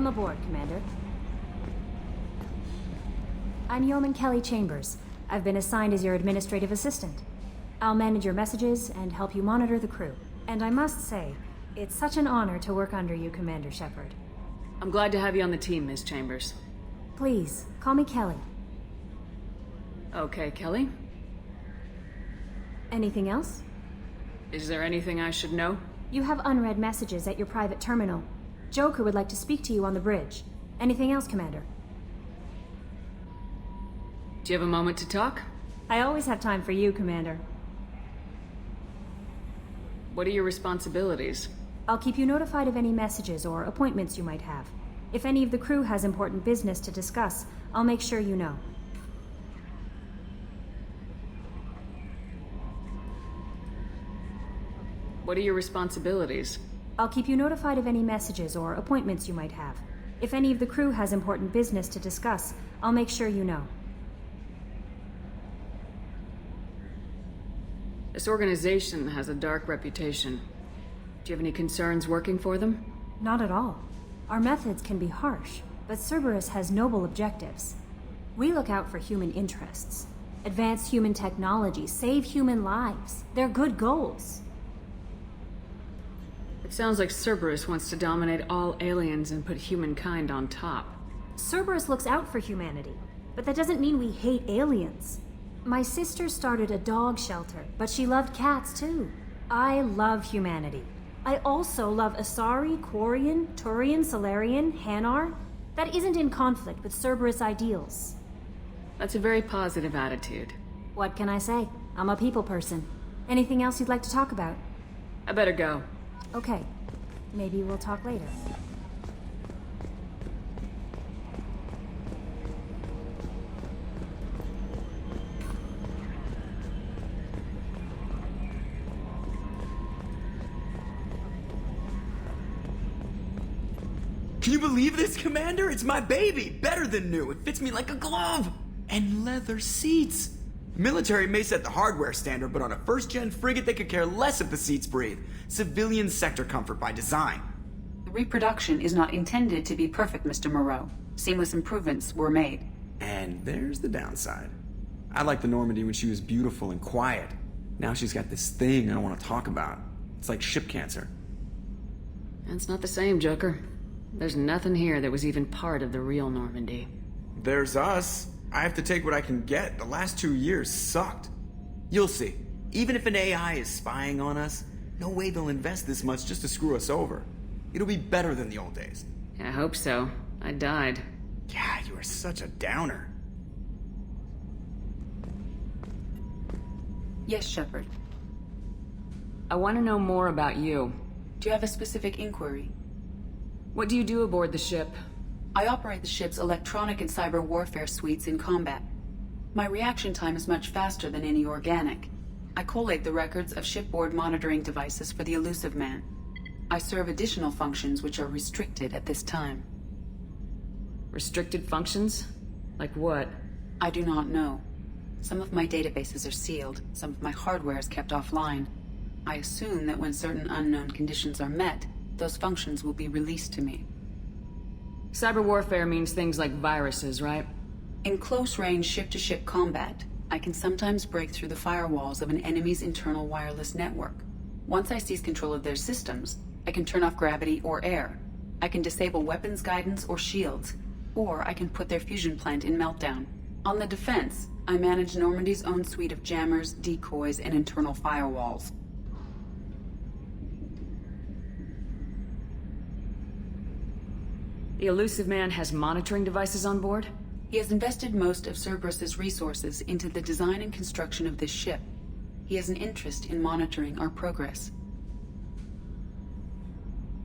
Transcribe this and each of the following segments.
Welcome aboard, Commander. I'm Yeoman Kelly Chambers. I've been assigned as your administrative assistant. I'll manage your messages and help you monitor the crew. And I must say, it's such an honor to work under you, Commander Shepard. I'm glad to have you on the team, Ms. Chambers. Please, call me Kelly. Okay, Kelly. Anything else? Is there anything I should know? You have unread messages at your private terminal. Joker would like to speak to you on the bridge. Anything else, Commander? Do you have a moment to talk? I always have time for you, Commander. What are your responsibilities? I'll keep you notified of any messages or appointments you might have. If any of the crew has important business to discuss, I'll make sure you know. What are your responsibilities? I'll keep you notified of any messages or appointments you might have. If any of the crew has important business to discuss, I'll make sure you know. This organization has a dark reputation. Do you have any concerns working for them? Not at all. Our methods can be harsh, but Cerberus has noble objectives. We look out for human interests. Advance human technology, save human lives. They're good goals. It sounds like Cerberus wants to dominate all aliens and put humankind on top. Cerberus looks out for humanity, but that doesn't mean we hate aliens. My sister started a dog shelter, but she loved cats too. I love humanity. I also love Asari, Quarian, Turian, Solarian, Hanar. That isn't in conflict with Cerberus ideals. That's a very positive attitude. What can I say? I'm a people person. Anything else you'd like to talk about? I better go. Okay. Maybe we'll talk later. Can you believe this, Commander? It's my baby! Better than new. It fits me like a glove! And leather seats! Military may set the hardware standard, but on a first-gen frigate they could care less if the seats breathe. Civilian sector comfort by design. The reproduction is not intended to be perfect, Mr. Moreau. Seamless improvements were made. And there's the downside. I liked the Normandy when she was beautiful and quiet. Now she's got this thing I don't want to talk about. It's like ship cancer. That's not the same, Joker. There's nothing here that was even part of the real Normandy. There's us. I have to take what I can get. The last 2 years sucked. You'll see. Even if an AI is spying on us, no way they'll invest this much just to screw us over. It'll be better than the old days. I hope so. I died. Yeah, you are such a downer. Yes, Shepard. I want to know more about you. Do you have a specific inquiry? What do you do aboard the ship? I operate the ship's electronic and cyber warfare suites in combat. My reaction time is much faster than any organic. I collate the records of shipboard monitoring devices for the elusive man. I serve additional functions which are restricted at this time. Restricted functions? Like what? I do not know. Some of my databases are sealed, some of my hardware is kept offline. I assume that when certain unknown conditions are met, those functions will be released to me. Cyber warfare means things like viruses, right? In close-range ship-to-ship combat, I can sometimes break through the firewalls of an enemy's internal wireless network. Once I seize control of their systems, I can turn off gravity or air. I can disable weapons guidance or shields, or I can put their fusion plant in meltdown. On the defense, I manage Normandy's own suite of jammers, decoys, and internal firewalls. The elusive man has monitoring devices on board? He has invested most of Cerberus's resources into the design and construction of this ship. He has an interest in monitoring our progress.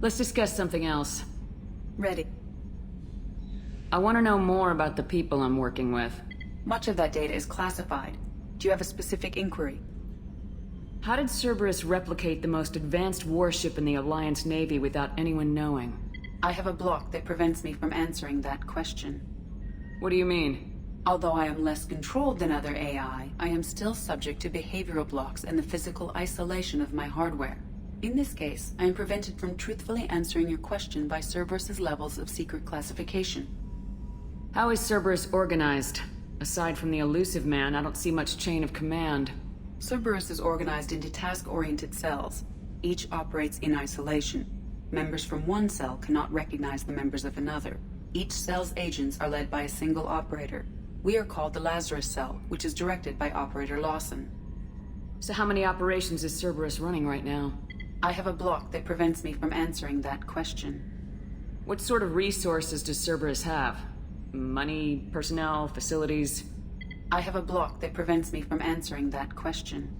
Let's discuss something else. Ready. I want to know more about the people I'm working with. Much of that data is classified. Do you have a specific inquiry? How did Cerberus replicate the most advanced warship in the Alliance Navy without anyone knowing? I have a block that prevents me from answering that question. What do you mean? Although I am less controlled than other AI, I am still subject to behavioral blocks and the physical isolation of my hardware. In this case, I am prevented from truthfully answering your question by Cerberus's levels of secret classification. How is Cerberus organized? Aside from the elusive man, I don't see much chain of command. Cerberus is organized into task-oriented cells. Each operates in isolation. Members from one cell cannot recognize the members of another. Each cell's agents are led by a single operator. We are called the Lazarus Cell, which is directed by Operator Lawson. So how many operations is Cerberus running right now? I have a block that prevents me from answering that question. What sort of resources does Cerberus have? Money, personnel, facilities? I have a block that prevents me from answering that question.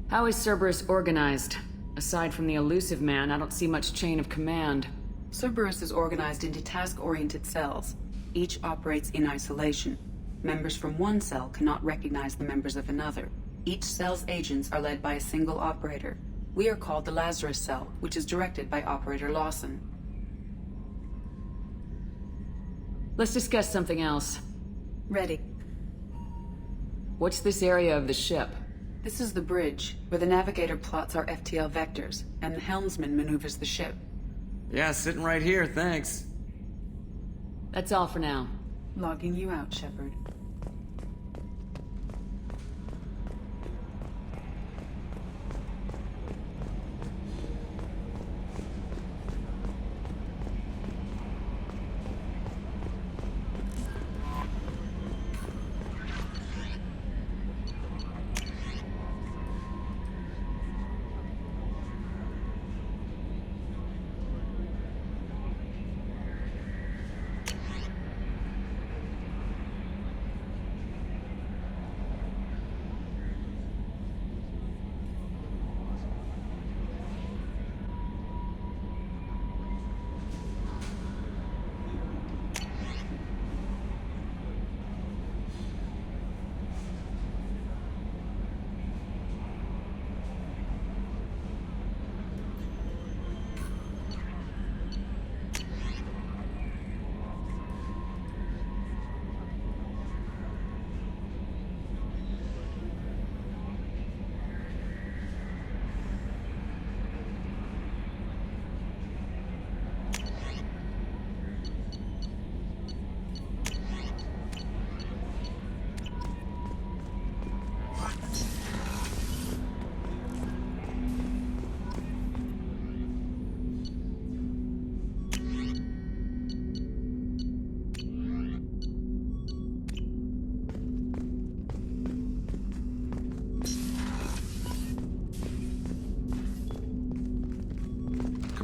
How is Cerberus organized? Aside from the elusive man, I don't see much chain of command. Cerberus is organized into task-oriented cells. Each operates in isolation. Members from one cell cannot recognize the members of another. Each cell's agents are led by a single operator. We are called the Lazarus Cell, which is directed by Operator Lawson. Let's discuss something else. Ready. What's this area of the ship? This is the bridge, where the navigator plots our FTL vectors, and the helmsman maneuvers the ship. Yeah, sitting right here, thanks. That's all for now. Logging you out, Shepard.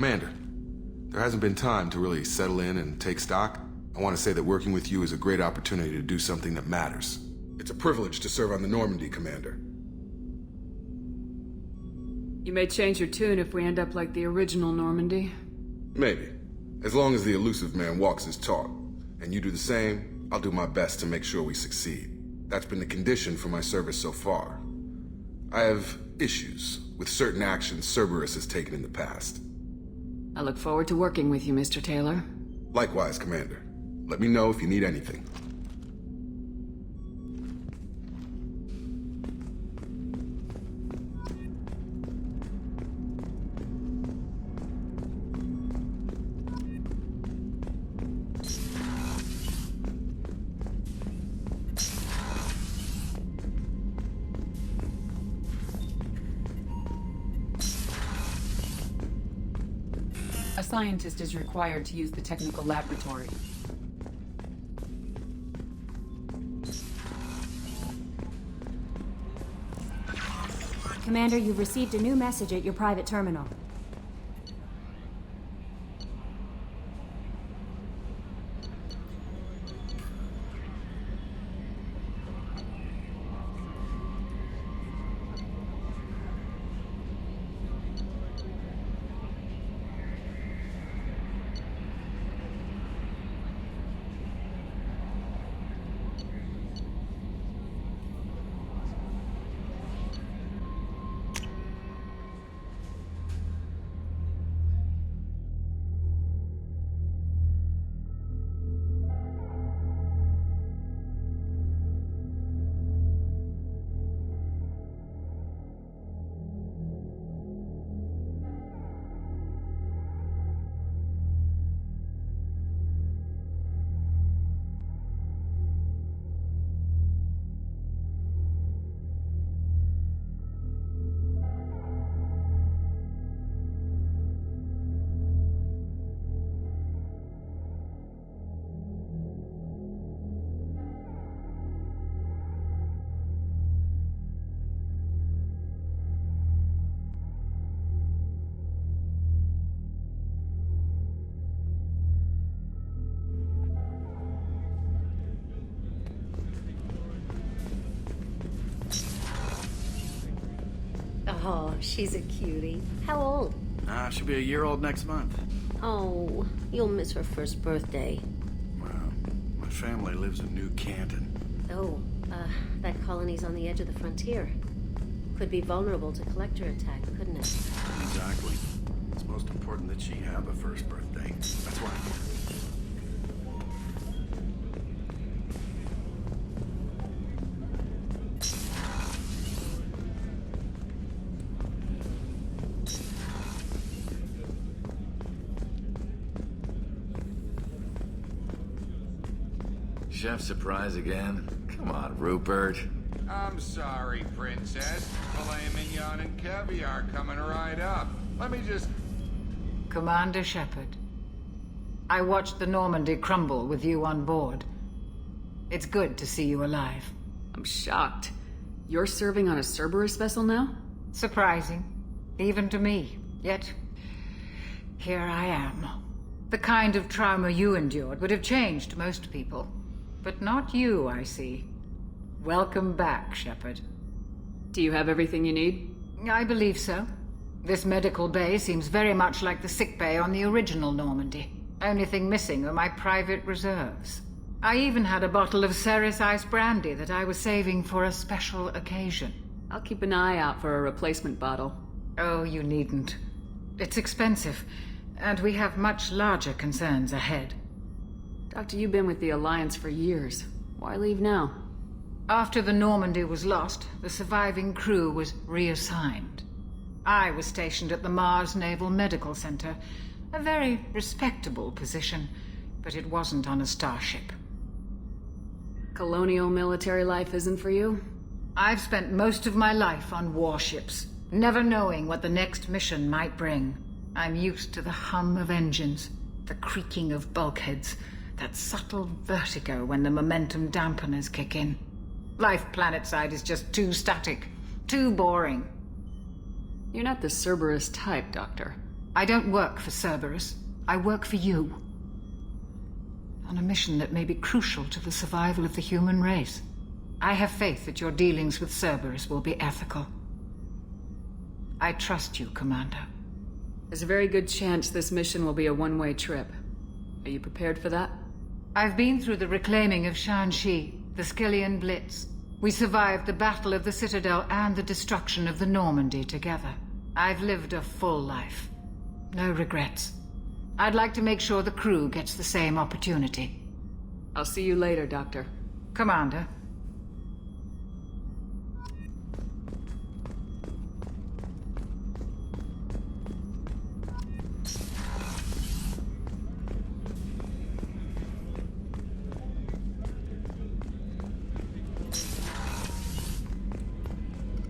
Commander, there hasn't been time to really settle in and take stock. I want to say that working with you is a great opportunity to do something that matters. It's a privilege to serve on the Normandy, Commander. You may change your tune if we end up like the original Normandy. Maybe. As long as the elusive man walks his talk, and you do the same, I'll do my best to make sure we succeed. That's been the condition for my service so far. I have issues with certain actions Cerberus has taken in the past. I look forward to working with you, Mr. Taylor. Likewise, Commander. Let me know if you need anything. A scientist is required to use the technical laboratory. Commander, you've received a new message at your private terminal. Oh, she's a cutie. How old? She'll be a year old next month. Oh, you'll miss her first birthday. Well, my family lives in New Canton. Oh, that colony's on the edge of the frontier. Could be vulnerable to collector attack, couldn't it? Exactly. It's most important that she have a first birthday. That's why I'm here. Chef surprise again? Come on, Rupert. I'm sorry, Princess. Filet mignon and caviar coming right up. Let me just... Commander Shepard, I watched the Normandy crumble with you on board. It's good to see you alive. I'm shocked. You're serving on a Cerberus vessel now? Surprising, even to me. Yet, here I am. The kind of trauma you endured would have changed most people. But not you, I see. Welcome back, Shepard. Do you have everything you need? I believe so. This medical bay seems very much like the sick bay on the original Normandy. Only thing missing are my private reserves. I even had a bottle of Ceres Ice brandy that I was saving for a special occasion. I'll keep an eye out for a replacement bottle. Oh, you needn't. It's expensive, and we have much larger concerns ahead. Doctor, you've been with the Alliance for years. Why leave now? After the Normandy was lost, the surviving crew was reassigned. I was stationed at the Mars Naval Medical Center, a very respectable position, but it wasn't on a starship. Colonial military life isn't for you? I've spent most of my life on warships, never knowing what the next mission might bring. I'm used to the hum of engines, the creaking of bulkheads, that subtle vertigo when the momentum dampeners kick in. Life planetside is just too static, too boring. You're not the Cerberus type, Doctor. I don't work for Cerberus. I work for you. On a mission that may be crucial to the survival of the human race. I have faith that your dealings with Cerberus will be ethical. I trust you, Commander. There's a very good chance this mission will be a one-way trip. Are you prepared for that? I've been through the reclaiming of Shanxi, the Skillian Blitz. We survived the Battle of the Citadel and the destruction of the Normandy together. I've lived a full life. No regrets. I'd like to make sure the crew gets the same opportunity. I'll see you later, Doctor. Commander.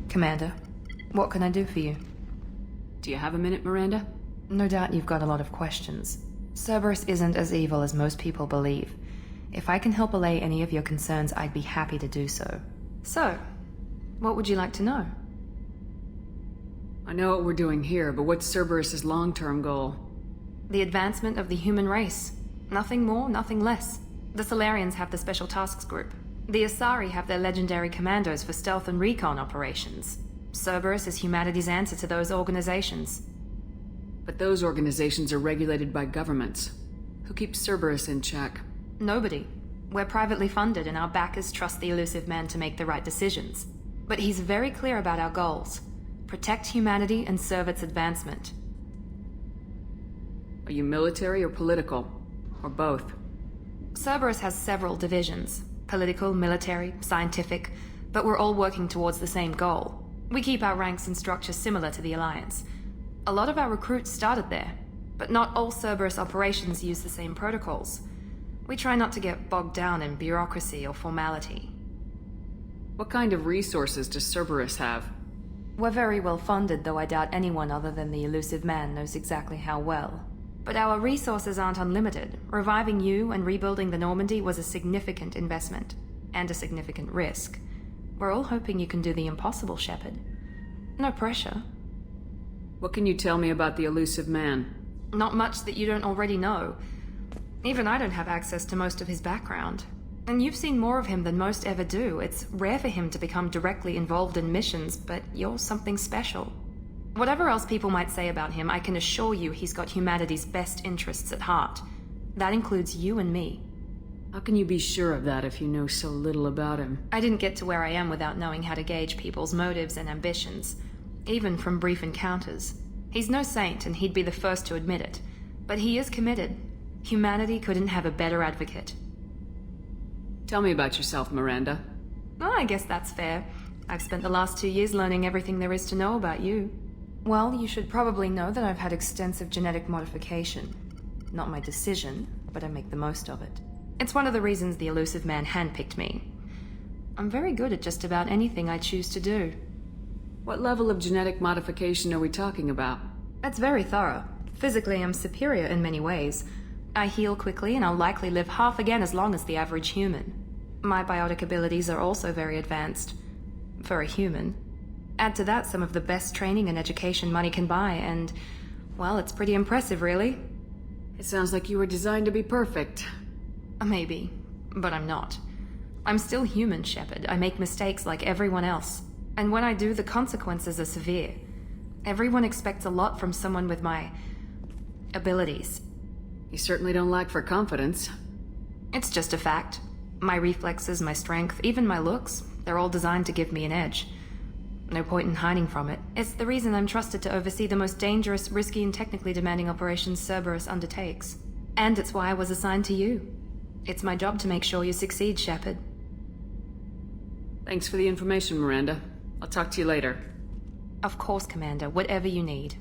Commander, what can I do for you? Do you have a minute, Miranda? No doubt you've got a lot of questions. Cerberus isn't as evil as most people believe. If I can help allay any of your concerns, I'd be happy to do so. So, what would you like to know? I know what we're doing here, but what's Cerberus's long-term goal? The advancement of the human race. Nothing more, nothing less. The Solarians have the Special Tasks Group. The Asari have their legendary commandos for stealth and recon operations. Cerberus is humanity's answer to those organizations. But those organizations are regulated by governments. Who keeps Cerberus in check? Nobody. We're privately funded and our backers trust the elusive man to make the right decisions. But he's very clear about our goals. Protect humanity and serve its advancement. Are you military or political? Or both? Cerberus has several divisions. Political, military, scientific, but we're all working towards the same goal. We keep our ranks and structure similar to the Alliance. A lot of our recruits started there, but not all Cerberus operations use the same protocols. We try not to get bogged down in bureaucracy or formality. What kind of resources does Cerberus have? We're very well funded, though I doubt anyone other than the elusive man knows exactly how well. But our resources aren't unlimited. Reviving you and rebuilding the Normandy was a significant investment, and a significant risk. We're all hoping you can do the impossible, Shepard. No pressure. What can you tell me about the elusive man? Not much that you don't already know. Even I don't have access to most of his background. And you've seen more of him than most ever do. It's rare for him to become directly involved in missions, but you're something special. Whatever else people might say about him, I can assure you he's got humanity's best interests at heart. That includes you and me. How can you be sure of that if you know so little about him? I didn't get to where I am without knowing how to gauge people's motives and ambitions, even from brief encounters. He's no saint, and he'd be the first to admit it. But he is committed. Humanity couldn't have a better advocate. Tell me about yourself, Miranda. Well, I guess that's fair. I've spent the last 2 years learning everything there is to know about you. Well, you should probably know that I've had extensive genetic modification. Not my decision, but I make the most of it. It's one of the reasons the elusive man handpicked me. I'm very good at just about anything I choose to do. What level of genetic modification are we talking about? That's very thorough. Physically, I'm superior in many ways. I heal quickly, and I'll likely live half again as long as the average human. My biotic abilities are also very advanced. For a human. Add to that some of the best training and education money can buy, and, well, it's pretty impressive, really. It sounds like you were designed to be perfect. Maybe, but I'm not. I'm still human, Shepard. I make mistakes like everyone else. And when I do, the consequences are severe. Everyone expects a lot from someone with my abilities. You certainly don't lack for confidence. It's just a fact. My reflexes, my strength, even my looks, they're all designed to give me an edge. No point in hiding from it. It's the reason I'm trusted to oversee the most dangerous, risky, and technically demanding operations Cerberus undertakes. And it's why I was assigned to you. It's my job to make sure you succeed, Shepard. Thanks for the information, Miranda. I'll talk to you later. Of course, Commander. Whatever you need.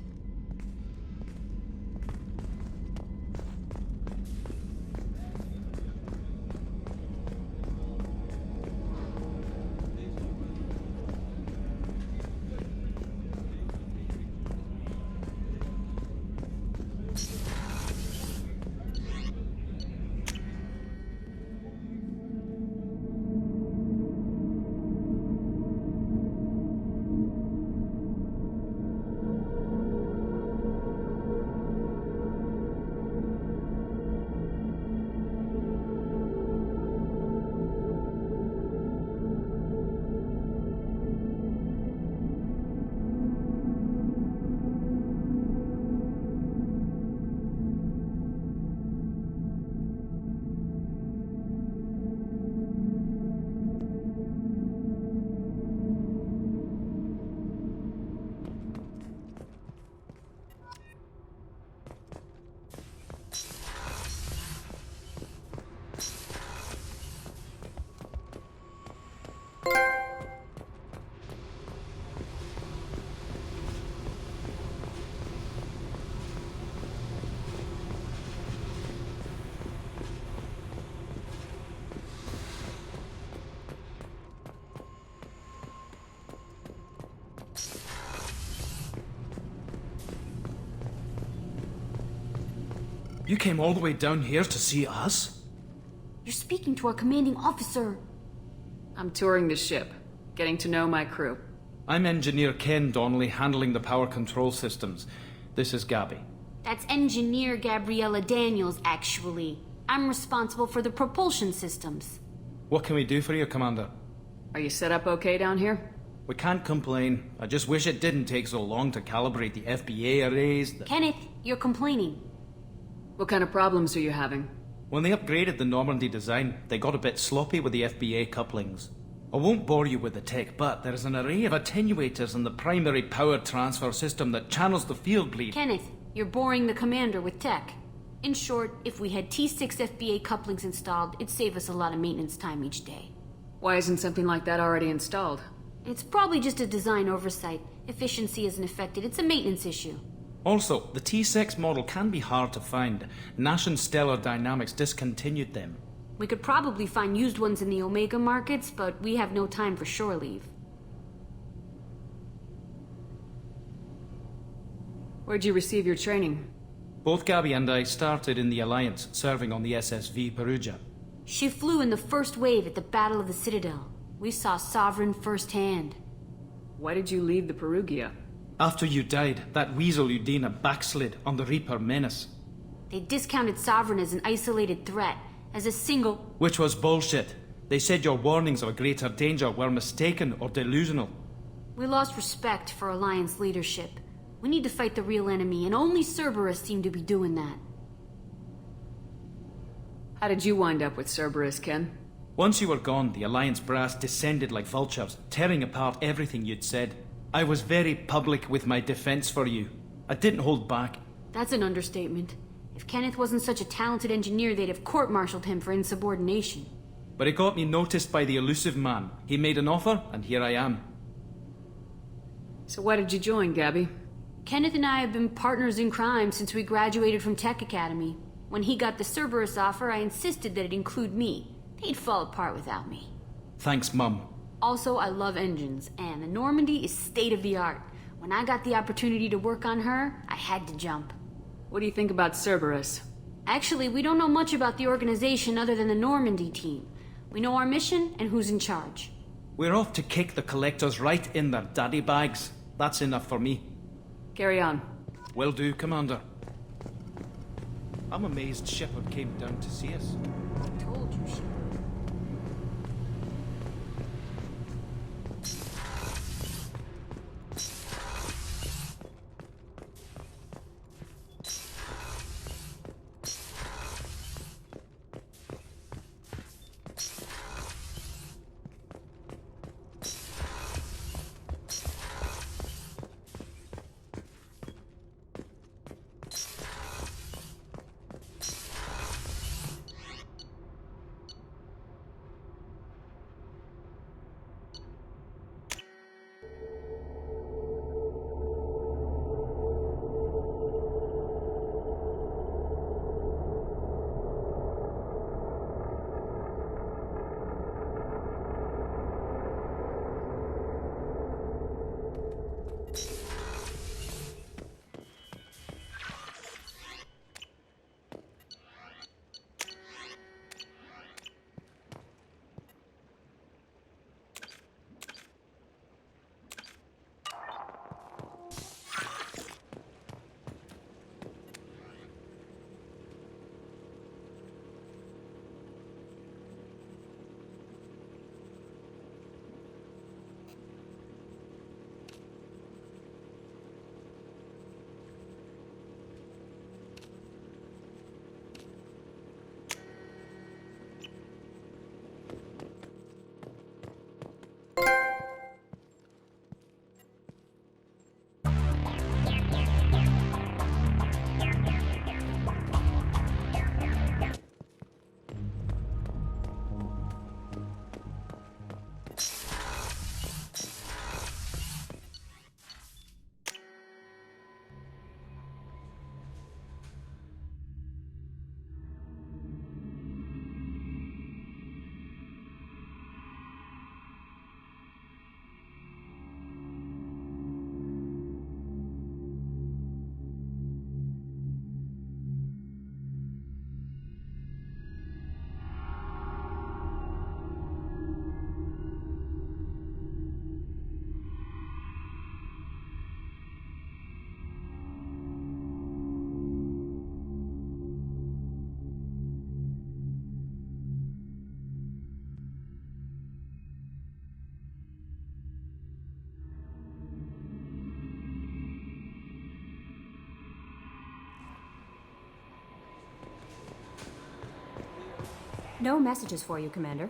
You came all the way down here to see us? You're speaking to our commanding officer. I'm touring the ship, getting to know my crew. I'm Engineer Ken Donnelly, handling the power control systems. This is Gabby. That's Engineer Gabriella Daniels, actually. I'm responsible for the propulsion systems. What can we do for you, Commander? Are you set up okay down here? We can't complain. I just wish it didn't take so long to calibrate the FBA arrays. Kenneth, you're complaining. What kind of problems are you having? When they upgraded the Normandy design, they got a bit sloppy with the FBA couplings. I won't bore you with the tech, but there's an array of attenuators in the primary power transfer system that channels the field bleed. Kenneth, you're boring the commander with tech. In short, if we had T6 FBA couplings installed, it'd save us a lot of maintenance time each day. Why isn't something like that already installed? It's probably just a design oversight. Efficiency isn't affected. It's a maintenance issue. Also, the T6 model can be hard to find. Nash and Stellar Dynamics discontinued them. We could probably find used ones in the Omega markets, but we have no time for shore leave. Where'd you receive your training? Both Gabby and I started in the Alliance, serving on the SSV Perugia. She flew in the first wave at the Battle of the Citadel. We saw Sovereign firsthand. Why did you leave the Perugia? After you died, that weasel Udina backslid on the Reaper menace. They discounted Sovereign as an isolated threat, as a single... Which was bullshit. They said your warnings of a greater danger were mistaken or delusional. We lost respect for Alliance leadership. We need to fight the real enemy, and only Cerberus seemed to be doing that. How did you wind up with Cerberus, Ken? Once you were gone, the Alliance brass descended like vultures, tearing apart everything you'd said. I was very public with my defense for you. I didn't hold back. That's an understatement. If Kenneth wasn't such a talented engineer, they'd have court-martialed him for insubordination. But it got me noticed by the elusive man. He made an offer, and here I am. So why did you join, Gabby? Kenneth and I have been partners in crime since we graduated from Tech Academy. When he got the Cerberus offer, I insisted that it include me. They'd fall apart without me. Thanks, Mum. Also, I love engines, and the Normandy is state-of-the-art. When I got the opportunity to work on her, I had to jump. What do you think about Cerberus? Actually, we don't know much about the organization other than the Normandy team. We know our mission and who's in charge. We're off to kick the collectors right in their daddy bags. That's enough for me. Carry on. Will do, Commander. I'm amazed Shepard came down to see us. I told you, Shepard. No messages for you, Commander.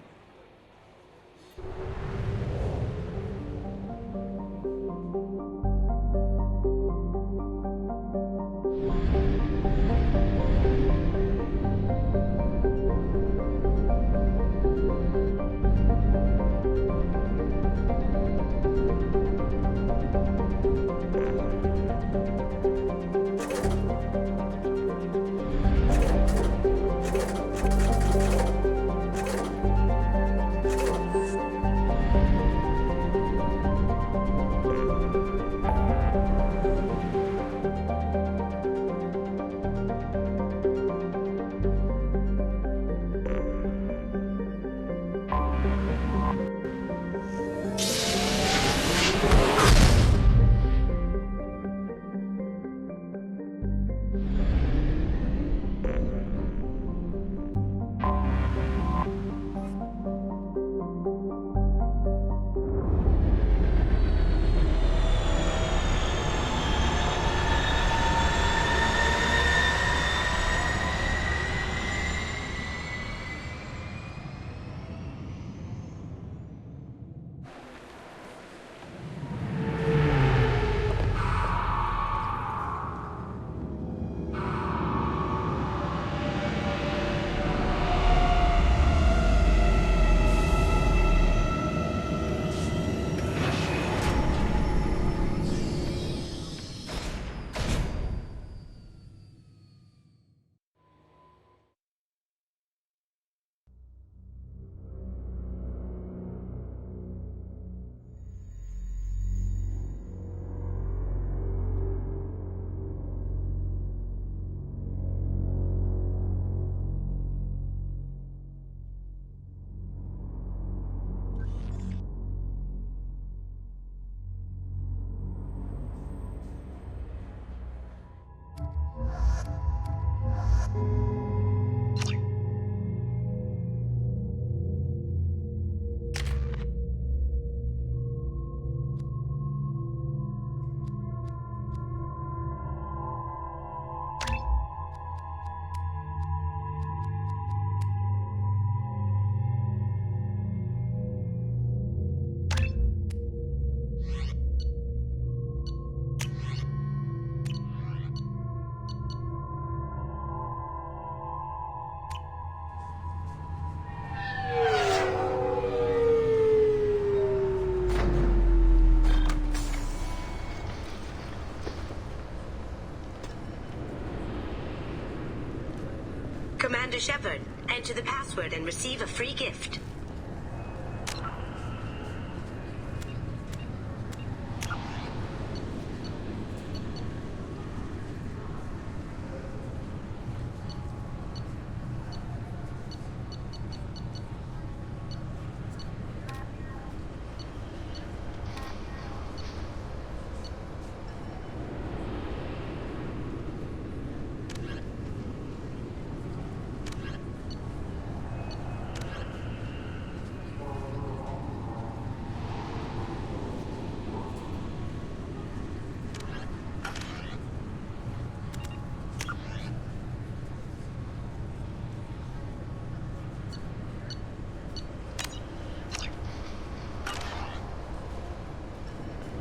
Commander Shepard, enter the password and receive a free gift.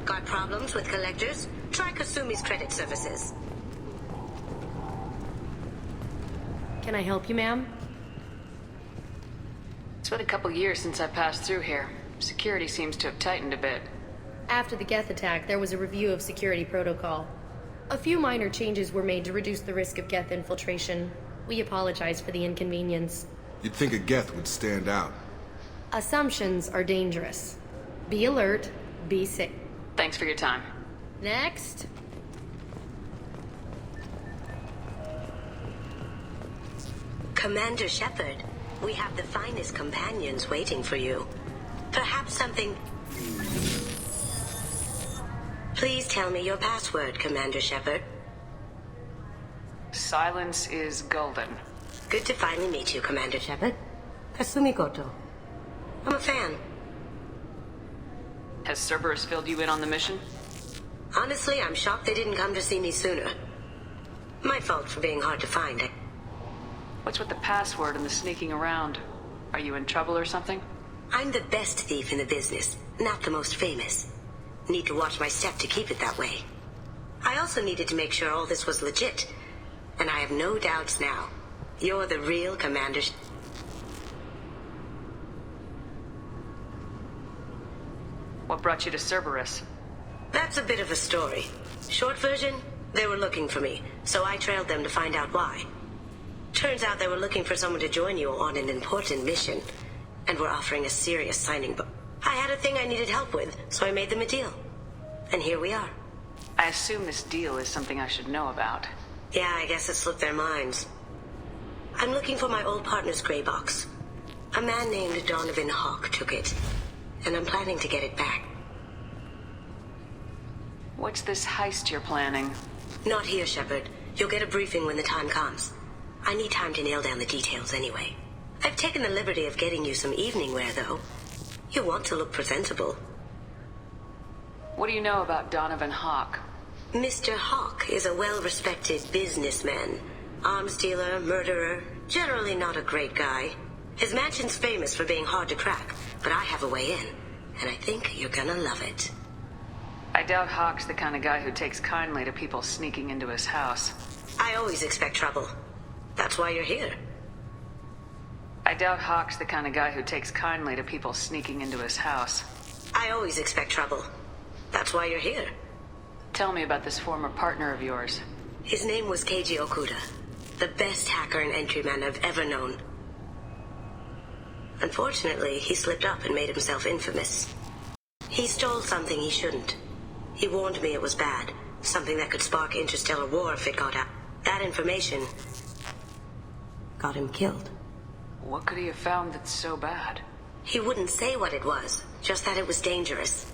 Got problems with collectors? Try Kasumi's credit services. Can I help you, ma'am? It's been a couple years since I passed through here. Security seems to have tightened a bit. After the Geth attack, there was a review of security protocol. A few minor changes were made to reduce the risk of Geth infiltration. We apologize for the inconvenience. You'd think a Geth would stand out. Assumptions are dangerous. Be alert, be safe. Thanks for your time. Next. Commander Shepard, we have the finest companions waiting for you. Perhaps something... Please tell me your password, Commander Shepard. Silence is golden. Good to finally meet you, Commander Shepard. Kasumi Goto. I'm a fan. Has Cerberus filled you in on the mission? Honestly, I'm shocked they didn't come to see me sooner. My fault for being hard to find. What's with the password and the sneaking around? Are you in trouble or something? I'm the best thief in the business, not the most famous. Need to watch my step to keep it that way. I also needed to make sure all this was legit, and I have no doubts now. You're the real Commander. What brought you to Cerberus? That's a bit of a story. Short version, they were looking for me, so I trailed them to find out why. Turns out they were looking for someone to join you on an important mission, and were offering a serious signing bonus. I had a thing I needed help with, so I made them a deal. And here we are. I assume this deal is something I should know about. Yeah, I guess it slipped their minds. I'm looking for my old partner's gray box. A man named Donovan Hawk took it, and I'm planning to get it back. What's this heist you're planning? Not here, Shepard. You'll get a briefing when the time comes. I need time to nail down the details anyway. I've taken the liberty of getting you some evening wear, though. You want to look presentable. What do you know about Donovan Hawk? Mr. Hawk is a well-respected businessman. Arms dealer, murderer, generally not a great guy. His mansion's famous for being hard to crack, but I have a way in, and I think you're gonna love it. I doubt Hawk's the kind of guy who takes kindly to people sneaking into his house. I always expect trouble. That's why you're here. I doubt Hawk's the kind of guy who takes kindly to people sneaking into his house. I always expect trouble. That's why you're here. Tell me about this former partner of yours. His name was Keiji Okuda, the best hacker and entryman I've ever known. Unfortunately, he slipped up and made himself infamous. He stole something he shouldn't. He warned me it was bad, something that could spark interstellar war if it got out. That information got him killed. What could he have found that's so bad? He wouldn't say what it was, just that it was dangerous.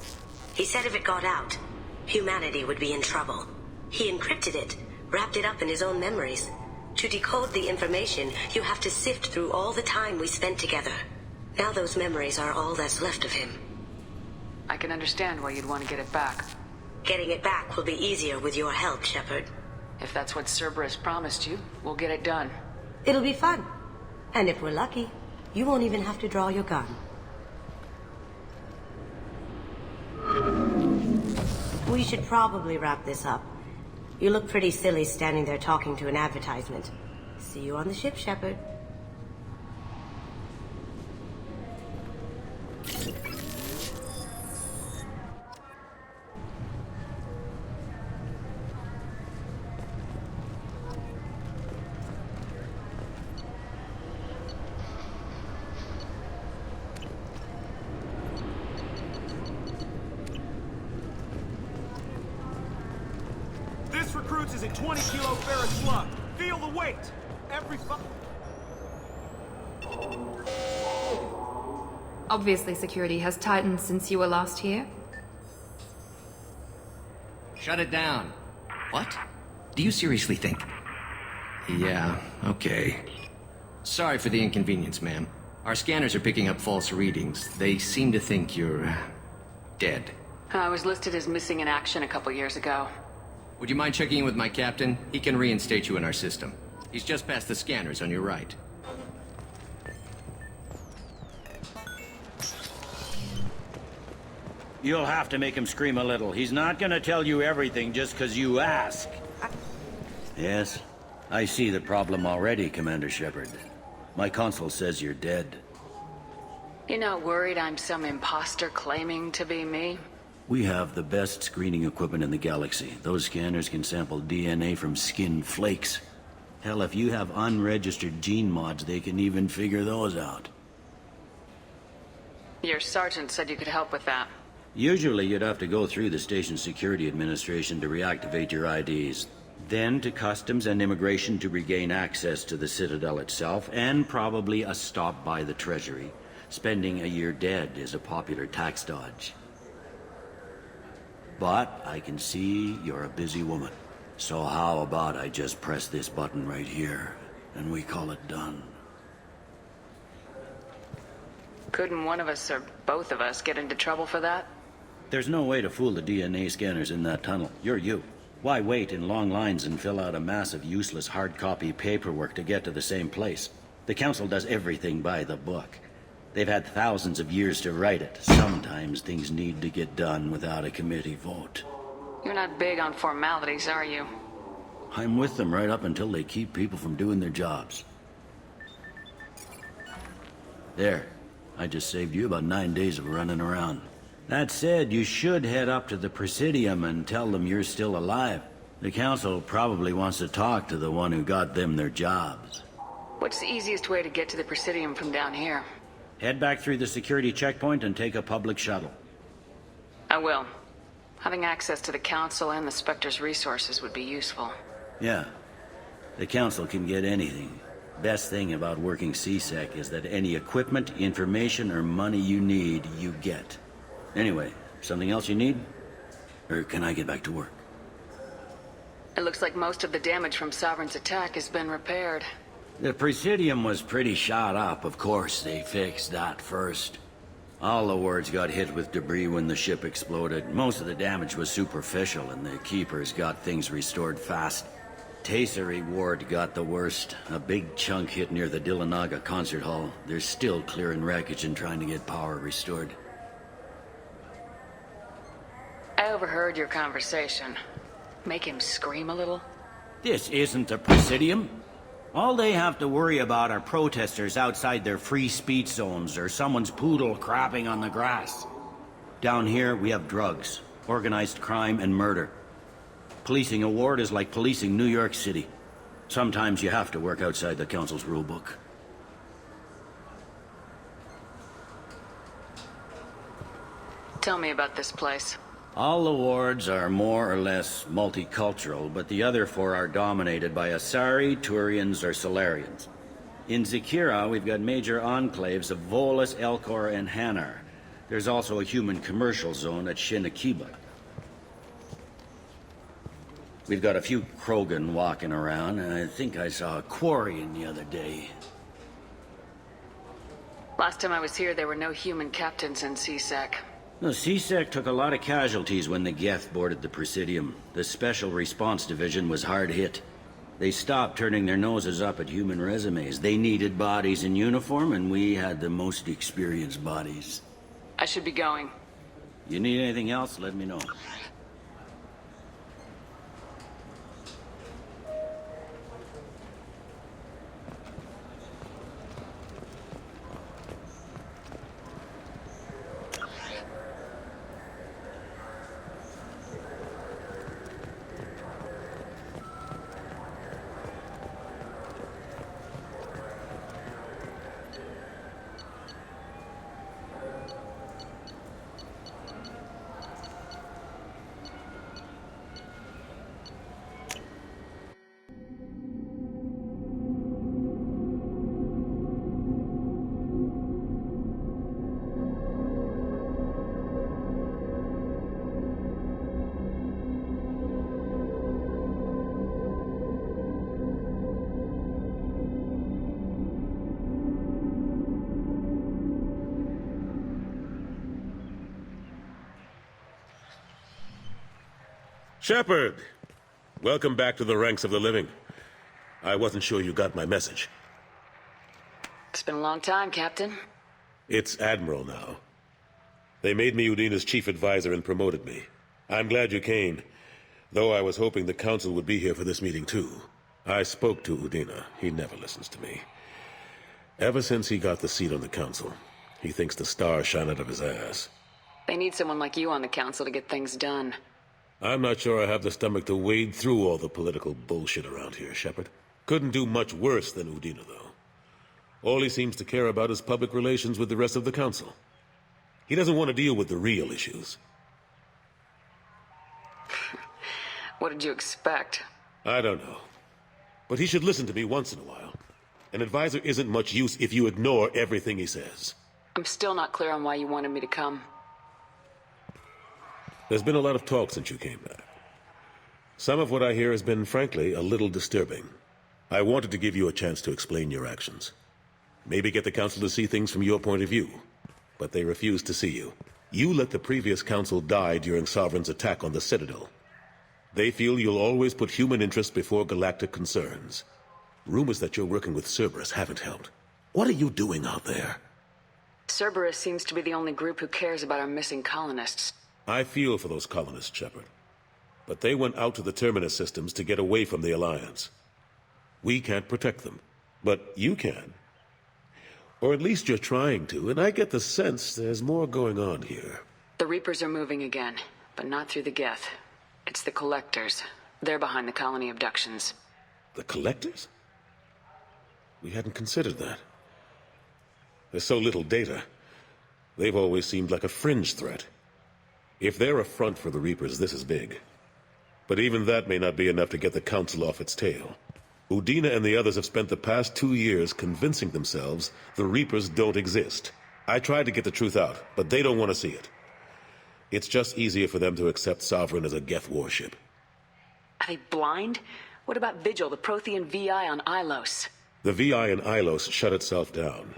He said if it got out, humanity would be in trouble. He encrypted it, wrapped it up in his own memories. To decode the information, you have to sift through all the time we spent together. Now those memories are all that's left of him. I can understand why you'd want to get it back. Getting it back will be easier with your help, Shepard. If that's what Cerberus promised you, we'll get it done. It'll be fun. And if we're lucky, you won't even have to draw your gun. We should probably wrap this up. You look pretty silly standing there talking to an advertisement. See you on the ship, Shepard. recruits is a 20 kilo ferrous slug. Feel the weight. Every Obviously, security has tightened since you were last here. Shut it down. What? Do you seriously think? Yeah, okay. Sorry for the inconvenience, ma'am. Our scanners are picking up false readings. They seem to think you're... dead. I was listed as missing in action a couple years ago. Would you mind checking in with my captain? He can reinstate you in our system. He's just past the scanners on your right. You'll have to make him scream a little. He's not gonna tell you everything just because you ask. Yes, I see the problem already, Commander Shepard. My console says you're dead. You're not worried I'm some imposter claiming to be me? We have the best screening equipment in the galaxy. Those scanners can sample DNA from skin flakes. Hell, if you have unregistered gene mods, they can even figure those out. Your sergeant said you could help with that. Usually you'd have to go through the station security administration to reactivate your IDs. Then to customs and immigration to regain access to the Citadel itself, and probably a stop by the Treasury. Spending a year dead is a popular tax dodge. But I can see you're a busy woman. So how about I just press this button right here, and we call it done? Couldn't one of us or both of us get into trouble for that? There's no way to fool the DNA scanners in that tunnel. You're you. Why wait in long lines and fill out a massive useless hard copy paperwork to get to the same place? The Council does everything by the book. They've had thousands of years to write it. Sometimes things need to get done without a committee vote. You're not big on formalities, are you? I'm with them right up until they keep people from doing their jobs. There. I just saved you about 9 days of running around. That said, you should head up to the Presidium and tell them you're still alive. The Council probably wants to talk to the one who got them their jobs. What's the easiest way to get to the Presidium from down here? Head back through the security checkpoint and take a public shuttle. I will. Having access to the Council and the Spectre's resources would be useful. Yeah. The Council can get anything. Best thing about working CSEC is that any equipment, information, or money you need, you get. Anyway, something else you need? Or can I get back to work? It looks like most of the damage from Sovereign's attack has been repaired. The Presidium was pretty shot up. Of course, they fixed that first. All the wards got hit with debris when the ship exploded. Most of the damage was superficial, and the Keepers got things restored fast. Tasery Ward got the worst. A big chunk hit near the Dillanaga concert hall. They're still clearing wreckage and trying to get power restored. I overheard your conversation. Make him scream a little? This isn't the Presidium. All they have to worry about are protesters outside their free speech zones or someone's poodle crapping on the grass. Down here, we have drugs, organized crime, and murder. Policing a ward is like policing New York City. Sometimes you have to work outside the Council's rulebook. Tell me about this place. All the wards are more or less multicultural, but the other four are dominated by Asari, Turians, or Solarians. In Zakira, we've got major enclaves of Volus, Elcor, and Hanar. There's also a human commercial zone at Shinakiba. We've got a few Krogan walking around, and I think I saw a Quarian the other day. Last time I was here, there were no human captains in CSEC. The CSEC took a lot of casualties when the Geth boarded the Presidium. The Special Response Division was hard hit. They stopped turning their noses up at human resumes. They needed bodies in uniform, and we had the most experienced bodies. I should be going. You need anything else, let me know. Shepard! Welcome back to the ranks of the living. I wasn't sure you got my message. It's been a long time, Captain. It's Admiral now. They made me Udina's chief advisor and promoted me. I'm glad you came, though I was hoping the Council would be here for this meeting too. I spoke to Udina. He never listens to me. Ever since he got the seat on the Council, he thinks the stars shine out of his ass. They need someone like you on the Council to get things done. I'm not sure I have the stomach to wade through all the political bullshit around here, Shepard. Couldn't do much worse than Udina, though. All he seems to care about is public relations with the rest of the Council. He doesn't want to deal with the real issues. What did you expect? I don't know. But he should listen to me once in a while. An advisor isn't much use if you ignore everything he says. I'm still not clear on why you wanted me to come. There's been a lot of talk since you came back. Some of what I hear has been, frankly, a little disturbing. I wanted to give you a chance to explain your actions. Maybe get the Council to see things from your point of view. But they refused to see you. You let the previous Council die during Sovereign's attack on the Citadel. They feel you'll always put human interests before galactic concerns. Rumors that you're working with Cerberus haven't helped. What are you doing out there? Cerberus seems to be the only group who cares about our missing colonists. I feel for those colonists, Shepard. But they went out to the Terminus systems to get away from the Alliance. We can't protect them, but you can. Or at least you're trying to, and I get the sense there's more going on here. The Reapers are moving again, but not through the Geth. It's the Collectors. They're behind the colony abductions. The Collectors? We hadn't considered that. There's so little data. They've always seemed like a fringe threat. If they're a front for the Reapers, this is big. But even that may not be enough to get the Council off its tail. Udina and the others have spent the past 2 years convincing themselves the Reapers don't exist. I tried to get the truth out, but they don't want to see it. It's just easier for them to accept Sovereign as a Geth warship. Are they blind? What about Vigil, the Prothean VI on Ilos? The VI in Ilos shut itself down.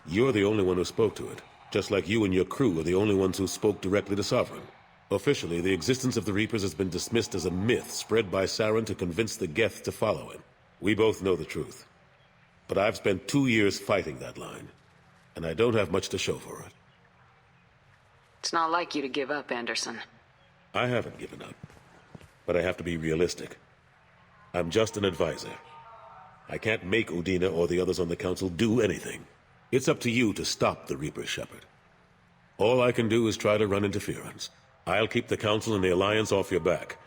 You're the only one who spoke to it, just like you and your crew are the only ones who spoke directly to Sovereign. Officially, the existence of the Reapers has been dismissed as a myth spread by Saren to convince the Geth to follow him. We both know the truth. But I've spent 2 years fighting that line, and I don't have much to show for it. It's not like you to give up, Anderson. I haven't given up, but I have to be realistic. I'm just an advisor. I can't make Udina or the others on the Council do anything. It's up to you to stop the Reaper, Shepard. All I can do is try to run interference. I'll keep the Council and the Alliance off your back.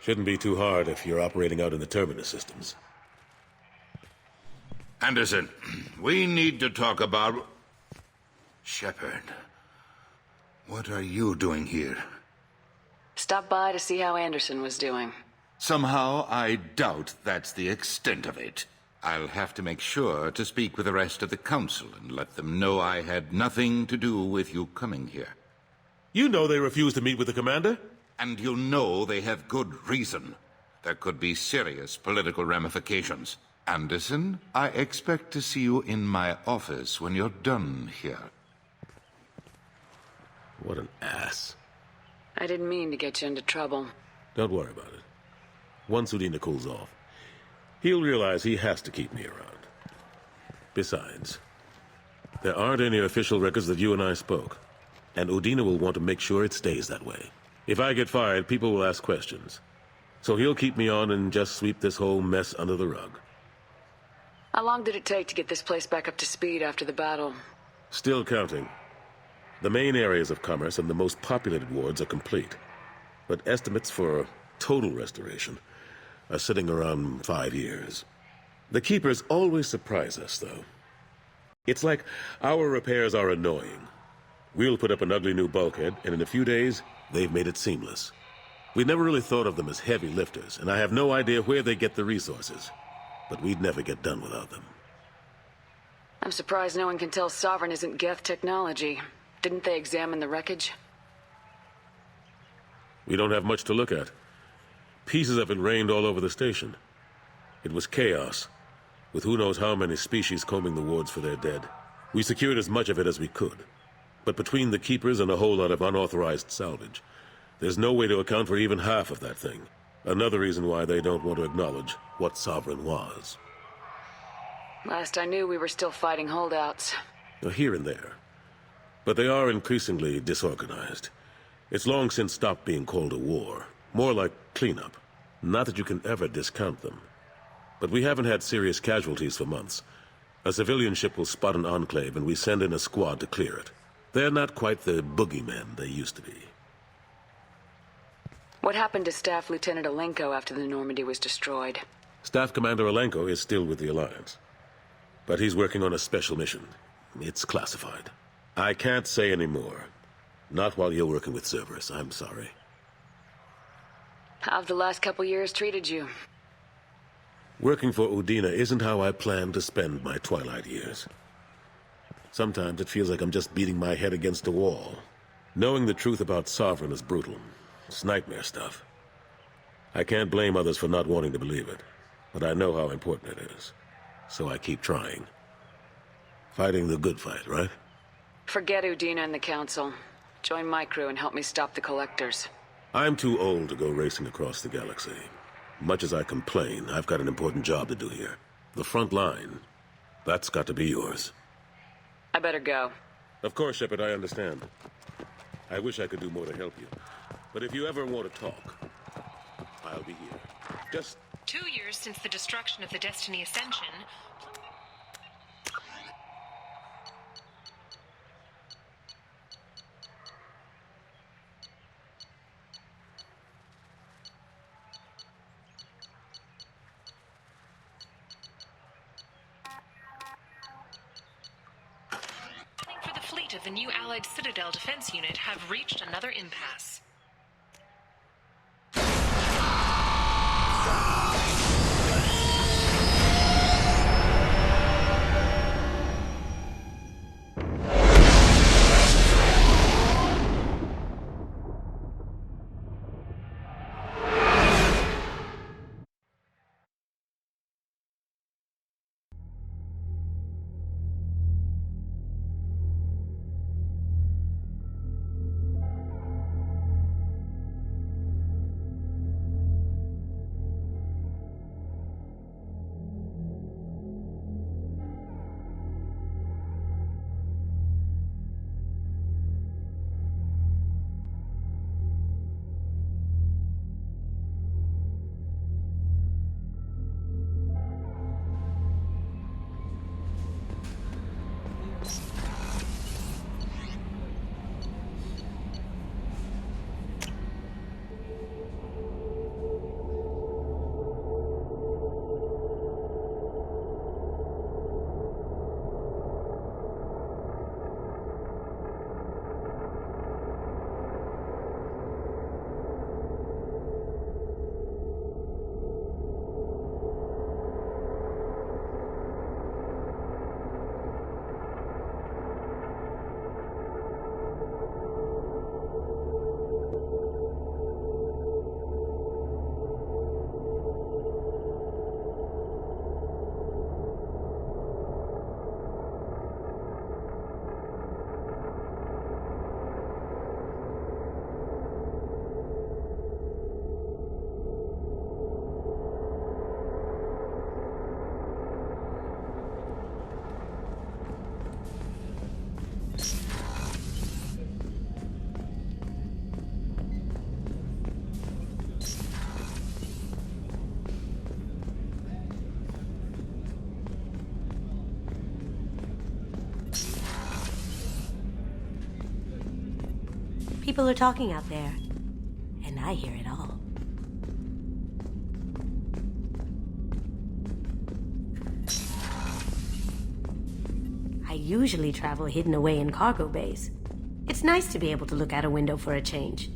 Shouldn't be too hard if you're operating out in the Terminus systems. Anderson, we need to talk about... Shepard, what are you doing here? Stop by to see how Anderson was doing. Somehow, I doubt that's the extent of it. I'll have to make sure to speak with the rest of the Council and let them know I had nothing to do with you coming here. You know they refused to meet with the Commander? And you know they have good reason. There could be serious political ramifications. Anderson, I expect to see you in my office when you're done here. What an ass. I didn't mean to get you into trouble. Don't worry about it. Once Udina cools off, he'll realize he has to keep me around. Besides, there aren't any official records that you and I spoke, and Udina will want to make sure it stays that way. If I get fired, people will ask questions. So he'll keep me on and just sweep this whole mess under the rug. How long did it take to get this place back up to speed after the battle? Still counting. The main areas of commerce and the most populated wards are complete. But estimates for total restoration are sitting around 5 years. The Keepers always surprise us, though. It's like our repairs are annoying. We'll put up an ugly new bulkhead, and in a few days, they've made it seamless. We never really thought of them as heavy lifters, and I have no idea where they get the resources. But we'd never get done without them. I'm surprised no one can tell Sovereign isn't Geth technology. Didn't they examine the wreckage? We don't have much to look at. Pieces of it rained all over the station. It was chaos, with who knows how many species combing the wards for their dead. We secured as much of it as we could. But between the Keepers and a whole lot of unauthorized salvage, There's no way to account for even half of that thing. Another reason why they don't want to acknowledge what Sovereign was. Last I knew, we were still fighting holdouts. Here and there. But they are increasingly disorganized. It's long since stopped being called a war. More like cleanup. Not that you can ever discount them. But we haven't had serious casualties for months. A civilian ship will spot an enclave and we send in a squad to clear it. They're not quite the boogeymen they used to be. What happened to Staff Lieutenant Alenko after the Normandy was destroyed? Staff Commander Alenko is still with the Alliance. But he's working on a special mission. It's classified. I can't say any more. Not while you're working with Cerberus, I'm sorry. How have the last couple years treated you? Working for Udina isn't how I plan to spend my twilight years. Sometimes it feels like I'm just beating my head against a wall. Knowing the truth about Sovereign is brutal. It's nightmare stuff. I can't blame others for not wanting to believe it, but I know how important it is. So I keep trying. Fighting the good fight, right? Forget Udina and the Council. Join my crew and help me stop the Collectors. I'm too old to go racing across the galaxy. Much as I complain, I've got an important job to do here. The front line. That's got to be yours. I better go. Of course, Shepard, I understand. I wish I could do more to help you. But if you ever want to talk, I'll be here. Just 2 years since the destruction of the Destiny Ascension. For the fleet of the new Allied Citadel Defense Unit have reached another impasse. People are talking out there, and I hear it all. I usually travel hidden away in cargo bays. It's nice to be able to look out a window for a change.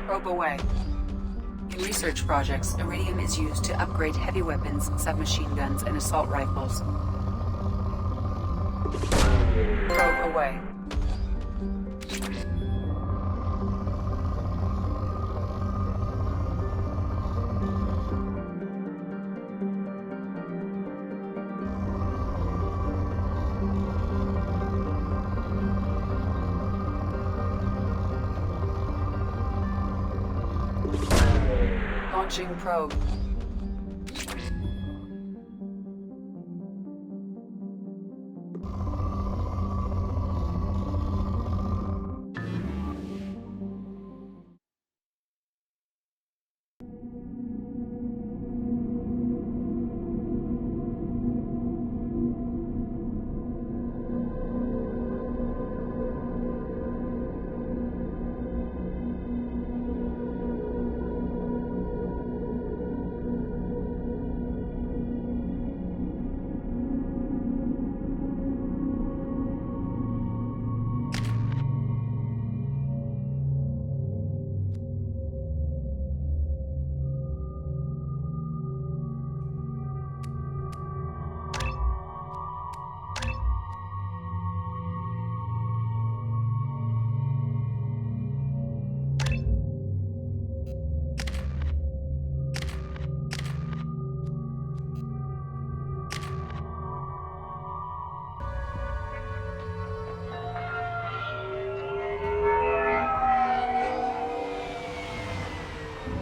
Probe away. In research projects, iridium is used to upgrade heavy weapons, submachine guns, and assault rifles. Probe away. Launching probe.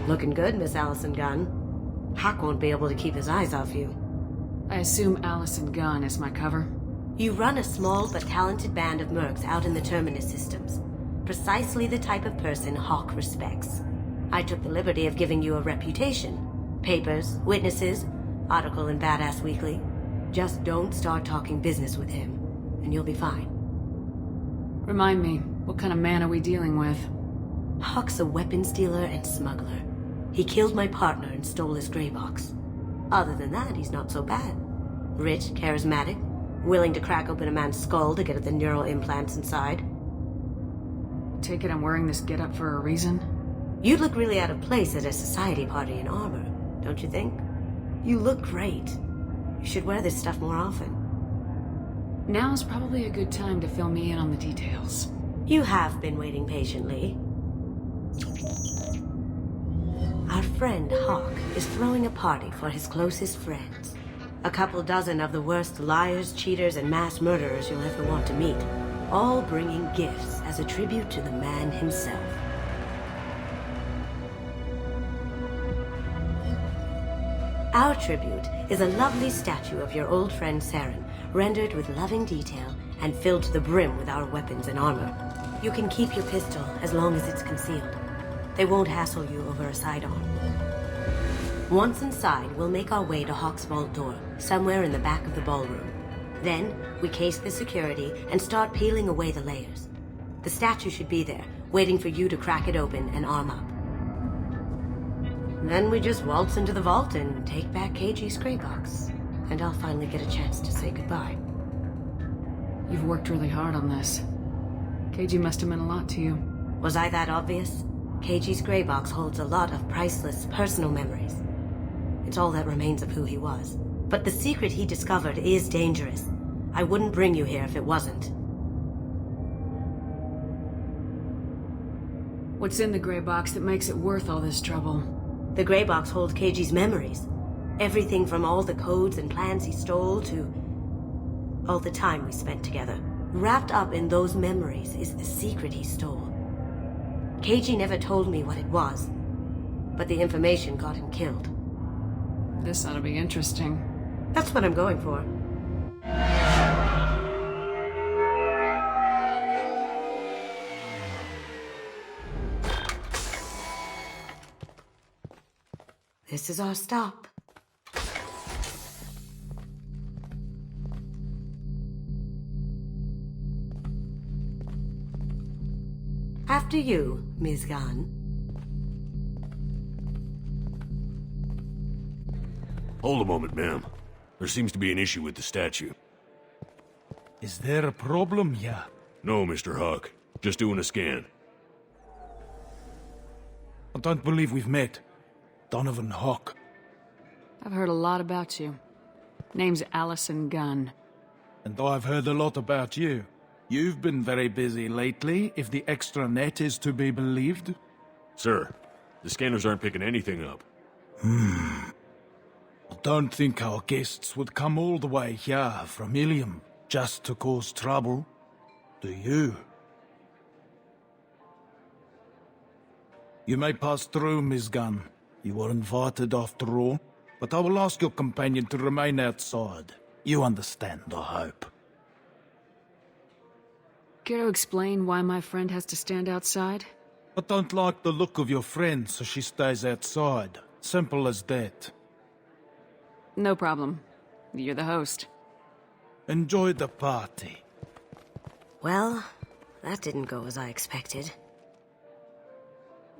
Looking good, Miss Allison Gunn. Hawk won't be able to keep his eyes off you. I assume Allison Gunn is my cover? You run a small but talented band of mercs out in the Terminus systems. Precisely the type of person Hawk respects. I took the liberty of giving you a reputation. Papers, witnesses, article in Badass Weekly. Just don't start talking business with him, and you'll be fine. Remind me, what kind of man are we dealing with? Hawk's a weapons dealer and smuggler. He killed my partner and stole his gray box. Other than that, he's not so bad. Rich, charismatic, willing to crack open a man's skull to get at the neural implants inside. Take it I'm wearing this getup for a reason? You'd look really out of place at a society party in armor, don't you think? You look great. You should wear this stuff more often. Now's probably a good time to fill me in on the details. You have been waiting patiently. Our friend Hawk is throwing a party for his closest friends. A couple dozen of the worst liars, cheaters, and mass murderers you'll ever want to meet. All bringing gifts as a tribute to the man himself. Our tribute is a lovely statue of your old friend Saren, rendered with loving detail and filled to the brim with our weapons and armor. You can keep your pistol as long as it's concealed. They won't hassle you over a sidearm. Once inside, we'll make our way to Hawk's vault door, somewhere in the back of the ballroom. Then, we case the security and start peeling away the layers. The statue should be there, waiting for you to crack it open and arm up. Then we just waltz into the vault and take back KG's gray box. And I'll finally get a chance to say goodbye. You've worked really hard on this. KG must have meant a lot to you. Was I that obvious? KG's gray box holds a lot of priceless personal memories. It's all that remains of who he was. But the secret he discovered is dangerous. I wouldn't bring you here if it wasn't. What's in the gray box that makes it worth all this trouble? The gray box holds KG's memories. Everything from all the codes and plans he stole to all the time we spent together. Wrapped up in those memories is the secret he stole. KG never told me what it was, but the information got him killed. This ought to be interesting. That's what I'm going for. This is our stop. After you, Ms. Gunn. Hold a moment, ma'am. There seems to be an issue with the statue. Is there a problem, yeah? No, Mr. Hawk. Just doing a scan. I don't believe we've met. Donovan Hawk. I've heard a lot about you. Name's Allison Gunn. And I've heard a lot about you. You've been very busy lately, if the extranet is to be believed. Sir, the scanners aren't picking anything up. I don't think our guests would come all the way here from Ilium just to cause trouble. Do you? You may pass through, Miss Gunn. You were invited after all, but I will ask your companion to remain outside. You understand, I hope. Care to explain why my friend has to stand outside? I don't like the look of your friend, so she stays outside. Simple as that. No problem. You're the host. Enjoy the party. Well, that didn't go as I expected.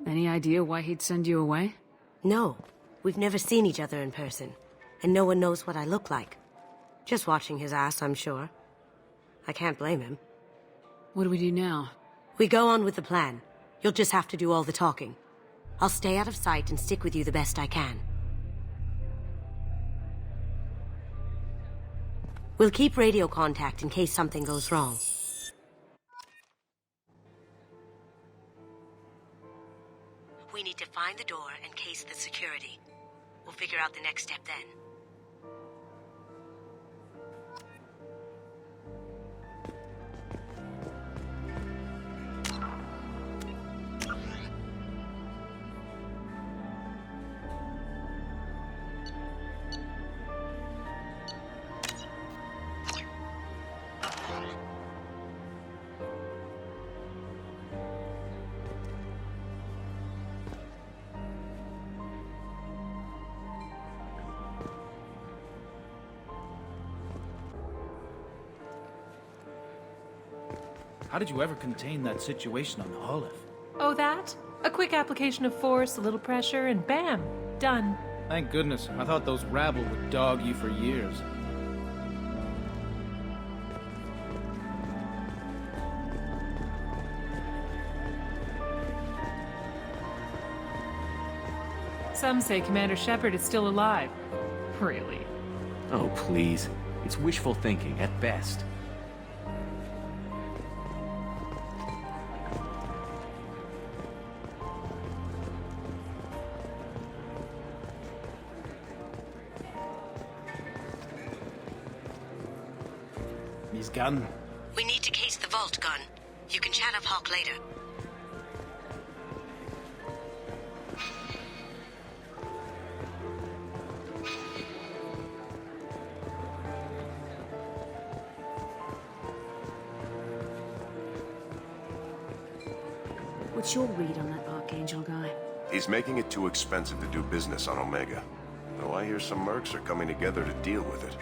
Any idea why he'd send you away? No. We've never seen each other in person, and no one knows what I look like. Just watching his ass, I'm sure. I can't blame him. What do we do now? We go on with the plan. You'll just have to do all the talking. I'll stay out of sight and stick with you the best I can. We'll keep radio contact in case something goes wrong. We need to find the door and case the security. We'll figure out the next step then. How did you ever contain that situation on Olive? Oh, that? A quick application of force, a little pressure, and bam! Done. Thank goodness. I thought those rabble would dog you for years. Some say Commander Shepard is still alive. Really? Oh, please. It's wishful thinking at best. Miss Gunn? We need to case the vault, Gunn. You can chat up Hawk later. What's your read on that Archangel guy? He's making it too expensive to do business on Omega. Though I hear some mercs are coming together to deal with it.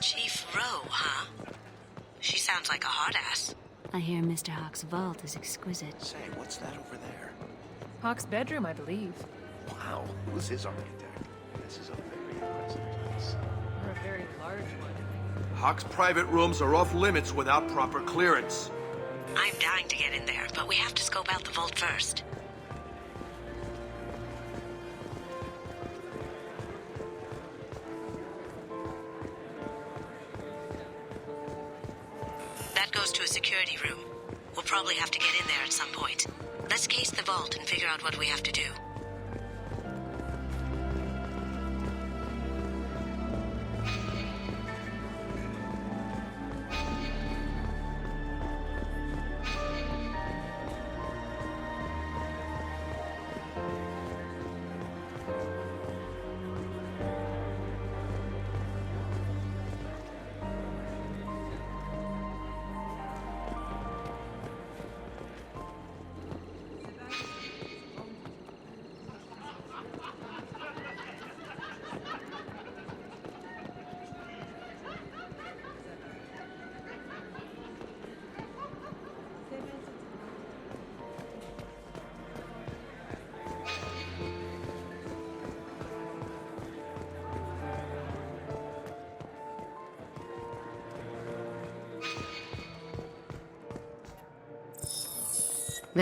Chief Rowe, huh? She sounds like a hard ass. I hear Mr. Hawk's vault is exquisite. Say, what's that over there? Hawk's bedroom, I believe. Wow, who's his architect? This is a very impressive place. Or a very large one. Hawk's private rooms are off limits without proper clearance. I'm dying to get in there, but we have to scope out the vault first. That goes to a security room. We'll probably have to get in there at some point. Let's case the vault and figure out what we have to do.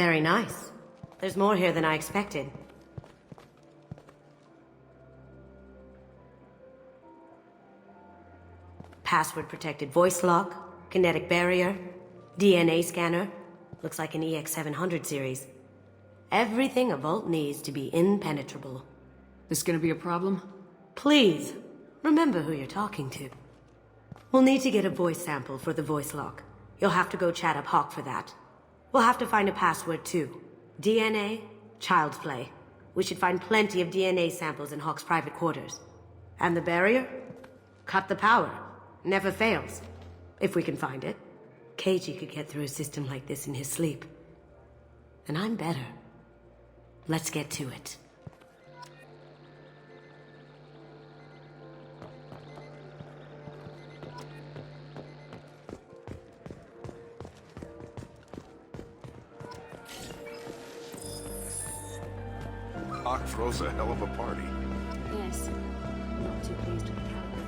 Very nice. There's more here than I expected. Password-protected voice lock, kinetic barrier, DNA scanner. Looks like an EX700 series. Everything a Vault needs to be impenetrable. This gonna be a problem? Please, remember who you're talking to. We'll need to get a voice sample for the voice lock. You'll have to go chat up Hawk for that. We'll have to find a password too. DNA, child's play. We should find plenty of DNA samples in Hawk's private quarters. And the barrier? Cut the power. Never fails. If we can find it. KG could get through a system like this in his sleep. And I'm better. Let's get to it. Hawk throws a hell of a party. Yes. Not too pleased with the caliber.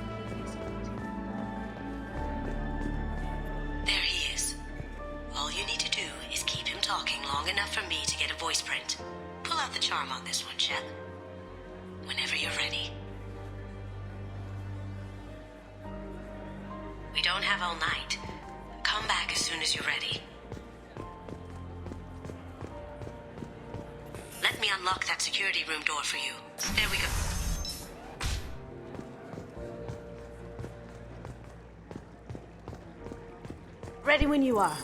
There he is. All you need to do is keep him talking long enough for me to get a voice print. Pull out the charm on this one, Shep. Whenever you're ready. We don't have all night. Come back as soon as you're ready. Let me unlock that security room door for you. There we go. Ready when you are.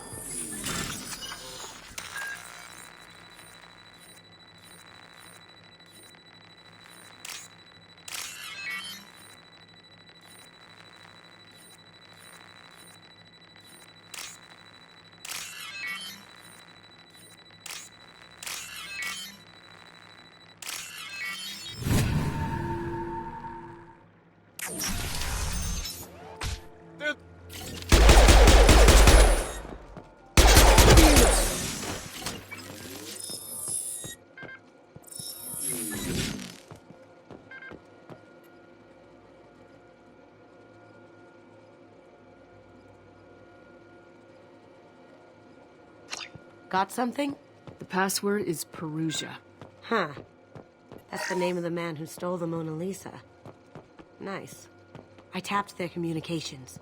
Got something? The password is Perugia. Huh. That's the name of the man who stole the Mona Lisa. Nice. I tapped their communications.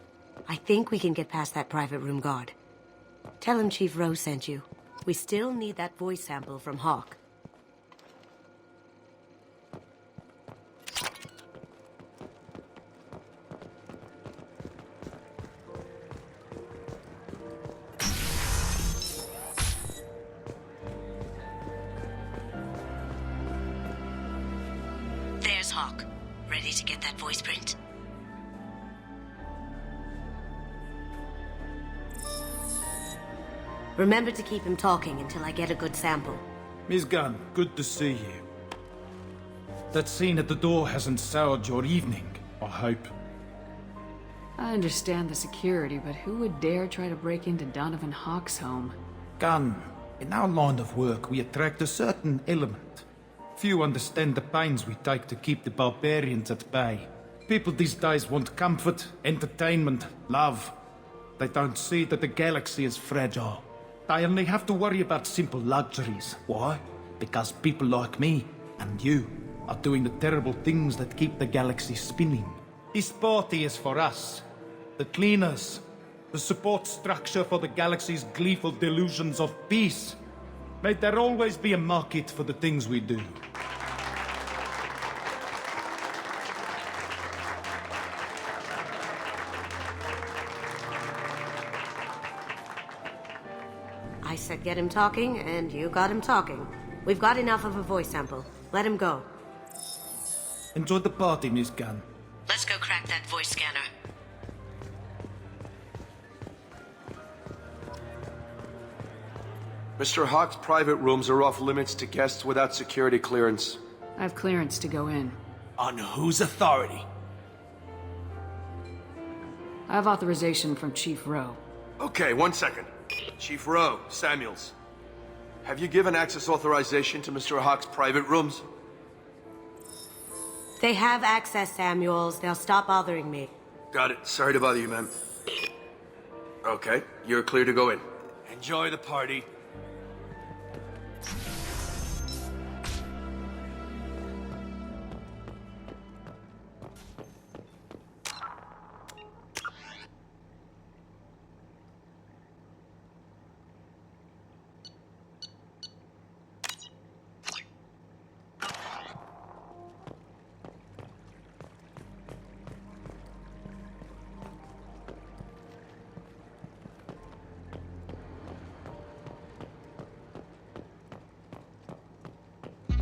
I think we can get past that private room guard. Tell him Chief Rose sent you. We still need that voice sample from Hawk. There's Hawk. Ready to get that voice print? Remember to keep him talking until I get a good sample. Miss Gunn, good to see you. That scene at the door hasn't soured your evening, I hope. I understand the security, but who would dare try to break into Donovan Hawk's home? Gunn, in our line of work, we attract a certain element. Few understand the pains we take to keep the barbarians at bay. People these days want comfort, entertainment, love. They don't see that the galaxy is fragile. They only have to worry about simple luxuries. Why? Because people like me and you are doing the terrible things that keep the galaxy spinning. This party is for us, the cleaners, the support structure for the galaxy's gleeful delusions of peace. May there always be a market for the things we do. I said get him talking, and you got him talking. We've got enough of a voice sample. Let him go. Enjoy the party, Miss Gunn. Let's go crack that voice scanner. Mr. Hawk's private rooms are off limits to guests without security clearance. I have clearance to go in. On whose authority? I have authorization from Chief Rowe. Okay, 1 second. Chief Rowe, Samuels. Have you given access authorization to Mr. Hawk's private rooms? They have access, Samuels. They'll stop bothering me. Got it. Sorry to bother you, ma'am. Okay, you're clear to go in. Enjoy the party.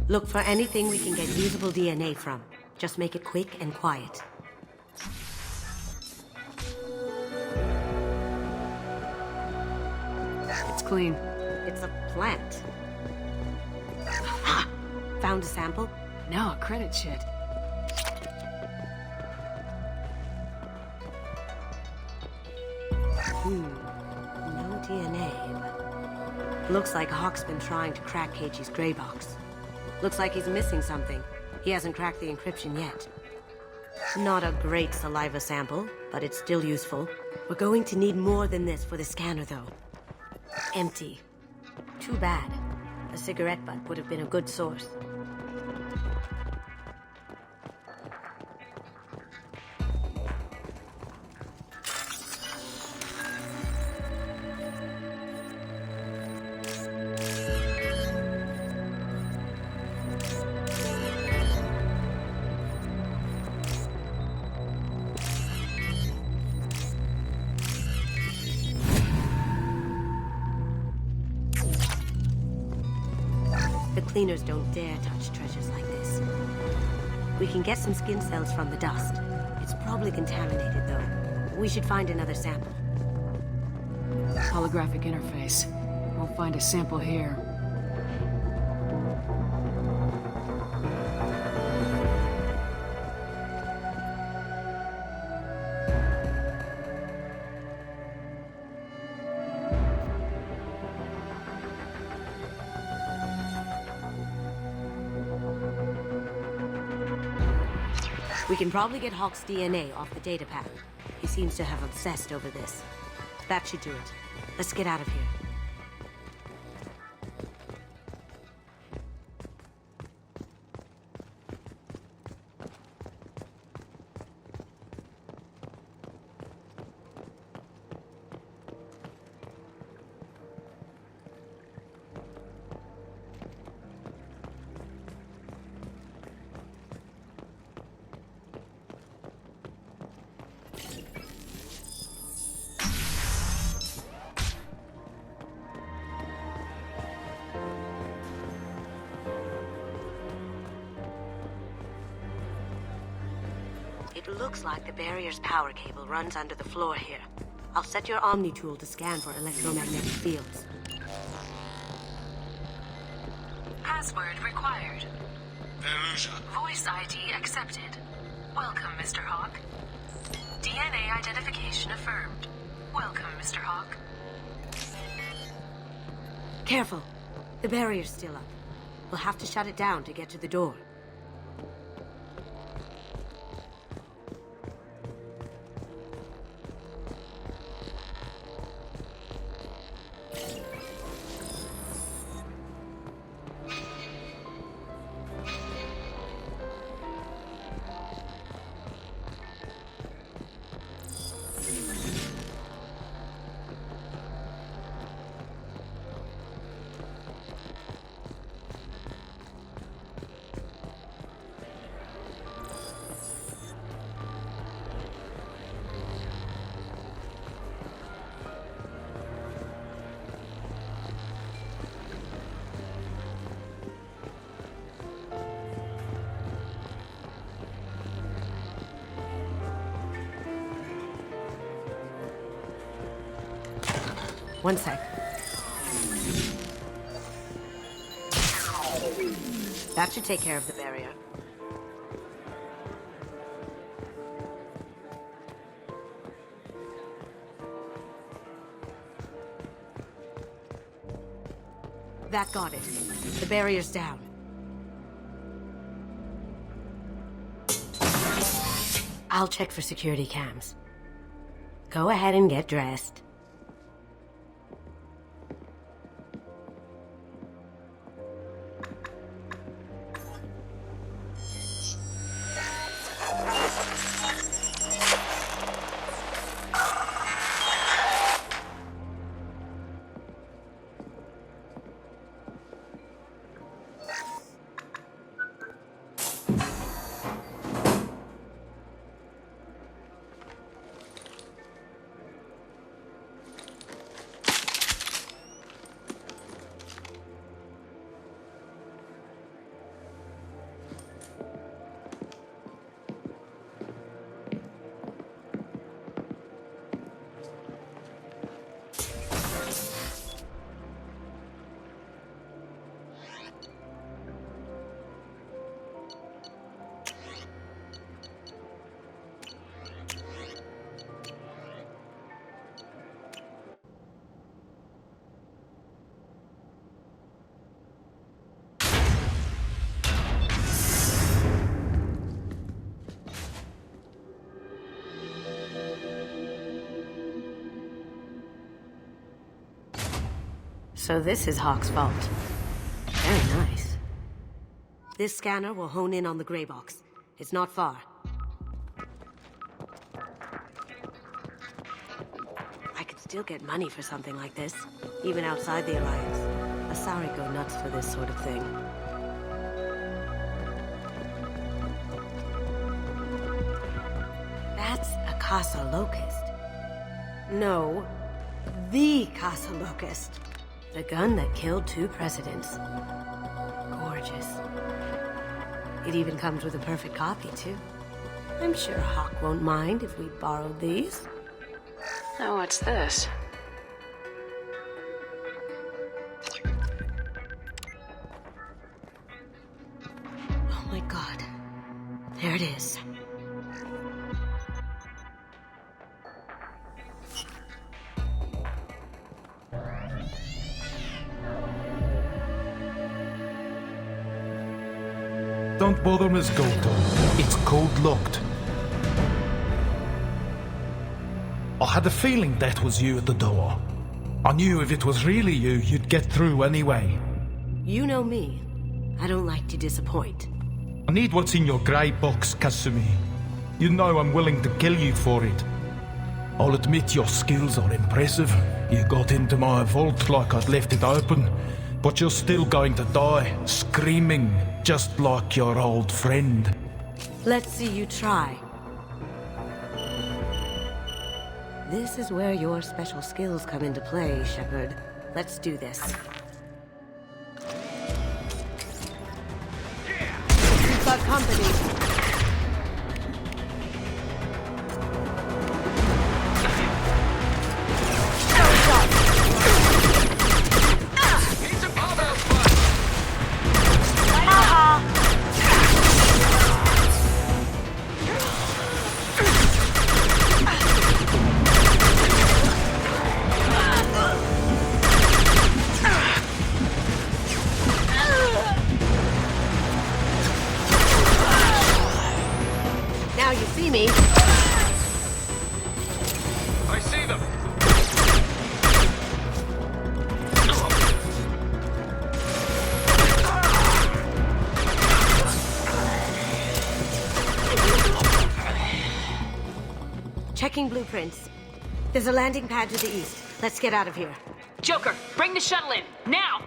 Look for anything we can get usable DNA from. Just make it quick and quiet. It's clean. It's a plant. Ha! Found a sample? No, a credit shit. No DNA, but... Looks like Hawk's been trying to crack Keiichi's gray box. Looks like he's missing something. He hasn't cracked the encryption yet. Not a great saliva sample, but it's still useful. We're going to need more than this for the scanner, though. Empty. Too bad. A cigarette butt would have been a good source. The cleaners don't dare touch treasures like this. We can get some skin cells from the dust. It's probably contaminated, though. We should find another sample. Holographic interface. We'll find a sample here. We can probably get Hawk's DNA off the data pad. He seems to have obsessed over this. That should do it. Let's get out of here. It looks like the barrier's power cable runs under the floor here. I'll set your Omni tool to scan for electromagnetic fields. Password required. Voice ID accepted. Welcome, Mr. Hawk. DNA identification affirmed. Welcome, Mr. Hawk. Careful. The barrier's still up. We'll have to shut it down to get to the door. One sec. That should take care of the barrier. That got it. The barrier's down. I'll check for security cams. Go ahead and get dressed. So this is Hawk's fault. Very nice. This scanner will hone in on the gray box. It's not far. I could still get money for something like this, even outside the Alliance. Asari go nuts for this sort of thing. That's a Casa Locust. No, the Casa Locust. The gun that killed 2 presidents. Gorgeous. It even comes with a perfect copy, too. I'm sure Hawk won't mind if we borrowed these. Oh, what's this? Oh my god. There it is. Don't bother, Miss Goto. It's code-locked. I had a feeling that was you at the door. I knew if it was really you, you'd get through anyway. You know me. I don't like to disappoint. I need what's in your grey box, Kasumi. You know I'm willing to kill you for it. I'll admit your skills are impressive. You got into my vault like I'd left it open, but you're still going to die, screaming, just like your old friend. Let's see you try. This is where your special skills come into play, Shepard. Let's do this. You've got company. Checking blueprints. There's a landing pad to the east. Let's get out of here. Joker, bring the shuttle in, now!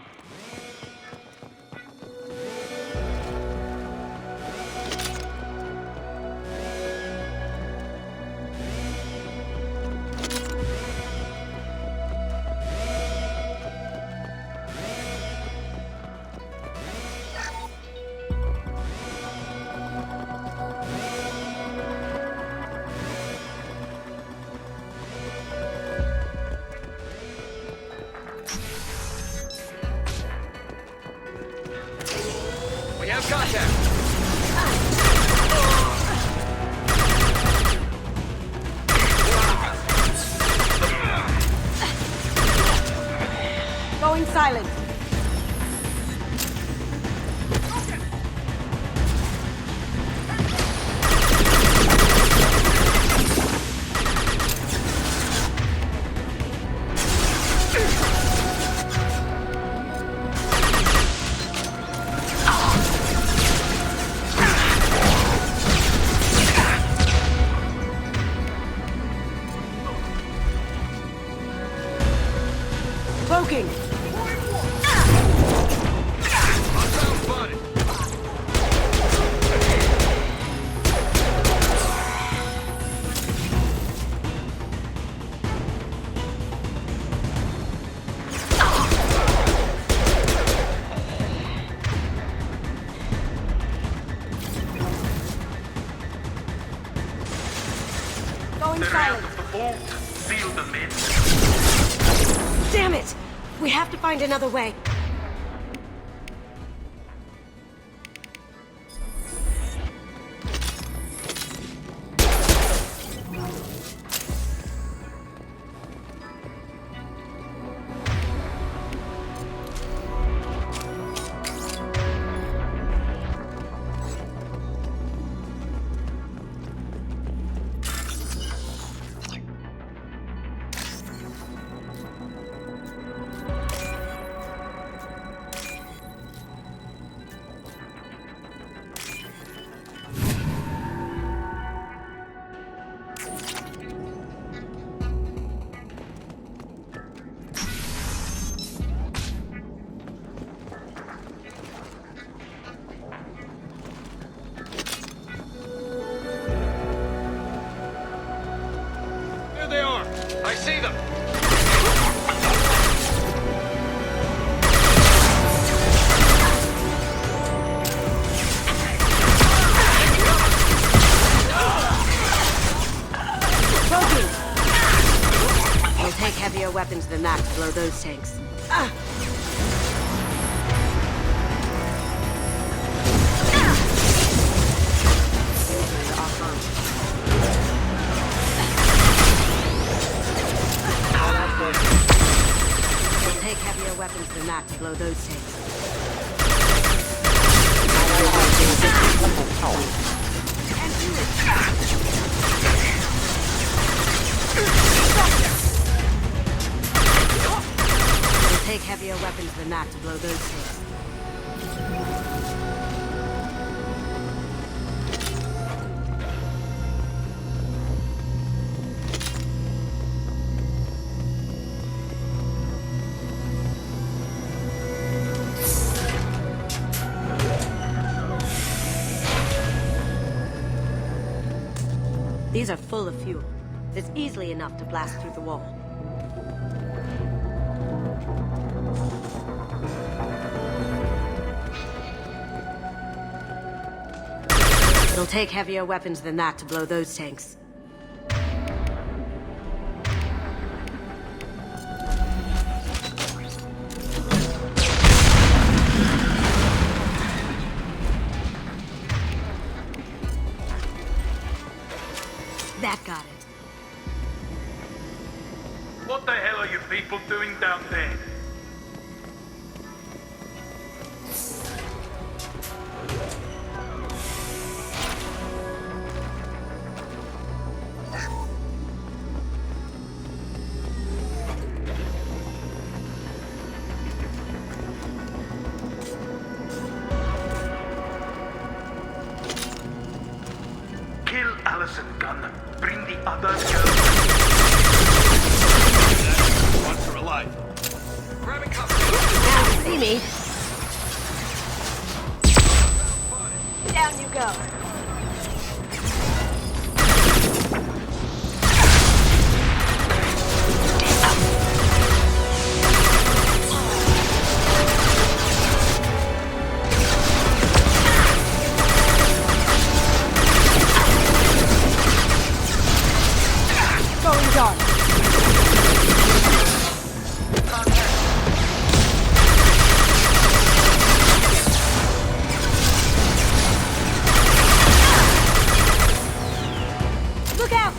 Going silent. Cloaking. Going silent. Seal them in. Damn it! We have to find another way. blow those tanks. It'll take heavier weapons than that to blow those tanks. It'll take heavier weapons than that to blow those tanks. These are full of fuel. It's easily enough to blast through the wall. It'll take heavier weapons than that to blow those tanks. That got it. What the hell are you people doing down there? Kill Allison Gunn. Bring the others girls. Once her alive. Grabbing cover. Now see me. Down you go. Going dark. Look out!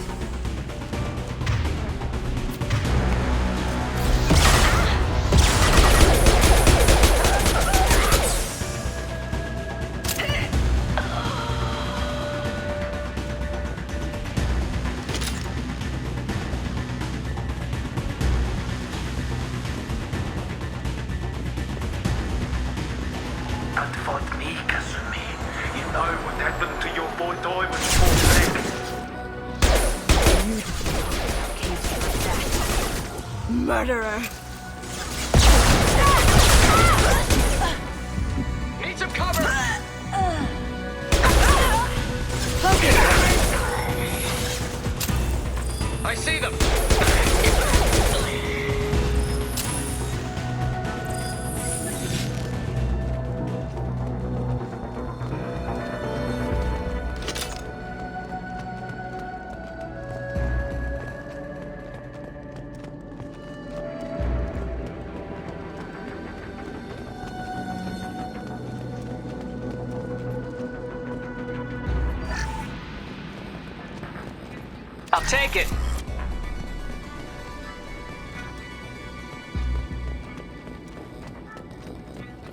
Don't fight me, Kasumi. You know what happened to your boy Doi when he fought back. Murderer! Need some cover! I see them! I'll take it.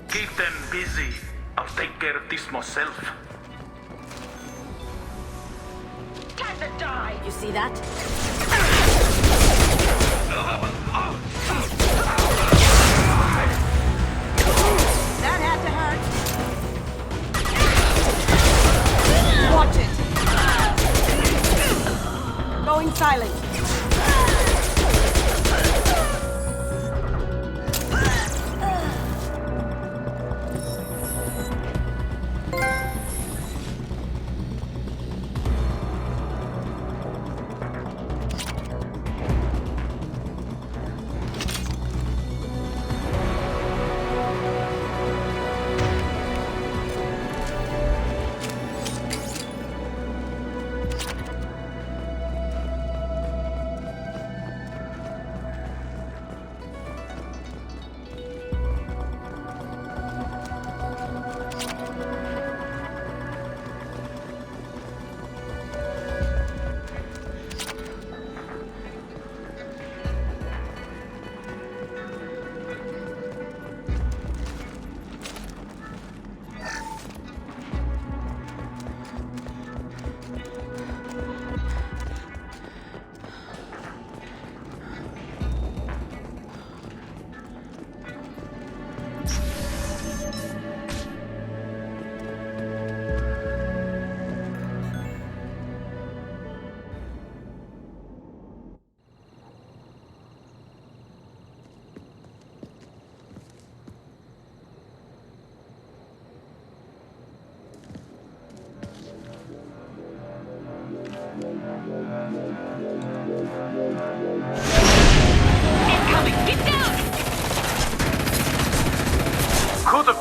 Keep them busy. I'll take care of this myself. Time to die! You see that? That had to hurt. Watch it. Going silent.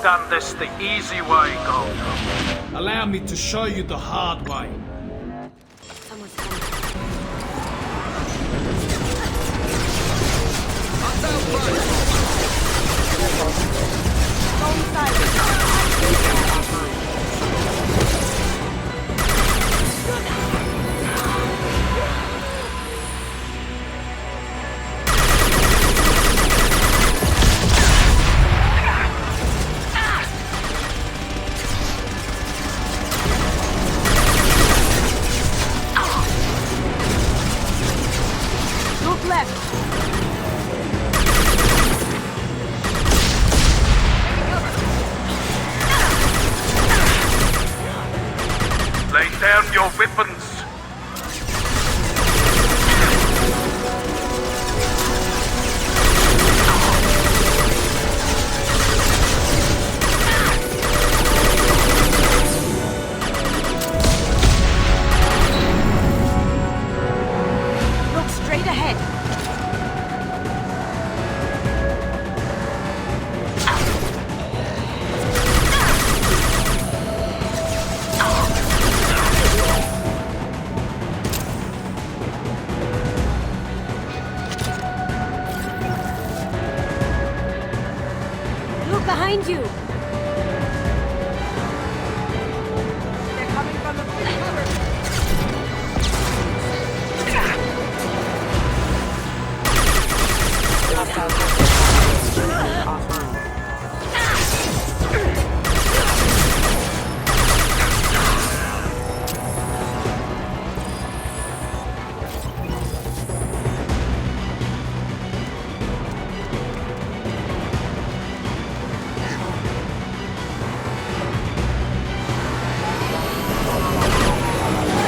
done this the easy way, Gold. Allow me to show you the hard way. Someone's coming. Go inside. Look left. Lay down your weapons. Look straight ahead. Look behind you. They're coming from the cover.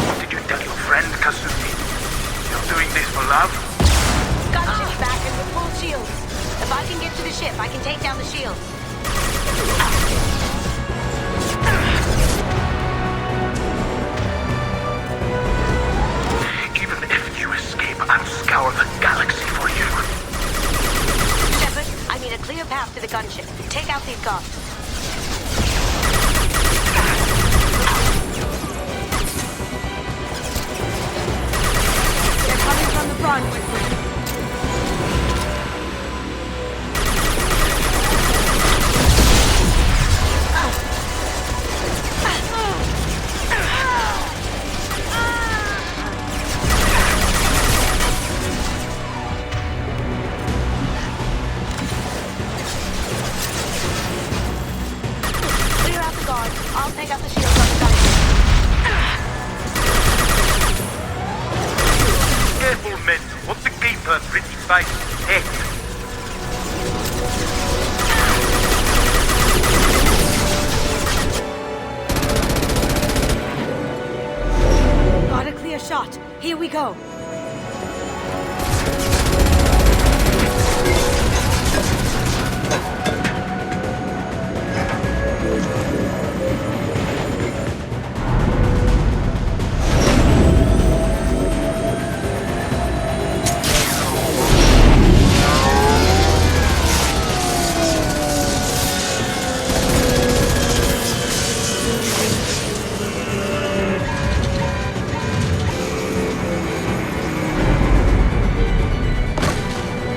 What did you tell your friend, Kasumi? You're doing this for love? Gunship's back and with full shields. If I can get to the ship, I can take down the shields. Even if you escape, I'll scour the galaxy for you. Shepard, I need a clear path to the gunship. Take out these guards. They're coming from the front. Clear out the guards. I'll take out the shields on the gunship. Careful, men. Want to keep her pretty face head. Got a clear shot. Here we go.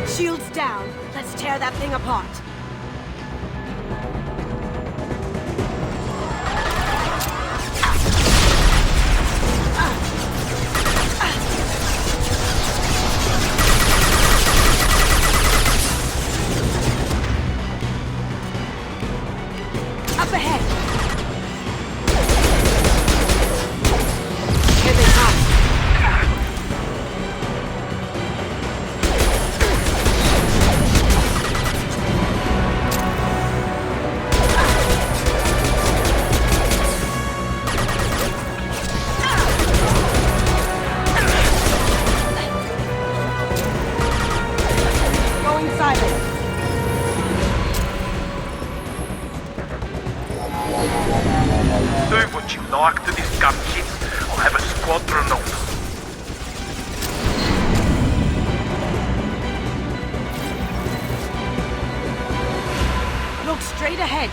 Shields down. Let's tear that thing apart. Up ahead. Here they come. Going silent. Do what you like to this gunship. I'll have a squadron of them. Look straight ahead.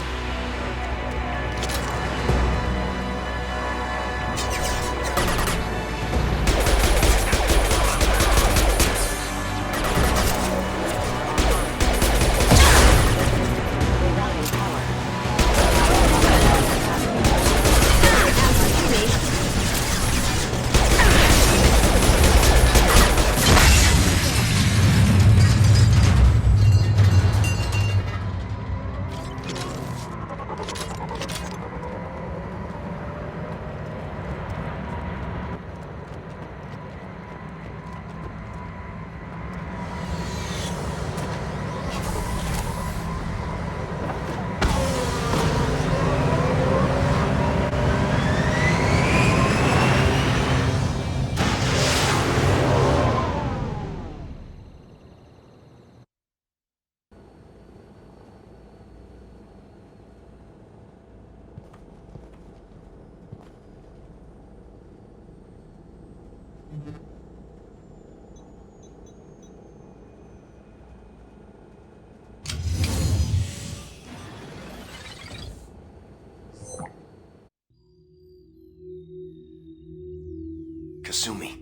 Kasumi,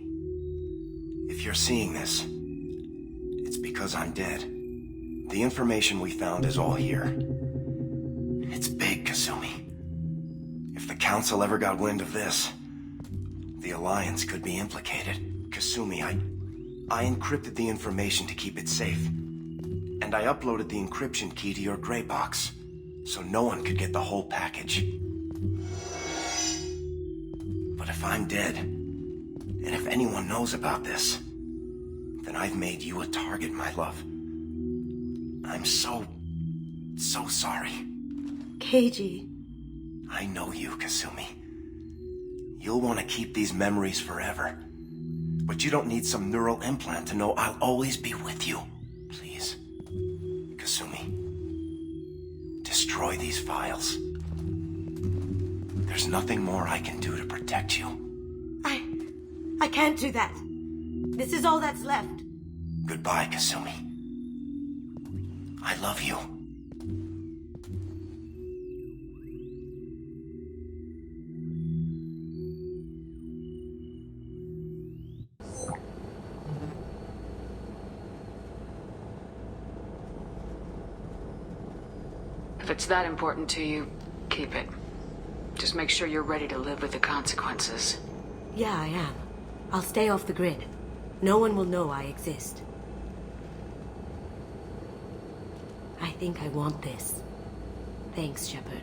if you're seeing this, it's because I'm dead. The information we found is all here. It's big, Kasumi. If the Council ever got wind of this, the Alliance could be implicated. Kasumi, I encrypted the information to keep it safe. And I uploaded the encryption key to your gray box, so no one could get the whole package. But if I'm dead, and if anyone knows about this, then I've made you a target, my love. I'm so sorry. Keiji. I know you, Kasumi. You'll want to keep these memories forever. But you don't need some neural implant to know I'll always be with you. Please, Kasumi, destroy these files. There's nothing more I can do to protect you. I can't do that. This is all that's left. Goodbye, Kasumi. I love you. If it's that important to you, keep it. Just make sure you're ready to live with the consequences. Yeah, I am. I'll stay off the grid. No one will know I exist. I think I want this. Thanks, Shepard.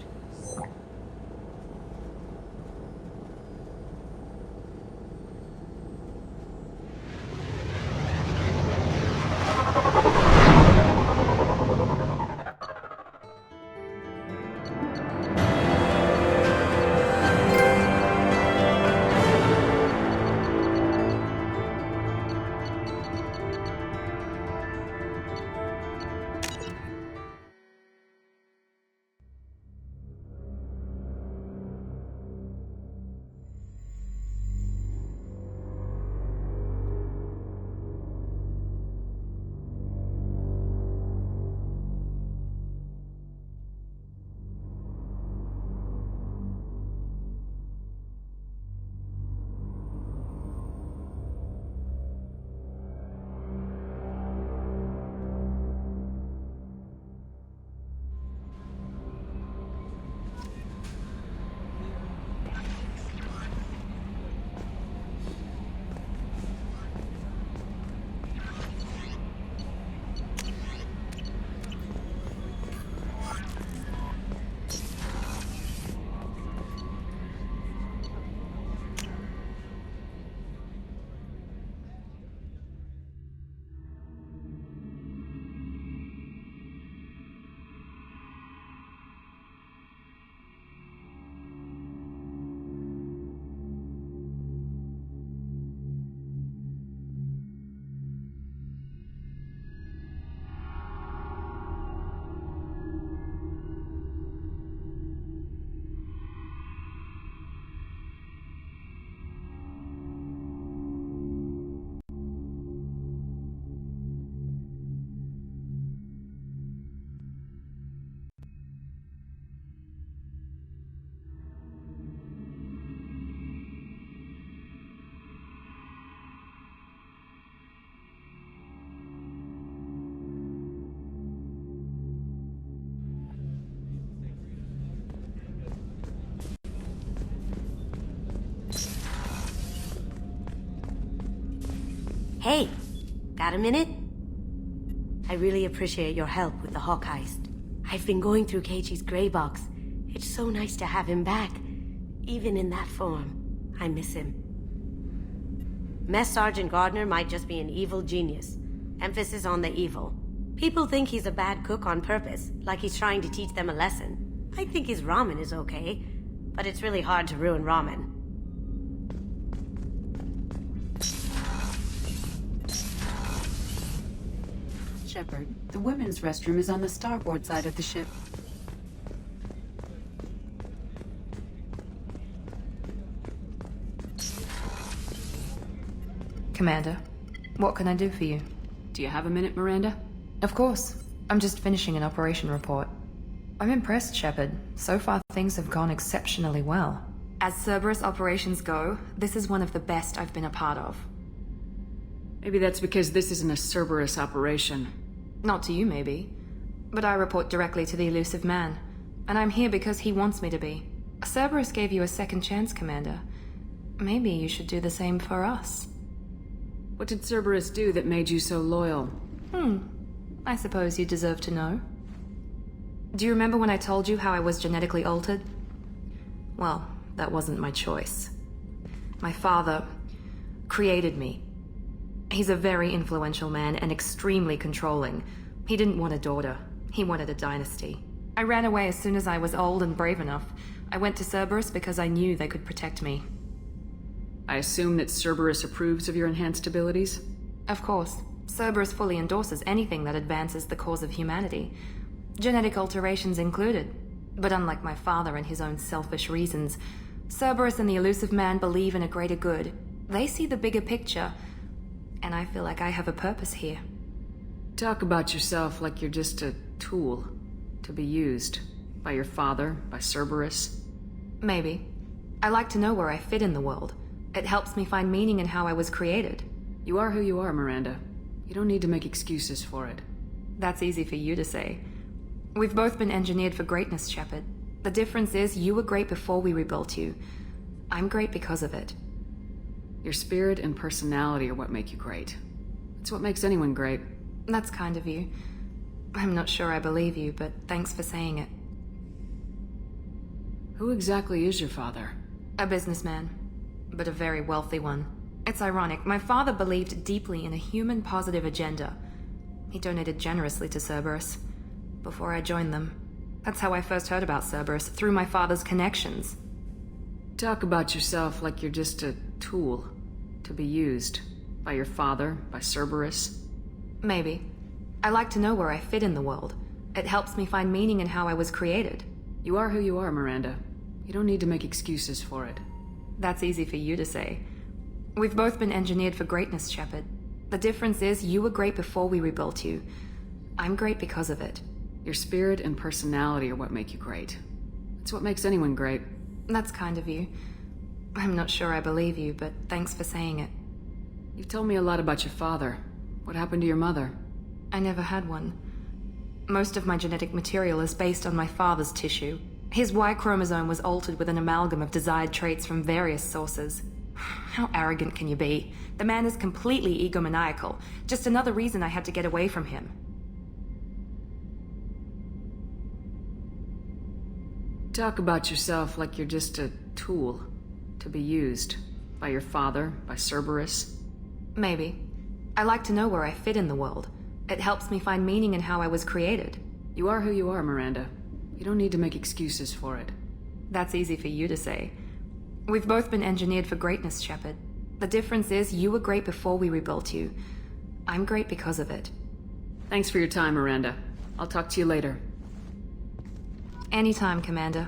Hey, got a minute? I really appreciate your help with the Hawk heist. I've been going through Keiichi's gray box. It's so nice to have him back, even in that form. I miss him. Mess Sergeant Gardner might just be an evil genius. Emphasis on the evil. People think he's a bad cook on purpose, like he's trying to teach them a lesson. I think his ramen is okay, but it's really hard to ruin ramen. Shepard, the women's restroom is on the starboard side of the ship. Commander, what can I do for you? Do you have a minute, Miranda? Of course. I'm just finishing an operation report. I'm impressed, Shepard. So far, things have gone exceptionally well. As Cerberus operations go, this is one of the best I've been a part of. Maybe that's because this isn't a Cerberus operation. Not to you, maybe. But I report directly to the elusive man. And I'm here because he wants me to be. Cerberus gave you a second chance, Commander. Maybe you should do the same for us. What did Cerberus do that made you so loyal? I suppose you deserve to know. Do you remember when I told you how I was genetically altered? Well, that wasn't my choice. My father created me. He's a very influential man and extremely controlling. He didn't want a daughter. He wanted a dynasty. I ran away as soon as I was old and brave enough. I went to Cerberus because I knew they could protect me. I assume that Cerberus approves of your enhanced abilities? Of course. Cerberus fully endorses anything that advances the cause of humanity. Genetic alterations included. But unlike my father and his own selfish reasons, Cerberus and the elusive man believe in a greater good. They see the bigger picture, and I feel like I have a purpose here. Talk about yourself like you're just a tool to be used by your father, by Cerberus. Maybe. I like to know where I fit in the world. It helps me find meaning in how I was created. You are who you are, Miranda. You don't need to make excuses for it. That's easy for you to say. We've both been engineered for greatness, Shepard. The difference is you were great before we rebuilt you. I'm great because of it. Your spirit and personality are what make you great. It's what makes anyone great. That's kind of you. I'm not sure I believe you, but thanks for saying it. Who exactly is your father? A businessman, but a very wealthy one. It's ironic. My father believed deeply in a human-positive agenda. He donated generously to Cerberus before I joined them. That's how I first heard about Cerberus, through my father's connections. Talk about yourself like you're just a tool to be used by your father, by Cerberus. Maybe. I like to know where I fit in the world. It helps me find meaning in how I was created. You are who you are, Miranda. You don't need to make excuses for it. That's easy for you to say. We've both been engineered for greatness, Shepard. The difference is you were great before we rebuilt you. I'm great because of it. Your spirit and personality are what make you great. It's what makes anyone great. That's kind of you. I'm not sure I believe you, but thanks for saying it. You've told me a lot about your father. What happened to your mother? I never had one. Most of my genetic material is based on my father's tissue. His Y chromosome was altered with an amalgam of desired traits from various sources. How arrogant can you be? The man is completely egomaniacal. Just another reason I had to get away from him. Talk about yourself like you're just a tool to be used by your father, by Cerberus. Maybe. I like to know where I fit in the world. It helps me find meaning in how I was created. You are who you are, Miranda. You don't need to make excuses for it. That's easy for you to say. We've both been engineered for greatness, Shepard. The difference is you were great before we rebuilt you. I'm great because of it. Thanks for your time, Miranda. I'll talk to you later. Anytime, Commander.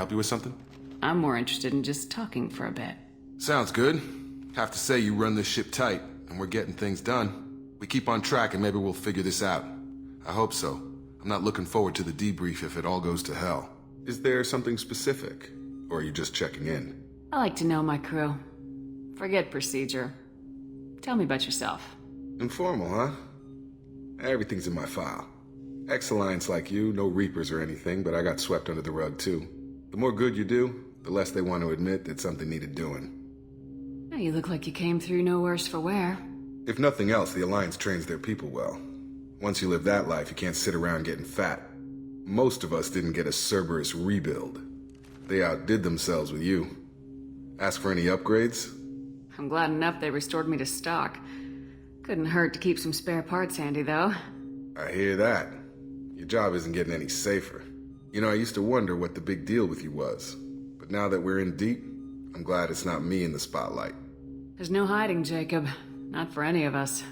help you with something? I'm more interested in just talking for a bit. Sounds good. Have to say you run this ship tight, and we're getting things done. We keep on track and maybe we'll figure this out. I hope so. I'm not looking forward to the debrief if it all goes to hell. Is there something specific? Or are you just checking in? I like to know my crew. Forget procedure. Tell me about yourself. Informal, huh? Everything's in my file. Ex-Alliance like you, no Reapers or anything, but I got swept under the rug too. The more good you do, the less they want to admit that something needed doing. Oh, you look like you came through no worse for wear. If nothing else, the Alliance trains their people well. Once you live that life, you can't sit around getting fat. Most of us didn't get a Cerberus rebuild. They outdid themselves with you. Ask for any upgrades? I'm glad enough they restored me to stock. Couldn't hurt to keep some spare parts handy, though. I hear that. Your job isn't getting any safer. You know, I used to wonder what the big deal with you was. But now that we're in deep, I'm glad it's not me in the spotlight. There's no hiding, Jacob. Not for any of us.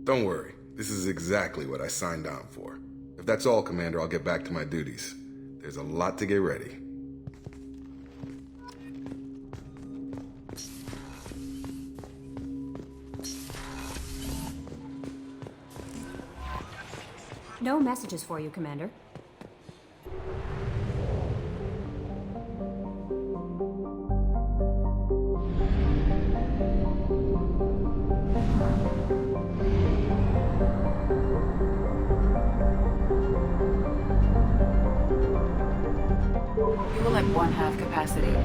Don't worry. This is exactly what I signed on for. If that's all, Commander, I'll get back to my duties. There's a lot to get ready. No messages for you, Commander. Fuel at 1/2 capacity.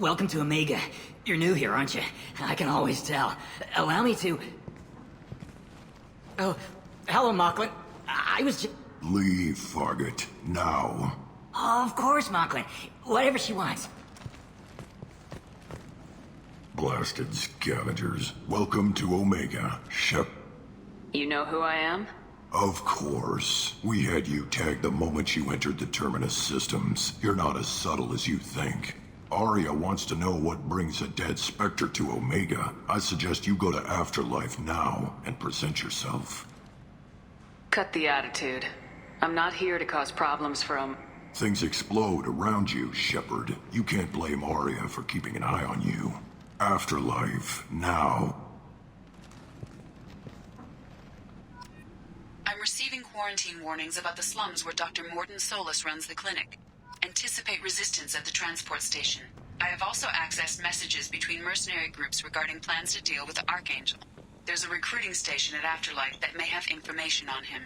Welcome to Omega. You're new here, aren't you? I can always tell. Allow me to... Oh, hello, Mocklin. I was just... Leave, Fargate. Now. Oh, of course, Mocklin. Whatever she wants. Blasted scavengers. Welcome to Omega, Shep. You know who I am? Of course. We had you tagged the moment you entered the Terminus systems. You're not as subtle as you think. Arya wants to know what brings a dead Spectre to Omega. I suggest you go to Afterlife now and present yourself. Cut the attitude. I'm not here to cause problems from... Things explode around you, Shepard. You can't blame Arya for keeping an eye on you. Afterlife, now. I'm receiving quarantine warnings about the slums where Dr. Morden Solus runs the clinic. Anticipate resistance at the transport station. I have also accessed messages between mercenary groups regarding plans to deal with the Archangel. There's a recruiting station at Afterlife that may have information on him.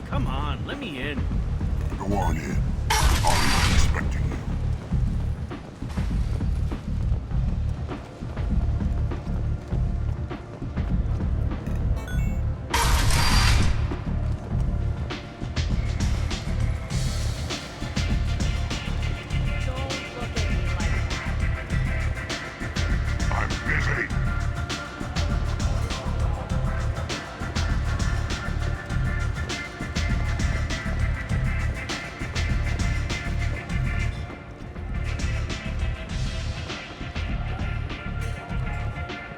Come on, let me in. Go on in. I'm expecting you. I'm busy.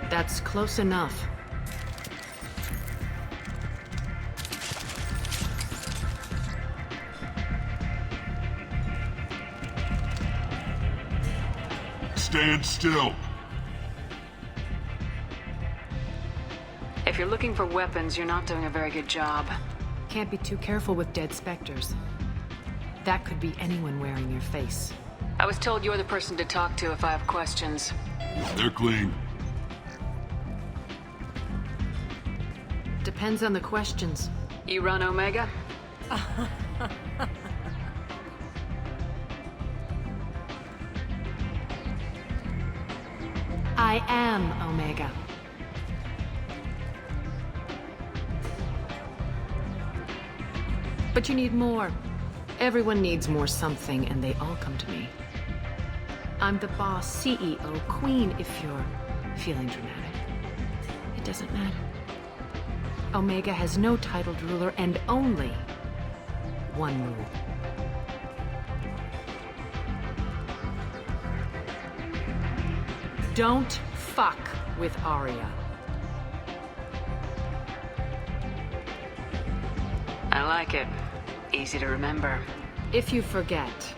That's close enough. Stand still. If you're looking for weapons, you're not doing a very good job. Can't be too careful with dead specters. That could be anyone wearing your face. I was told you're the person to talk to if I have questions. They're clean. Depends on the questions. You run Omega? I am Omega. But you need more. Everyone needs more something, and they all come to me. I'm the boss, CEO, queen, if you're feeling dramatic. It doesn't matter. Omega has no titled ruler and only one rule. Don't fuck with Arya. I like it. Easy to remember. If you forget,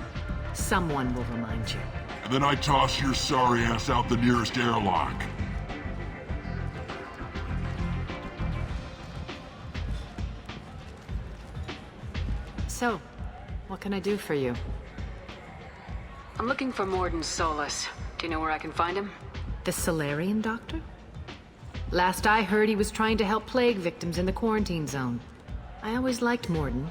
someone will remind you. And then I toss your sorry ass out the nearest airlock. So, what can I do for you? I'm looking for Morden Solus. Do you know where I can find him? The Solarian doctor? Last I heard, he was trying to help plague victims in the quarantine zone. I always liked Morden.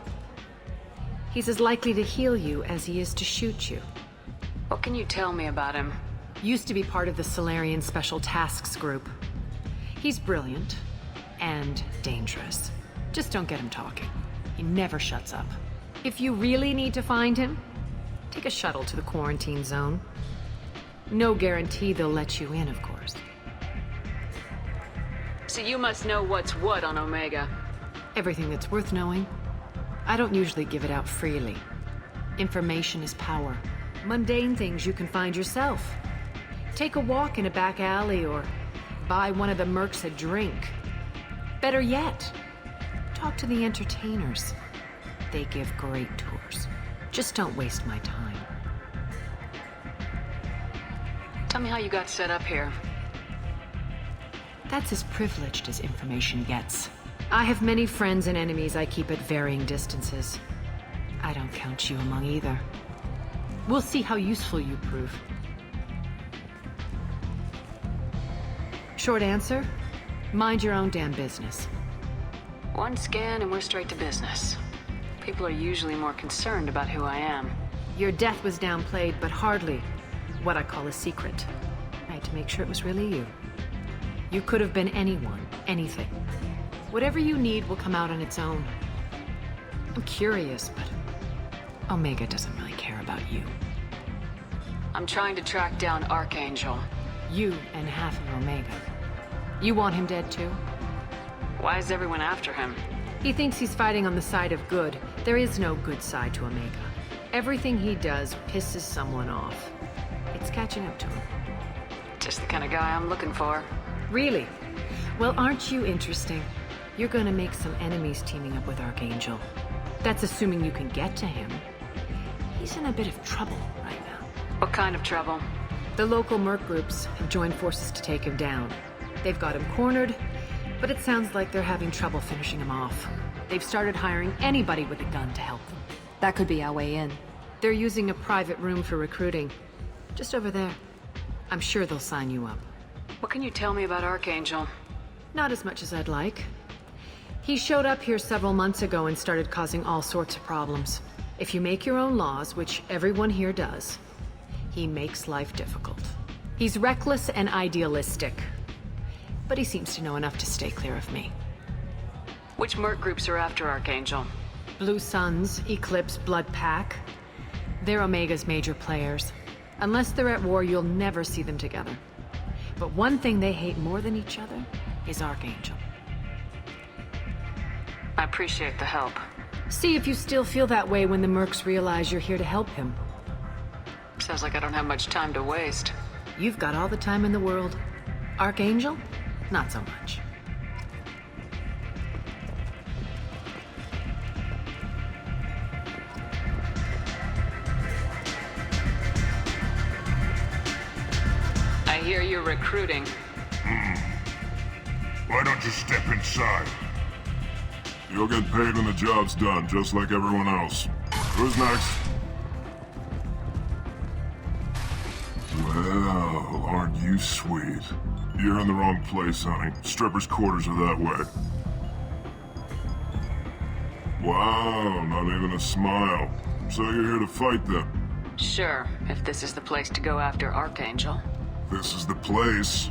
He's as likely to heal you as he is to shoot you. What can you tell me about him? Used to be part of the Solarian Special Tasks Group. He's brilliant and dangerous. Just don't get him talking. He never shuts up. If you really need to find him, take a shuttle to the quarantine zone. No guarantee they'll let you in, of course. So you must know what's what on Omega. Everything that's worth knowing. I don't usually give it out freely. Information is power. Mundane things you can find yourself. Take a walk in a back alley or buy one of the mercs a drink. Better yet, talk to the entertainers. They give great tours. Just don't waste my time. Tell me how you got set up here. That's as privileged as information gets. I have many friends and enemies I keep at varying distances. I don't count you among either. We'll see how useful you prove. Short answer, mind your own damn business. One scan and we're straight to business. People are usually more concerned about who I am. Your death was downplayed, but hardly what I call a secret. I had to make sure it was really you. You could have been anyone, anything. Whatever you need will come out on its own. I'm curious, but Omega doesn't really care about you. I'm trying to track down Archangel. You and half of Omega. You want him dead too? Why is everyone after him? He thinks he's fighting on the side of good. There is no good side to Omega. Everything he does pisses someone off. It's catching up to him. Just the kind of guy I'm looking for. Really? Well, aren't you interesting? You're gonna make some enemies teaming up with Archangel. That's assuming you can get to him. He's in a bit of trouble right now. What kind of trouble? The local merc groups have joined forces to take him down. They've got him cornered, but it sounds like they're having trouble finishing him off. They've started hiring anybody with a gun to help them. That could be our way in. They're using a private room for recruiting. Just over there. I'm sure they'll sign you up. What can you tell me about Archangel? Not as much as I'd like. He showed up here several months ago and started causing all sorts of problems. If you make your own laws, which everyone here does, he makes life difficult. He's reckless and idealistic. But he seems to know enough to stay clear of me. Which merc groups are after Archangel? Blue Suns, Eclipse, Blood Pack. They're Omega's major players. Unless they're at war, you'll never see them together. But one thing they hate more than each other is Archangel. I appreciate the help. See if you still feel that way when the mercs realize you're here to help him. Sounds like I don't have much time to waste. You've got all the time in the world. Archangel? Not so much. I hear you're recruiting. Why don't you step inside? You'll get paid when the job's done, just like everyone else. Who's next? Well, aren't you sweet? You're in the wrong place, honey. Strippers' quarters are that way. Wow, not even a smile. So you're here to fight them? Sure, if this is the place to go after Archangel. This is the place.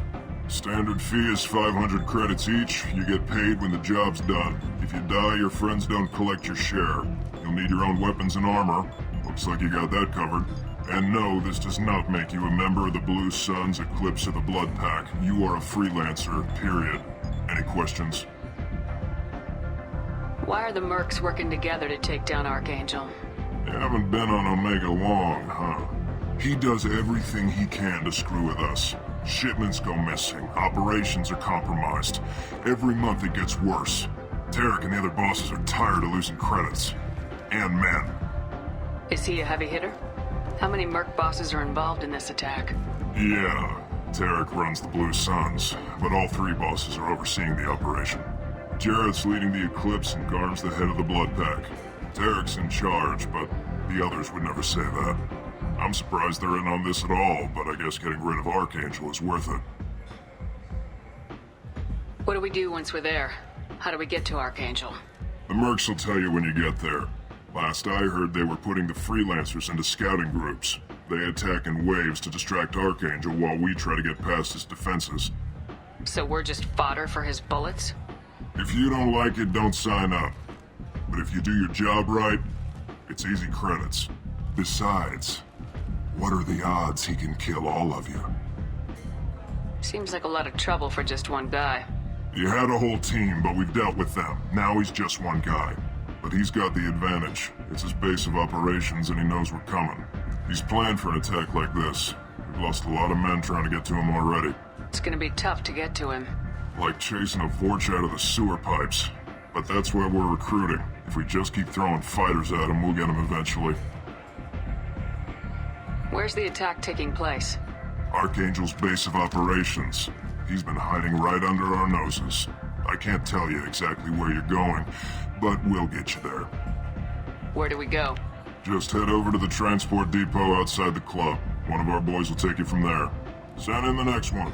Standard fee is 500 credits each. You get paid when the job's done. If you die, your friends don't collect your share. You'll need your own weapons and armor. Looks like you got that covered. And no, this does not make you a member of the Blue Suns, Eclipse, or the Blood Pack. You are a freelancer, period. Any questions? Why are the mercs working together to take down Archangel? You haven't been on Omega long, huh? He does everything he can to screw with us. Shipments go missing, operations are compromised. Every month it gets worse. Tarek and the other bosses are tired of losing credits. And men. Is he a heavy hitter? How many merc bosses are involved in this attack? Yeah, Tarek runs the Blue Suns, but all three bosses are overseeing the operation. Jarrett's leading the Eclipse and Garm's the head of the Blood Pack. Tarek's in charge, but the others would never say that. I'm surprised they're in on this at all, but I guess getting rid of Archangel is worth it. What do we do once we're there? How do we get to Archangel? The mercs will tell you when you get there. Last I heard, they were putting the freelancers into scouting groups. They attack in waves to distract Archangel while we try to get past his defenses. So we're just fodder for his bullets? If you don't like it, don't sign up. But if you do your job right, it's easy credits. Besides, what are the odds he can kill all of you? Seems like a lot of trouble for just one guy. You had a whole team, but we've dealt with them. Now he's just one guy. But he's got the advantage. It's his base of operations and he knows we're coming. He's planned for an attack like this. We've lost a lot of men trying to get to him already. It's gonna be tough to get to him. Like chasing a Vorch out of the sewer pipes. But that's why we're recruiting. If we just keep throwing fighters at him, we'll get him eventually. Where's the attack taking place? Archangel's base of operations. He's been hiding right under our noses. I can't tell you exactly where you're going, but we'll get you there. Where do we go? Just head over to the transport depot outside the club. One of our boys will take you from there. Send in the next one.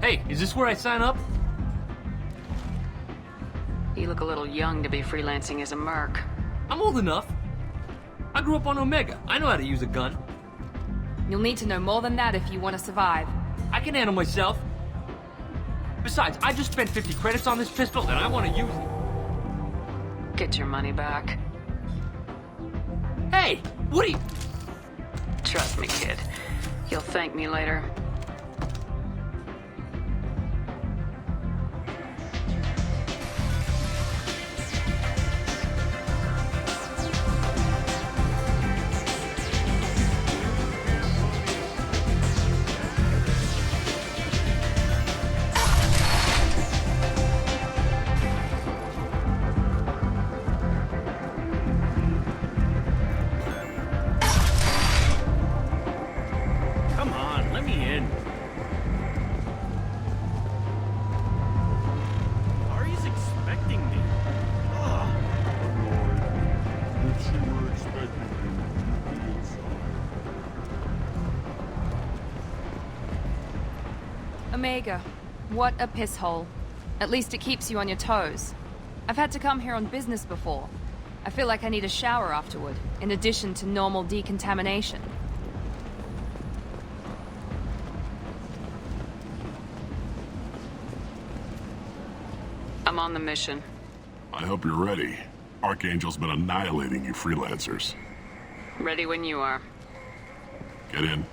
Hey, is this where I sign up? You look a little young to be freelancing as a merc. I'm old enough. I grew up on Omega. I know how to use a gun. You'll need to know more than that if you want to survive. I can handle myself. Besides, I just spent 50 credits on this pistol, and I want to use it. Get your money back. Hey, what are you... Trust me, kid. You'll thank me later. Come on, let me in. Ari's expecting me. Ugh. If she were expecting you, you'd be inside. Omega, what a piss hole. At least it keeps you on your toes. I've had to come here on business before. I feel like I need a shower afterward, in addition to normal decontamination. I'm on the mission. I hope you're ready. Archangel's been annihilating you freelancers. Ready when you are. Get in.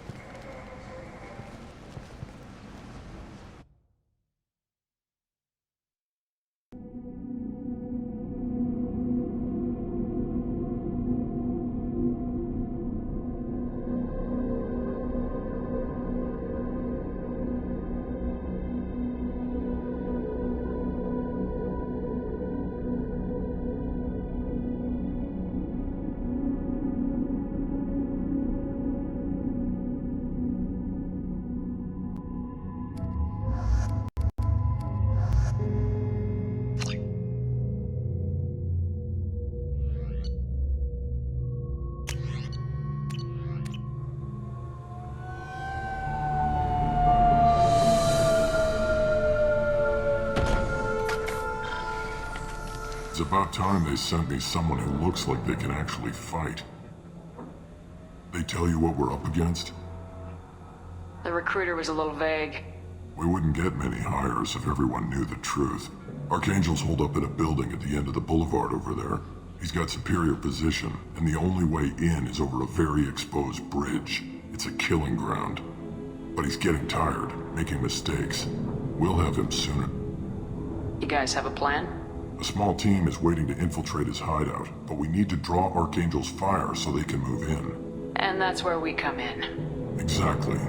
It's about time they sent me someone who looks like they can actually fight. They tell you what we're up against? The recruiter was a little vague. We wouldn't get many hires if everyone knew the truth. Archangel's holed up in a building at the end of the boulevard over there. He's got superior position, and the only way in is over a very exposed bridge. It's a killing ground. But he's getting tired, making mistakes. We'll have him soon. You guys have a plan? A small team is waiting to infiltrate his hideout, but we need to draw Archangel's fire so they can move in. And that's where we come in. Exactly.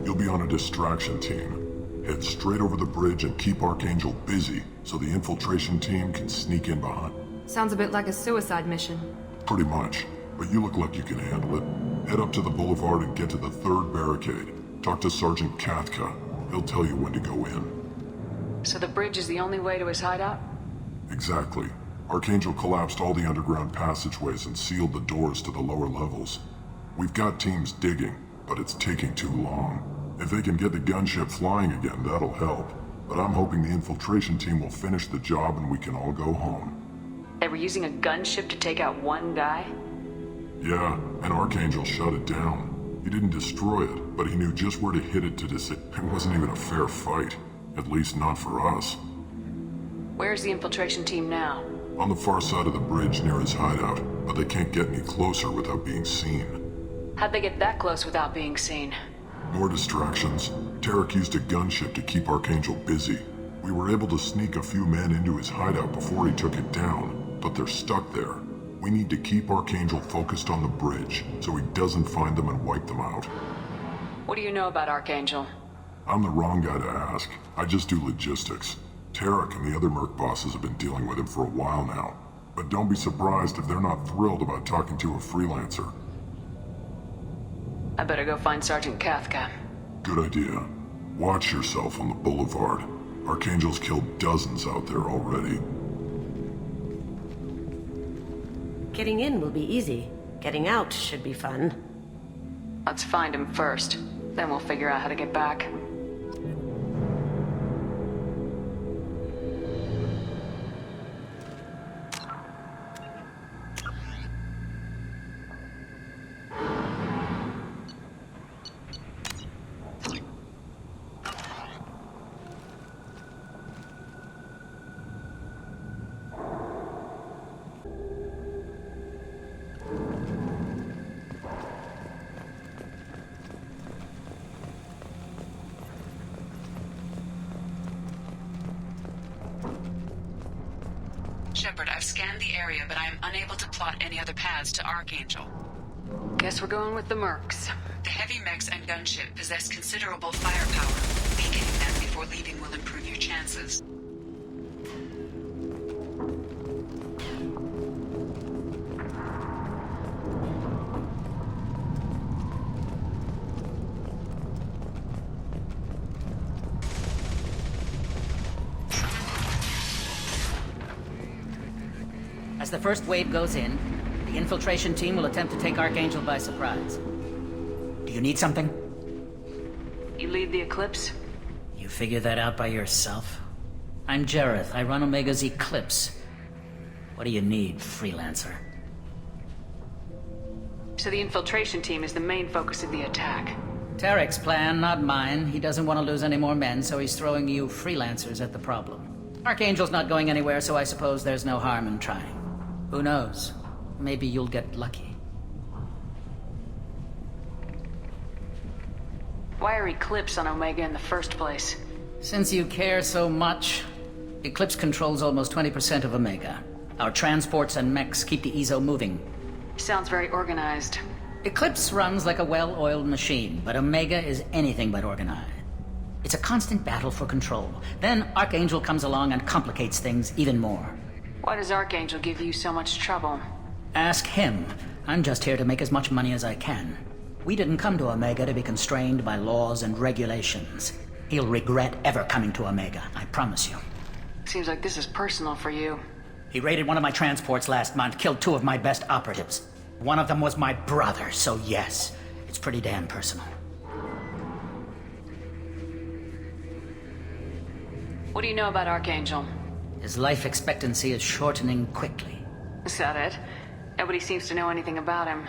You'll be on a distraction team. Head straight over the bridge and keep Archangel busy so the infiltration team can sneak in behind. Sounds a bit like a suicide mission. Pretty much, but you look like you can handle it. Head up to the boulevard and get to the 3rd barricade. Talk to Sergeant Katka. He'll tell you when to go in. So the bridge is the only way to his hideout? Exactly. Archangel collapsed all the underground passageways and sealed the doors to the lower levels. We've got teams digging, but it's taking too long. If they can get the gunship flying again, that'll help. But I'm hoping the infiltration team will finish the job and we can all go home. They were using a gunship to take out one guy? Yeah, and Archangel shut it down. He didn't destroy it, but he knew just where to hit it to it wasn't even a fair fight. At least not for us. Where's the infiltration team now? On the far side of the bridge near his hideout, but they can't get any closer without being seen. How'd they get that close without being seen? More distractions. Tarek used a gunship to keep Archangel busy. We were able to sneak a few men into his hideout before he took it down, but they're stuck there. We need to keep Archangel focused on the bridge, so he doesn't find them and wipe them out. What do you know about Archangel? I'm the wrong guy to ask. I just do logistics. Tarek and the other merc bosses have been dealing with him for a while now. But don't be surprised if they're not thrilled about talking to a freelancer. I better go find Sergeant Katka. Good idea. Watch yourself on the boulevard. Archangel's killed dozens out there already. Getting in will be easy. Getting out should be fun. Let's find him first. Then we'll figure out how to get back. Shepard, I've scanned the area, but I am unable to plot any other paths to Archangel. Guess we're going with the mercs. The heavy mechs and gunship possess considerable firepower. Weakening them before leaving will improve your chances. As the first wave goes in, the infiltration team will attempt to take Archangel by surprise. Do you need something? You lead the Eclipse? You figure that out by yourself? I'm Jareth. I run Omega's Eclipse. What do you need, freelancer? So the infiltration team is the main focus of the attack. Tarek's plan, not mine. He doesn't want to lose any more men, so he's throwing you freelancers at the problem. Archangel's not going anywhere, so I suppose there's no harm in trying. Who knows? Maybe you'll get lucky. Why are Eclipse on Omega in the first place? Since you care so much, Eclipse controls almost 20% of Omega. Our transports and mechs keep the EZO moving. Sounds very organized. Eclipse runs like a well-oiled machine, but Omega is anything but organized. It's a constant battle for control. Then Archangel comes along and complicates things even more. Why does Archangel give you so much trouble? Ask him. I'm just here to make as much money as I can. We didn't come to Omega to be constrained by laws and regulations. He'll regret ever coming to Omega, I promise you. Seems like this is personal for you. He raided one of my transports last month, killed 2 of my best operatives. One of them was my brother, so yes, it's pretty damn personal. What do you know about Archangel? His life expectancy is shortening quickly. Is that it? Nobody seems to know anything about him.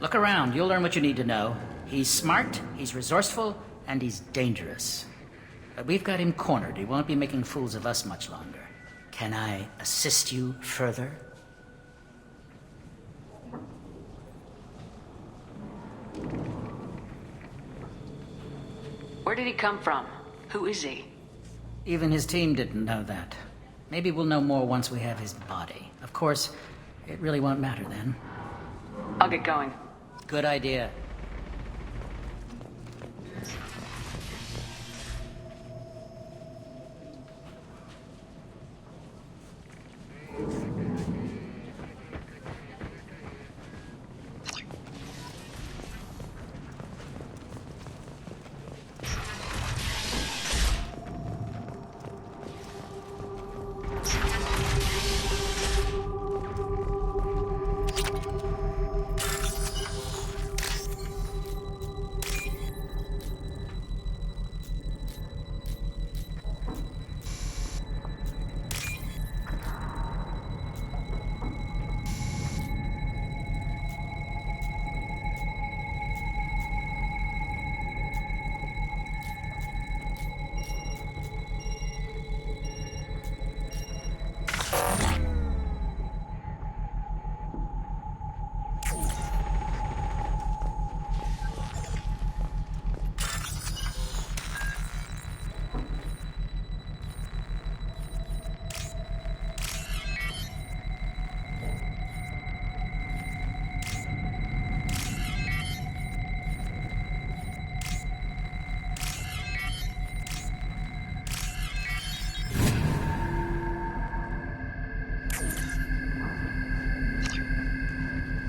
Look around, you'll learn what you need to know. He's smart, he's resourceful, and he's dangerous. But we've got him cornered. He won't be making fools of us much longer. Can I assist you further? Where did he come from? Who is he? Even his team didn't know that. Maybe we'll know more once we have his body. Of course, it really won't matter then. I'll get going. Good idea.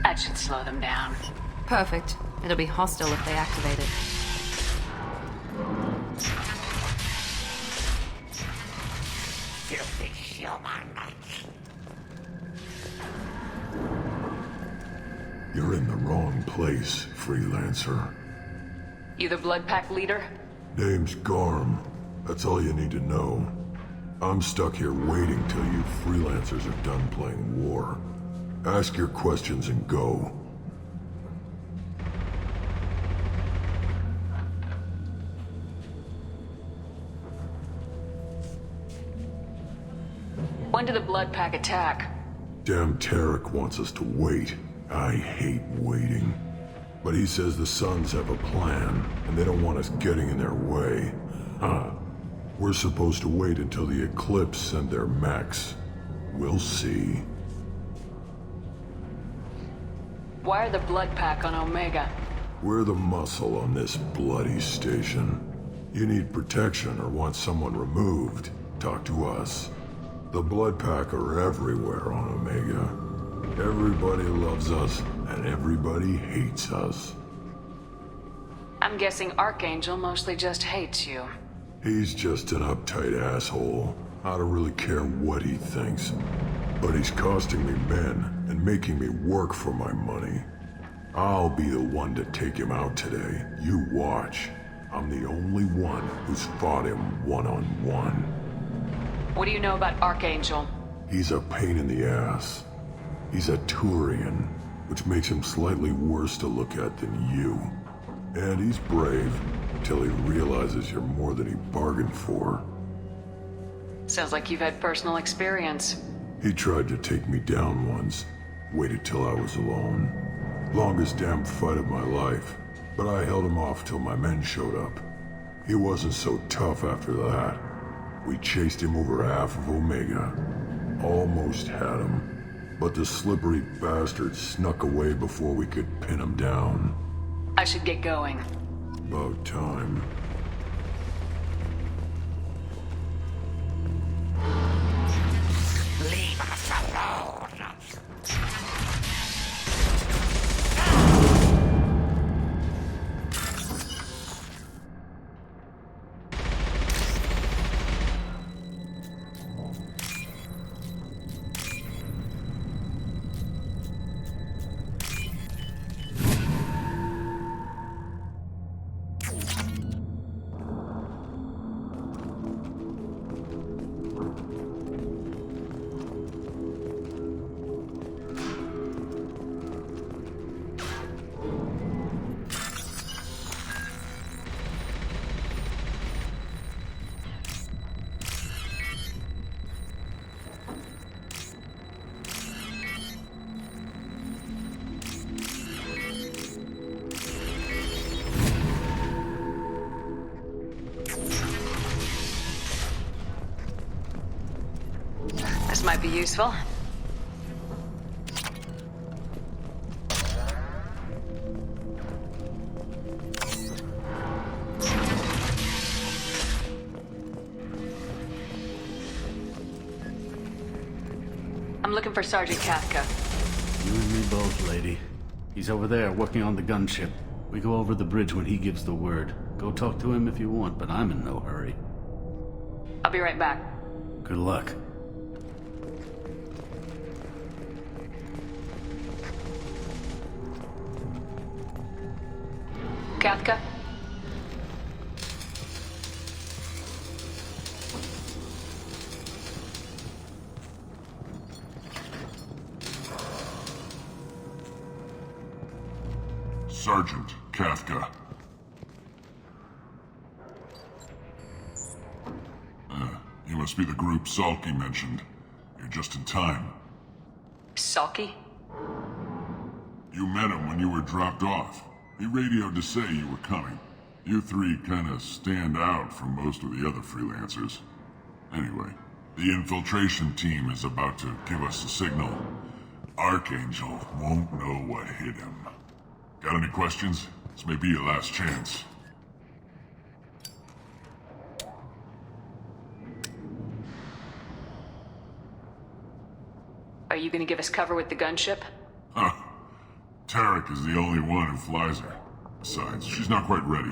That should slow them down. Perfect. It'll be hostile if they activate it. Filthy human. You're in the wrong place, freelancer. You the Blood Pack leader? Name's Garm. That's all you need to know. I'm stuck here waiting till you freelancers are done playing war. Ask your questions and go. When did the Blood Pack attack? Damn Tarek wants us to wait. I hate waiting. But he says the Sons have a plan, and they don't want us getting in their way. We're supposed to wait until the Eclipse send their mechs. We'll see. Why the blood pack on Omega? We're the muscle on this bloody station. You need protection or want someone removed, talk to us. The blood pack are everywhere on Omega. Everybody loves us, and everybody hates us. I'm guessing Archangel mostly just hates you. He's just an uptight asshole. I don't really care what he thinks. But he's costing me men and making me work for my money. I'll be the one to take him out today. You watch. I'm the only one who's fought him one-on-one. What do you know about Archangel? He's a pain in the ass. He's a Turian, which makes him slightly worse to look at than you. And he's brave, till he realizes you're more than he bargained for. Sounds like you've had personal experience. He tried to take me down once. Waited till I was alone. Longest damn fight of my life. But I held him off till my men showed up. He wasn't so tough after that. We chased him over half of Omega. Almost had him. But the slippery bastard snuck away before we could pin him down. I should get going. About time. Leave us alone. This might be useful. I'm looking for Sergeant Kafka. You and me both, lady. He's over there, working on the gunship. We go over the bridge when he gives the word. Go talk to him if you want, but I'm in no hurry. I'll be right back. Good luck. Kafka? Sergeant Kafka. You must be the group Salky mentioned. You're just in time. Salky? You met him when you were dropped off. He radioed to say you were coming. You three kinda stand out from most of the other freelancers. Anyway, the infiltration team is about to give us a signal. Archangel won't know what hit him. Got any questions? This may be your last chance. Are you gonna give us cover with the gunship? Huh. Tarek is the only one who flies her. Besides, she's not quite ready.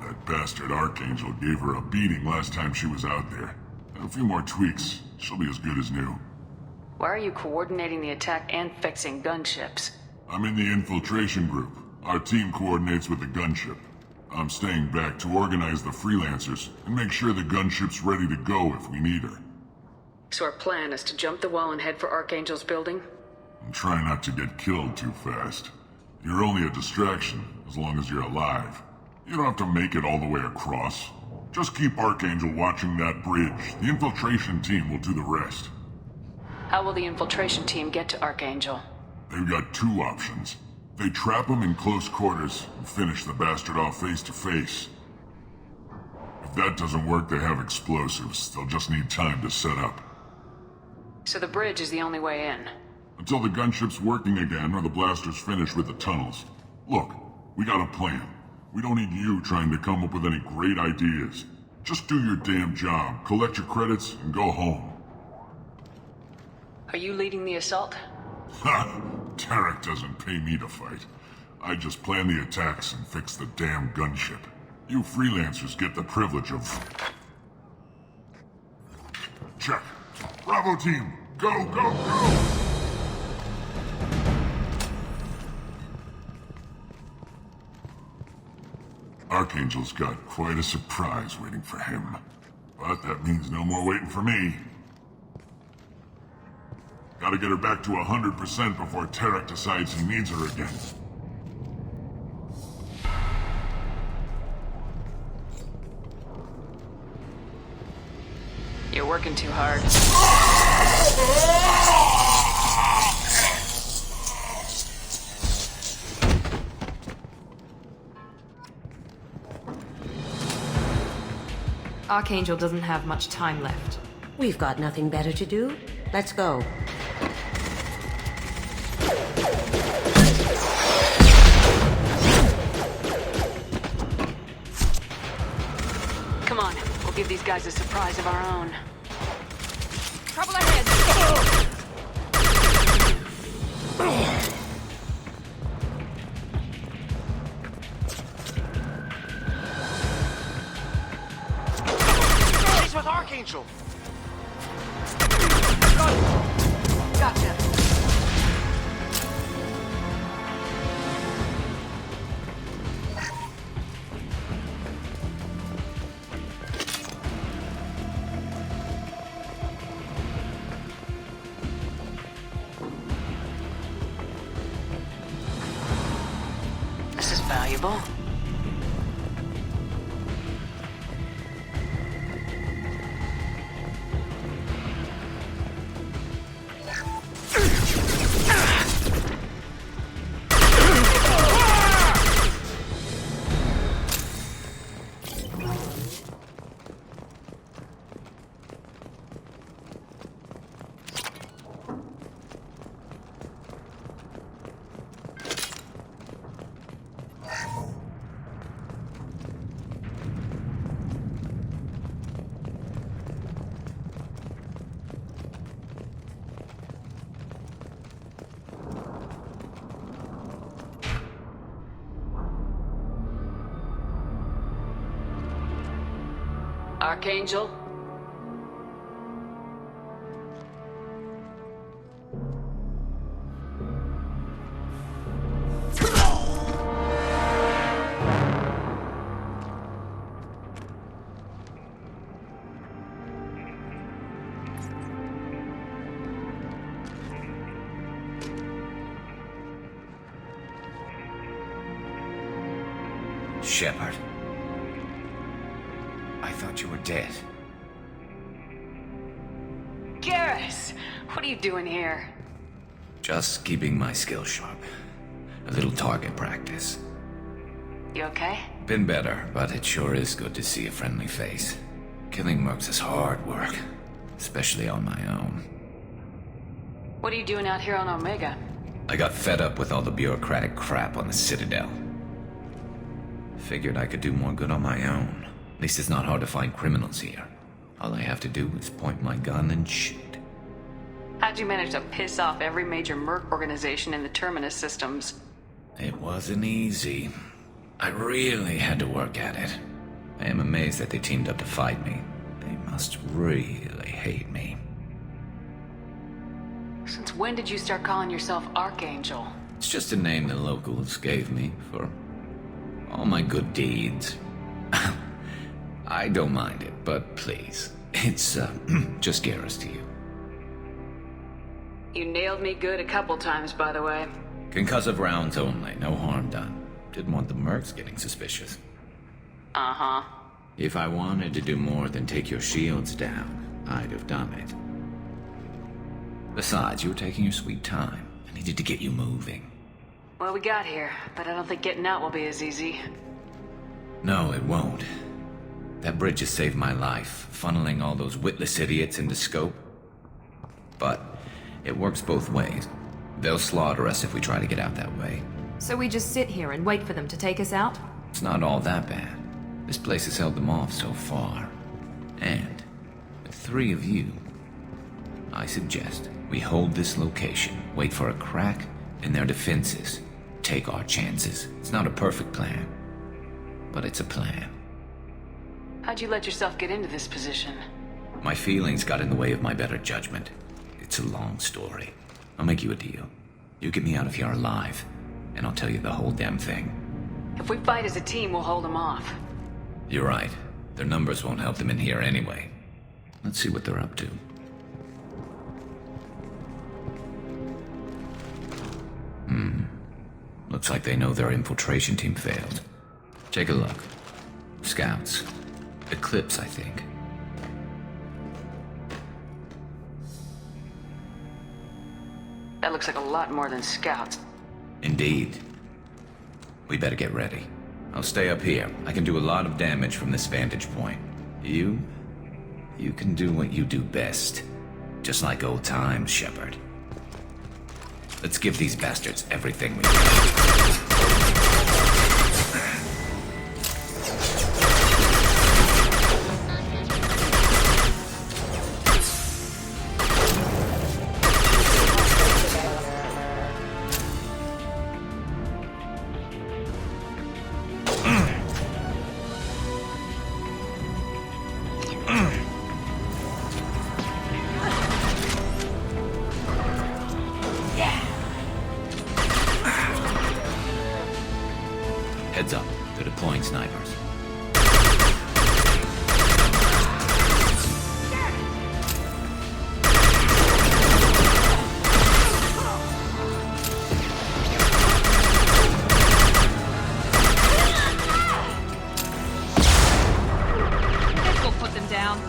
That bastard Archangel gave her a beating last time she was out there. And a few more tweaks, she'll be as good as new. Why are you coordinating the attack and fixing gunships? I'm in the infiltration group. Our team coordinates with the gunship. I'm staying back to organize the freelancers and make sure the gunship's ready to go if we need her. So our plan is to jump the wall and head for Archangel's building? And try not to get killed too fast. You're only a distraction, as long as you're alive. You don't have to make it all the way across. Just keep Archangel watching that bridge. The infiltration team will do the rest. How will the infiltration team get to Archangel? They've got two options. They trap him in close quarters and finish the bastard off face to face. If that doesn't work, they have explosives. They'll just need time to set up. So the bridge is the only way in? Until the gunship's working again or the blasters finish with the tunnels. Look, we got a plan. We don't need you trying to come up with any great ideas. Just do your damn job, collect your credits, and go home. Are you leading the assault? Ha! Tarek doesn't pay me to fight. I just plan the attacks and fix the damn gunship. You freelancers get the privilege of... Check. Bravo team, go, go, go! Archangel's got quite a surprise waiting for him. But that means no more waiting for me. Gotta get her back to 100% before Tarek decides he needs her again. You're working too hard. Archangel doesn't have much time left. We've got nothing better to do. Let's go. Come on, we'll give these guys a surprise of our own. Trouble ahead! He's with Archangel! Gotcha. This is valuable. Archangel? Shepard. I thought you were dead. Garrus! What are you doing here? Just keeping my skills sharp. A little target practice. You okay? Been better, but it sure is good to see a friendly face. Killing mercs is hard work, especially on my own. What are you doing out here on Omega? I got fed up with all the bureaucratic crap on the Citadel. Figured I could do more good on my own. At least it's not hard to find criminals here. All I have to do is point my gun and shoot. How'd you manage to piss off every major merc organization in the Terminus systems? It wasn't easy. I really had to work at it. I am amazed that they teamed up to fight me. They must really hate me. Since when did you start calling yourself Archangel? It's just a name the locals gave me for all my good deeds. I don't mind it, but please, it's just Garrus to you. You nailed me good a couple times, by the way. Concussive rounds only, no harm done. Didn't want the mercs getting suspicious. Uh-huh. If I wanted to do more than take your shields down, I'd have done it. Besides, you were taking your sweet time. I needed to get you moving. Well, we got here, but I don't think getting out will be as easy. No, it won't. That bridge has saved my life, funneling all those witless idiots into scope. But it works both ways. They'll slaughter us if we try to get out that way. So we just sit here and wait for them to take us out? It's not all that bad. This place has held them off so far. And with 3 of you, I suggest we hold this location, wait for a crack in their defenses, take our chances. It's not a perfect plan, but it's a plan. How'd you let yourself get into this position? My feelings got in the way of my better judgment. It's a long story. I'll make you a deal. You get me out of here alive, and I'll tell you the whole damn thing. If we fight as a team, we'll hold them off. You're right. Their numbers won't help them in here anyway. Let's see what they're up to. Looks like they know their infiltration team failed. Take a look. Scouts. Eclipse, I think. That looks like a lot more than scouts. Indeed. We better get ready. I'll stay up here. I can do a lot of damage from this vantage point. You can do what you do best. Just like old times, Shepard. Let's give these bastards everything we got. Heads up, they're deploying snipers. Let's go put them down.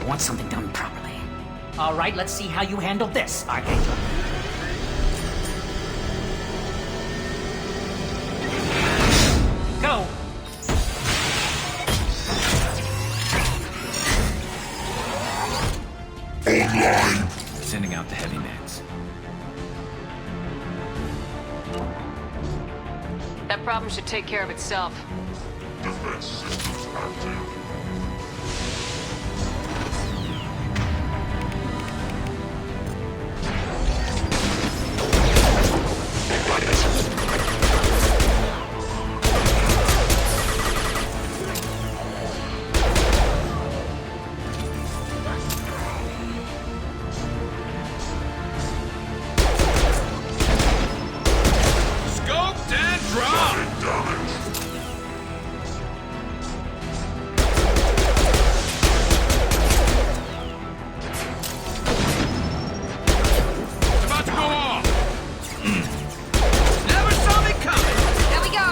Want something done properly. All right, let's see how you handle this, Archangel. Go! Online. Sending out the heavy nets. That problem should take care of itself. Defense systems active. Scoped and dropped! About to go off! Never saw me coming! There we go.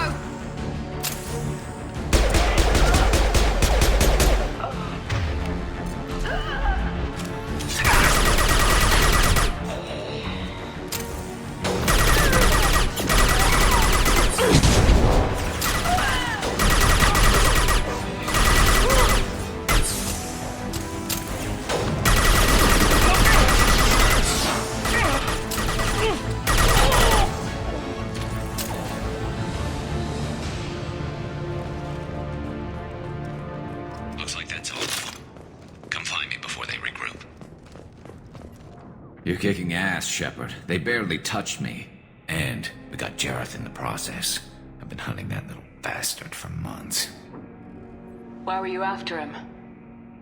Looks like that's all of them. Come find me before they regroup. You're kicking ass, Shepard. They barely touched me. And we got Jareth in the process. I've been hunting that little bastard for months. Why were you after him?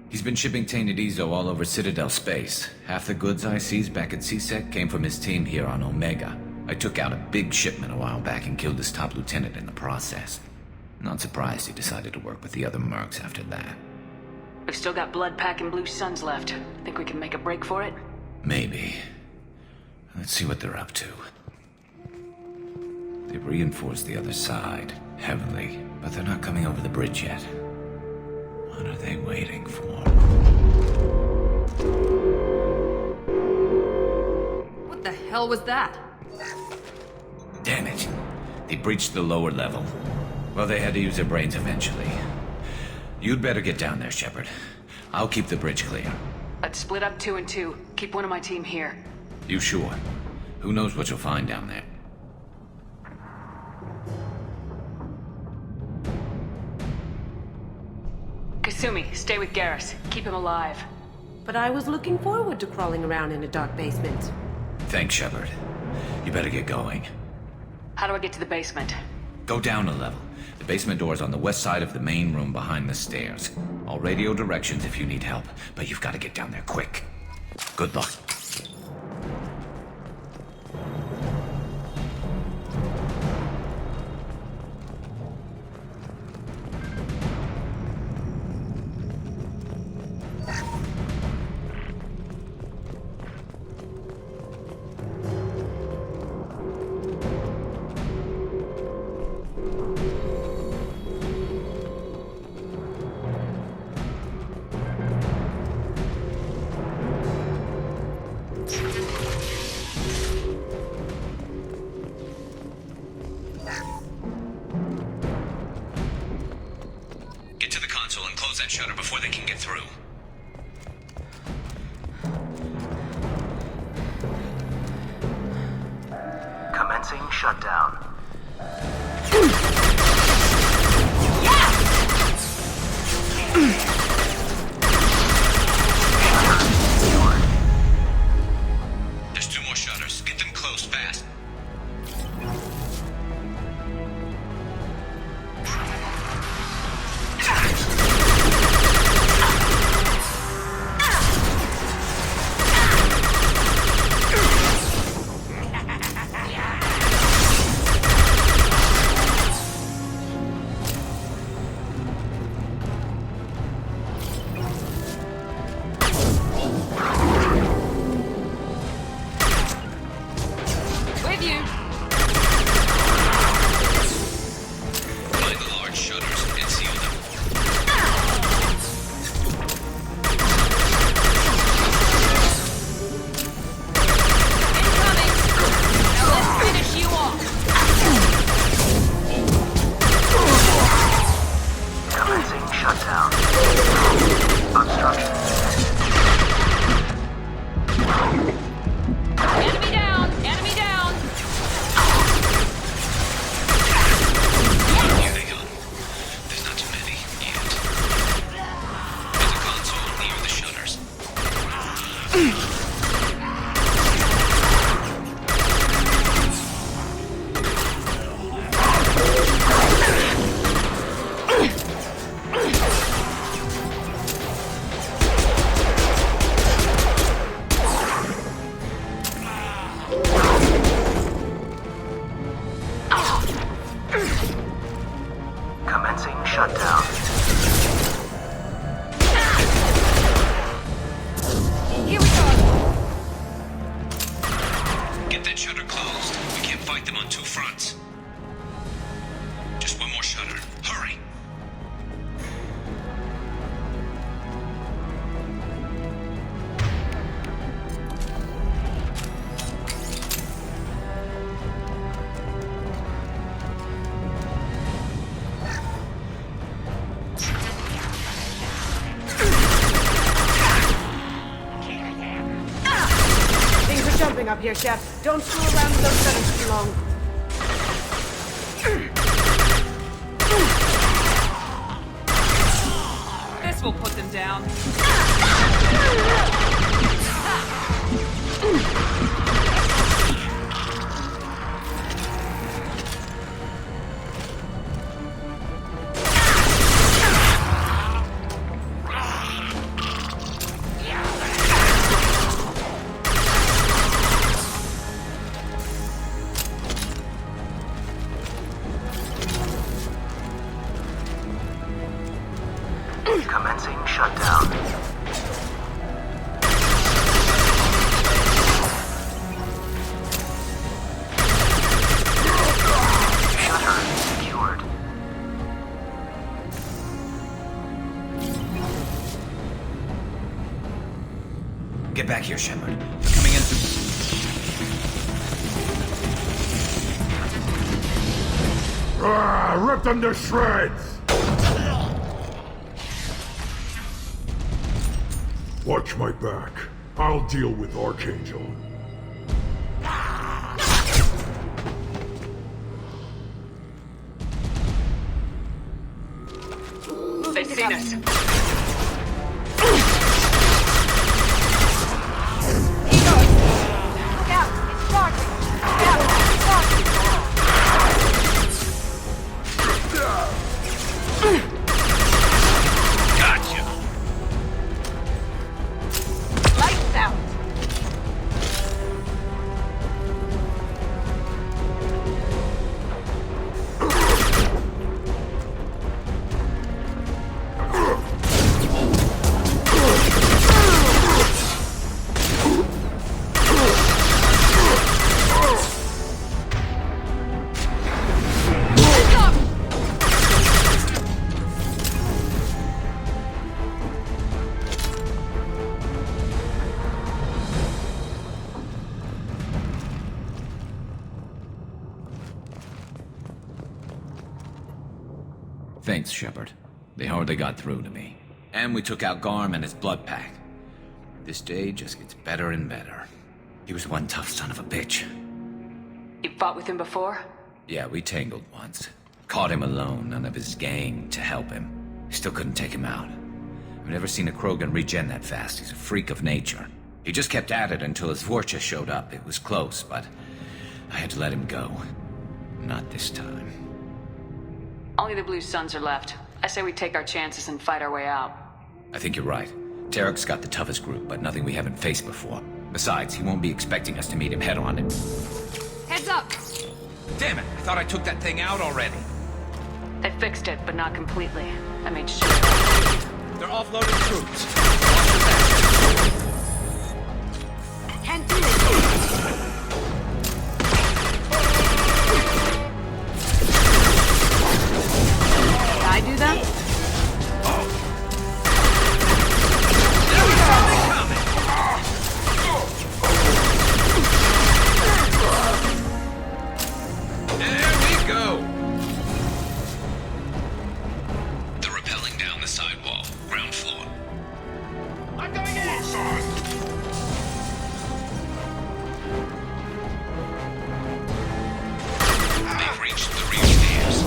He's been shipping tainted Ezo all over Citadel space. Half the goods I seized back at CSEC came from his team here on Omega. I took out a big shipment a while back and killed his top lieutenant in the process. Not surprised he decided to work with the other mercs after that. We've still got blood pack and blue suns left. Think we can make a break for it? Maybe. Let's see what they're up to. They've reinforced the other side, heavily, but they're not coming over the bridge yet. What are they waiting for? What the hell was that? Damn it. They breached the lower level. Well, they had to use their brains eventually. You'd better get down there, Shepard. I'll keep the bridge clear. Let's split up 2 and 2. Keep one of my team here. You sure? Who knows what you'll find down there? Kasumi, stay with Garrus. Keep him alive. But I was looking forward to crawling around in a dark basement. Thanks, Shepard. You better get going. How do I get to the basement? Go down a level. The basement door's on the west side of the main room behind the stairs. I'll radio directions if you need help, but you've got to get down there quick. Good luck. Shutter before they can get through. Commencing shutdown. There's 2 more shutters. Get them closed fast. Commencing shutdown. Here we go. Get that shutter closed. We can't fight them on 2 fronts. Just 1 more shutter. Hurry! Up here, Chef. Don't screw around with those shutters too long. This will put them down. Get back here, Shepard. Coming in through... Rip them to shreds! Watch my back. I'll deal with Archangel. They've seen us. Look out! It's charging! Look out! It's charging! Gotcha. Lights out! Thanks, Shepard. They hardly got through to me. And we took out Garm and his blood pack. This day just gets better and better. He was one tough son of a bitch. You fought with him before? Yeah, we tangled once. Caught him alone, none of his gang to help him. Still couldn't take him out. I've never seen a Krogan regen that fast. He's a freak of nature. He just kept at it until his Vorcha showed up. It was close, but I had to let him go. Not this time. Only the Blue Suns are left. I say we take our chances and fight our way out. I think you're right. Tarek's got the toughest group, but nothing we haven't faced before. Besides, he won't be expecting us to meet him head-on and... Heads up! Damn it! I thought I took that thing out already. They fixed it, but not completely. I made sure. They're offloading troops. Can't do it! Did I do that? There we go! They're rappelling down the sidewall. Ground floor. I'm going in! They've reached the rear stairs.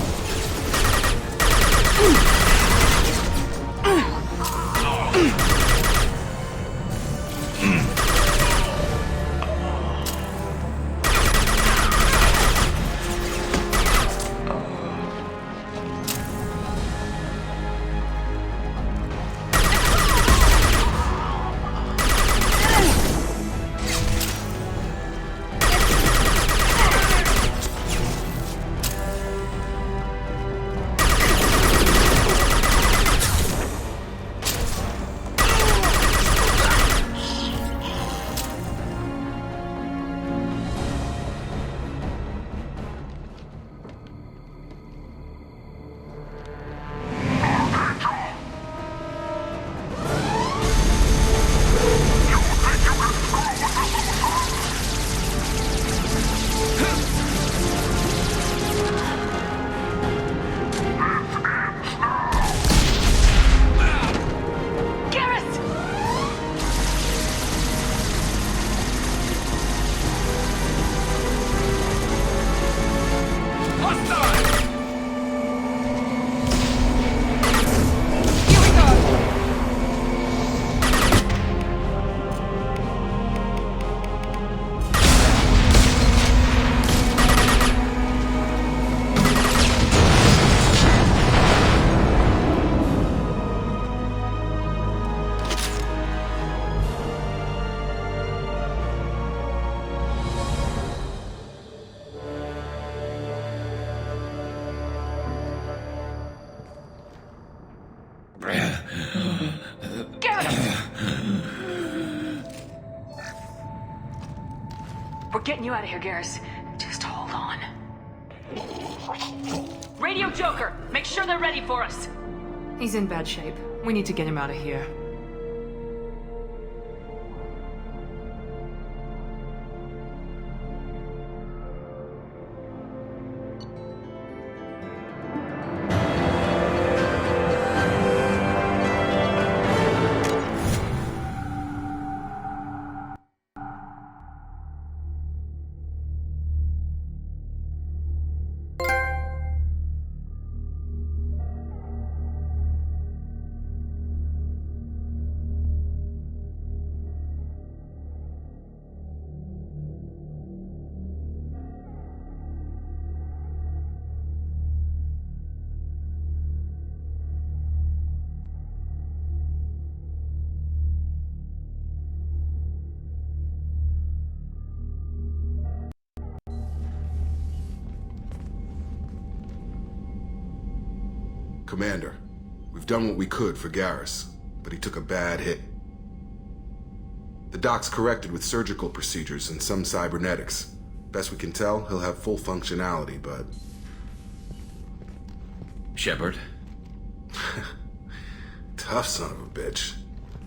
We're getting you out of here, Garrus. Just hold on. Radio Joker! Make sure they're ready for us! He's in bad shape. We need to get him out of here. Commander, we've done what we could for Garrus, but he took a bad hit. The doc's corrected with surgical procedures and some cybernetics. Best we can tell, he'll have full functionality, but... Shepard? Tough son of a bitch.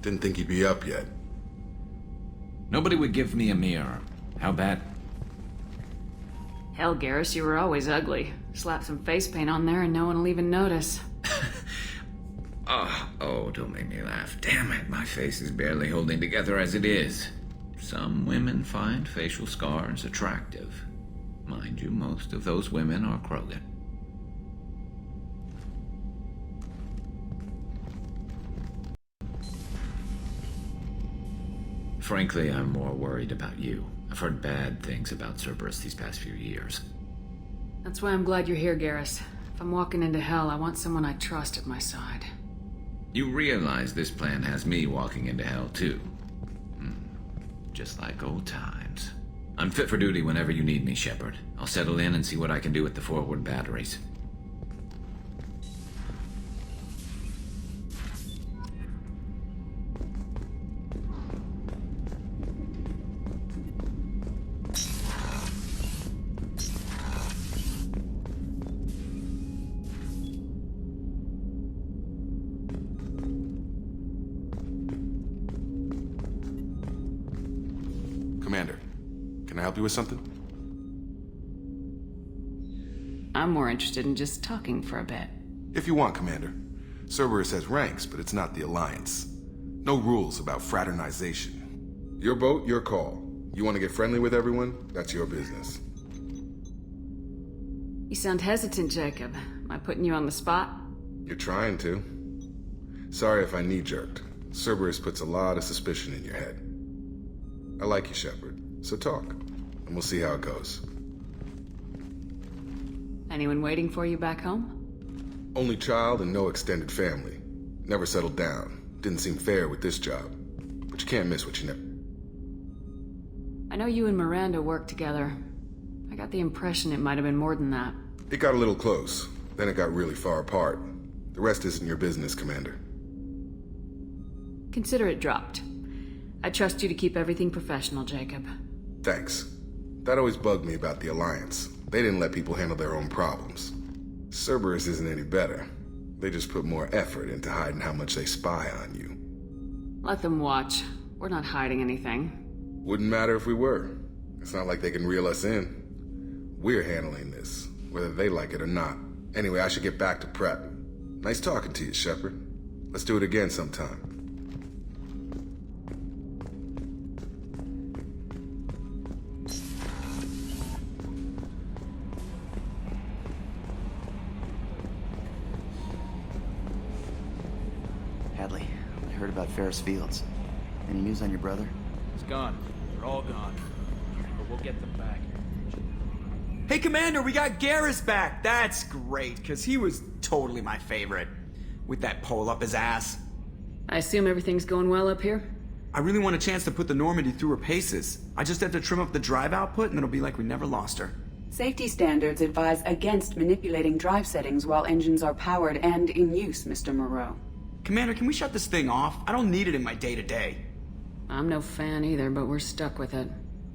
Didn't think he'd be up yet. Nobody would give me a mirror. How bad? Hell, Garrus, you were always ugly. Slap some face paint on there and no one will even notice. Oh, don't make me laugh. Damn it, my face is barely holding together as it is. Some women find facial scars attractive. Mind you, most of those women are Krogan. Frankly, I'm more worried about you. I've heard bad things about Cerberus these past few years. That's why I'm glad you're here, Garrus. If I'm walking into hell, I want someone I trust at my side. You realize this plan has me walking into hell, too. Just like old times. I'm fit for duty whenever you need me, Shepard. I'll settle in and see what I can do with the forward batteries. Commander, can I help you with something? I'm more interested in just talking for a bit. If you want, Commander. Cerberus has ranks, but it's not the Alliance. No rules about fraternization. Your boat, your call. You want to get friendly with everyone? That's your business. You sound hesitant, Jacob. Am I putting you on the spot? You're trying to. Sorry if I knee-jerked. Cerberus puts a lot of suspicion in your head. I like you, Shepard, so talk, and we'll see how it goes. Anyone waiting for you back home? Only child and no extended family. Never settled down. Didn't seem fair with this job. But you can't miss what you never... I know you and Miranda work together. I got the impression it might have been more than that. It got a little close, then it got really far apart. The rest isn't your business, Commander. Consider it dropped. I trust you to keep everything professional, Jacob. Thanks. That always bugged me about the Alliance. They didn't let people handle their own problems. Cerberus isn't any better. They just put more effort into hiding how much they spy on you. Let them watch. We're not hiding anything. Wouldn't matter if we were. It's not like they can reel us in. We're handling this, whether they like it or not. Anyway, I should get back to prep. Nice talking to you, Shepard. Let's do it again sometime. Hadley, I heard about Ferris Fields. Any news on your brother? He's gone. They're all gone. But we'll get them back. Hey, Commander, we got Garrus back! That's great, because he was totally my favorite. With that pole up his ass. I assume everything's going well up here? I really want a chance to put the Normandy through her paces. I just have to trim up the drive output and it'll be like we never lost her. Safety standards advise against manipulating drive settings while engines are powered and in use, Mr. Moreau. Commander, can we shut this thing off? I don't need it in my day-to-day. I'm no fan either, but we're stuck with it.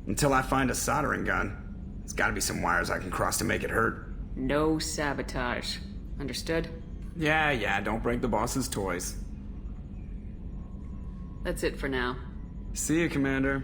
Until I find a soldering gun. There's gotta be some wires I can cross to make it hurt. No sabotage. Understood? Yeah, don't break the boss's toys. That's it for now. See you, Commander.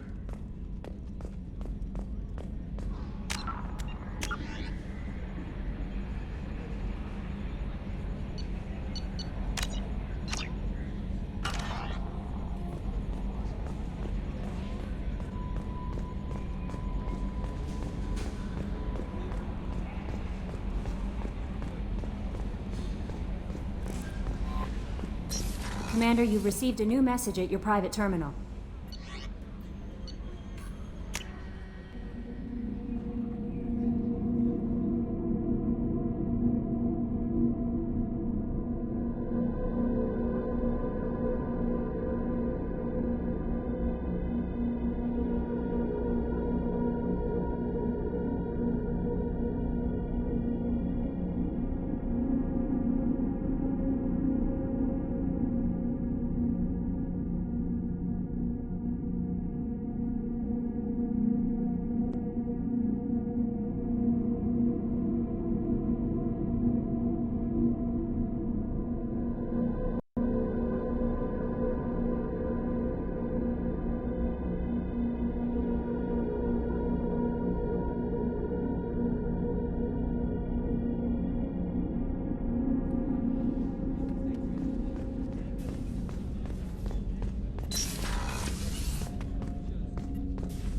Commander, you've received a new message at your private terminal.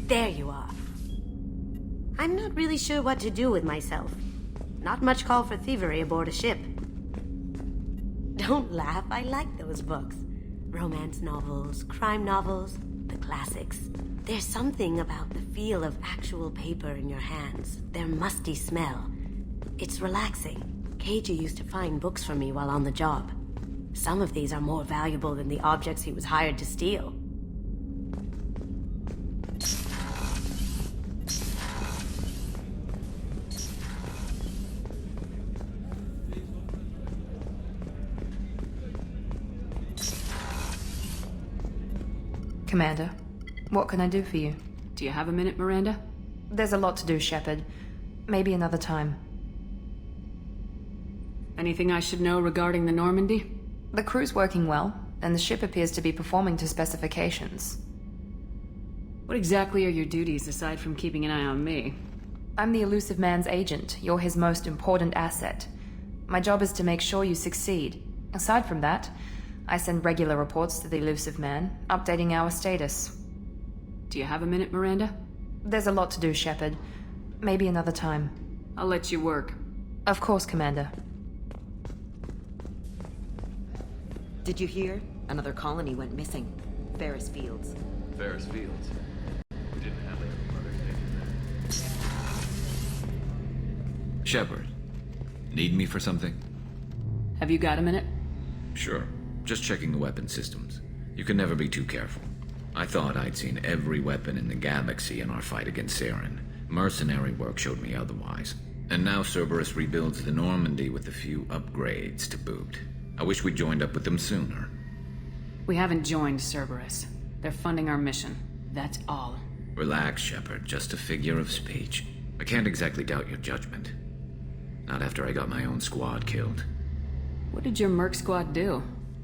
There you are. I'm not really sure what to do with myself. Not much call for thievery aboard a ship. Don't laugh, I like those books. Romance novels, crime novels, the classics. There's something about the feel of actual paper in your hands, their musty smell. It's relaxing. Keiji used to find books for me while on the job. Some of these are more valuable than the objects he was hired to steal. Commander, what can I do for you? Do you have a minute, Miranda? There's a lot to do, Shepard. Maybe another time. Anything I should know regarding the Normandy? The crew's working well, and the ship appears to be performing to specifications. What exactly are your duties, aside from keeping an eye on me? I'm the elusive man's agent. You're his most important asset. My job is to make sure you succeed. Aside from that, I send regular reports to the elusive man, updating our status. Do you have a minute, Miranda? There's a lot to do, Shepard. Maybe another time. I'll let you work. Of course, Commander. Did you hear? Another colony went missing. Ferris Fields. Ferris Fields? We didn't have any Mother's Day there. Shepard, need me for something? Have you got a minute? Sure. Just checking the weapon systems. You can never be too careful. I thought I'd seen every weapon in the galaxy in our fight against Saren. Mercenary work showed me otherwise. And now Cerberus rebuilds the Normandy with a few upgrades to boot. I wish we'd joined up with them sooner. We haven't joined Cerberus. They're funding our mission. That's all. Relax, Shepard. Just a figure of speech. I can't exactly doubt your judgment. Not after I got my own squad killed. What did your merc squad do?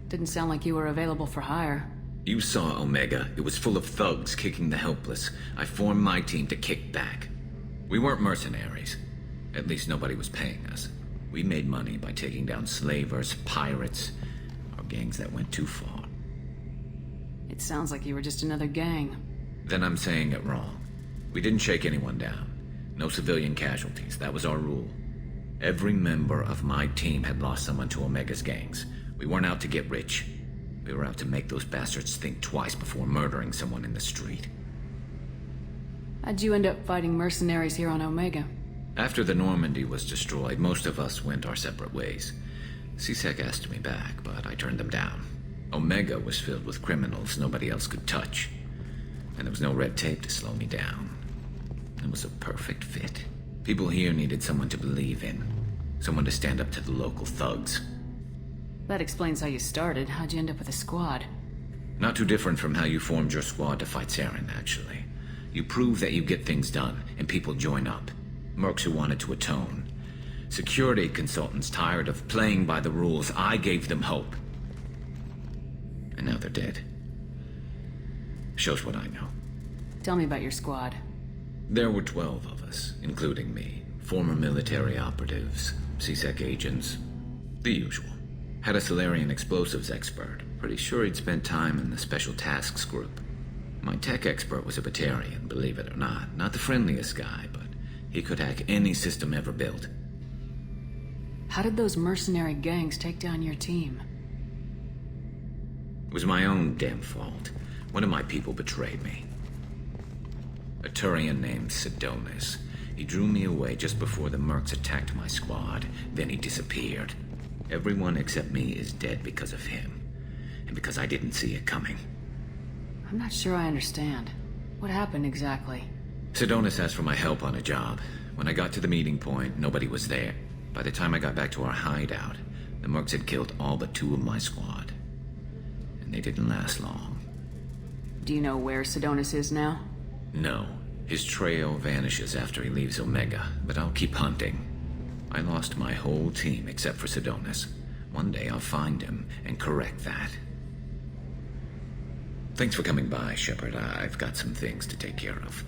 Didn't sound like you were available for hire. You saw Omega. It was full of thugs kicking the helpless. I formed my team to kick back. We weren't mercenaries. At least nobody was paying us. We made money by taking down slavers, pirates, or gangs that went too far. It sounds like you were just another gang. Then I'm saying it wrong. We didn't shake anyone down. No civilian casualties. That was our rule. Every member of my team had lost someone to Omega's gangs. We weren't out to get rich. We were out to make those bastards think twice before murdering someone in the street. How'd you end up fighting mercenaries here on Omega? After the Normandy was destroyed, most of us went our separate ways. C-Sec asked me back, but I turned them down. Omega was filled with criminals nobody else could touch. And there was no red tape to slow me down. It was a perfect fit. People here needed someone to believe in. Someone to stand up to the local thugs. That explains how you started. How'd you end up with a squad? Not too different from how you formed your squad to fight Saren, actually. You prove that you get things done, and people join up. Mercs who wanted to atone. Security consultants tired of playing by the rules. I gave them hope. And now they're dead. Shows what I know. Tell me about your squad. There were 12 of us, including me. Former military operatives, C-Sec agents, the usual. Had a Solarian explosives expert. Pretty sure he'd spent time in the Special Tasks group. My tech expert was a Batarian, believe it or not. Not the friendliest guy, but he could hack any system ever built. How did those mercenary gangs take down your team? It was my own damn fault. One of my people betrayed me. A Turian named Sidonis. He drew me away just before the mercs attacked my squad. Then he disappeared. Everyone except me is dead because of him. And because I didn't see it coming. I'm not sure I understand. What happened exactly? Sidonis asked for my help on a job. When I got to the meeting point, nobody was there. By the time I got back to our hideout, the mercs had killed all but 2 of my squad. And they didn't last long. Do you know where Sidonis is now? No. His trail vanishes after he leaves Omega, but I'll keep hunting. I lost my whole team except for Sidonis. One day I'll find him and correct that. Thanks for coming by, Shepard. I've got some things to take care of.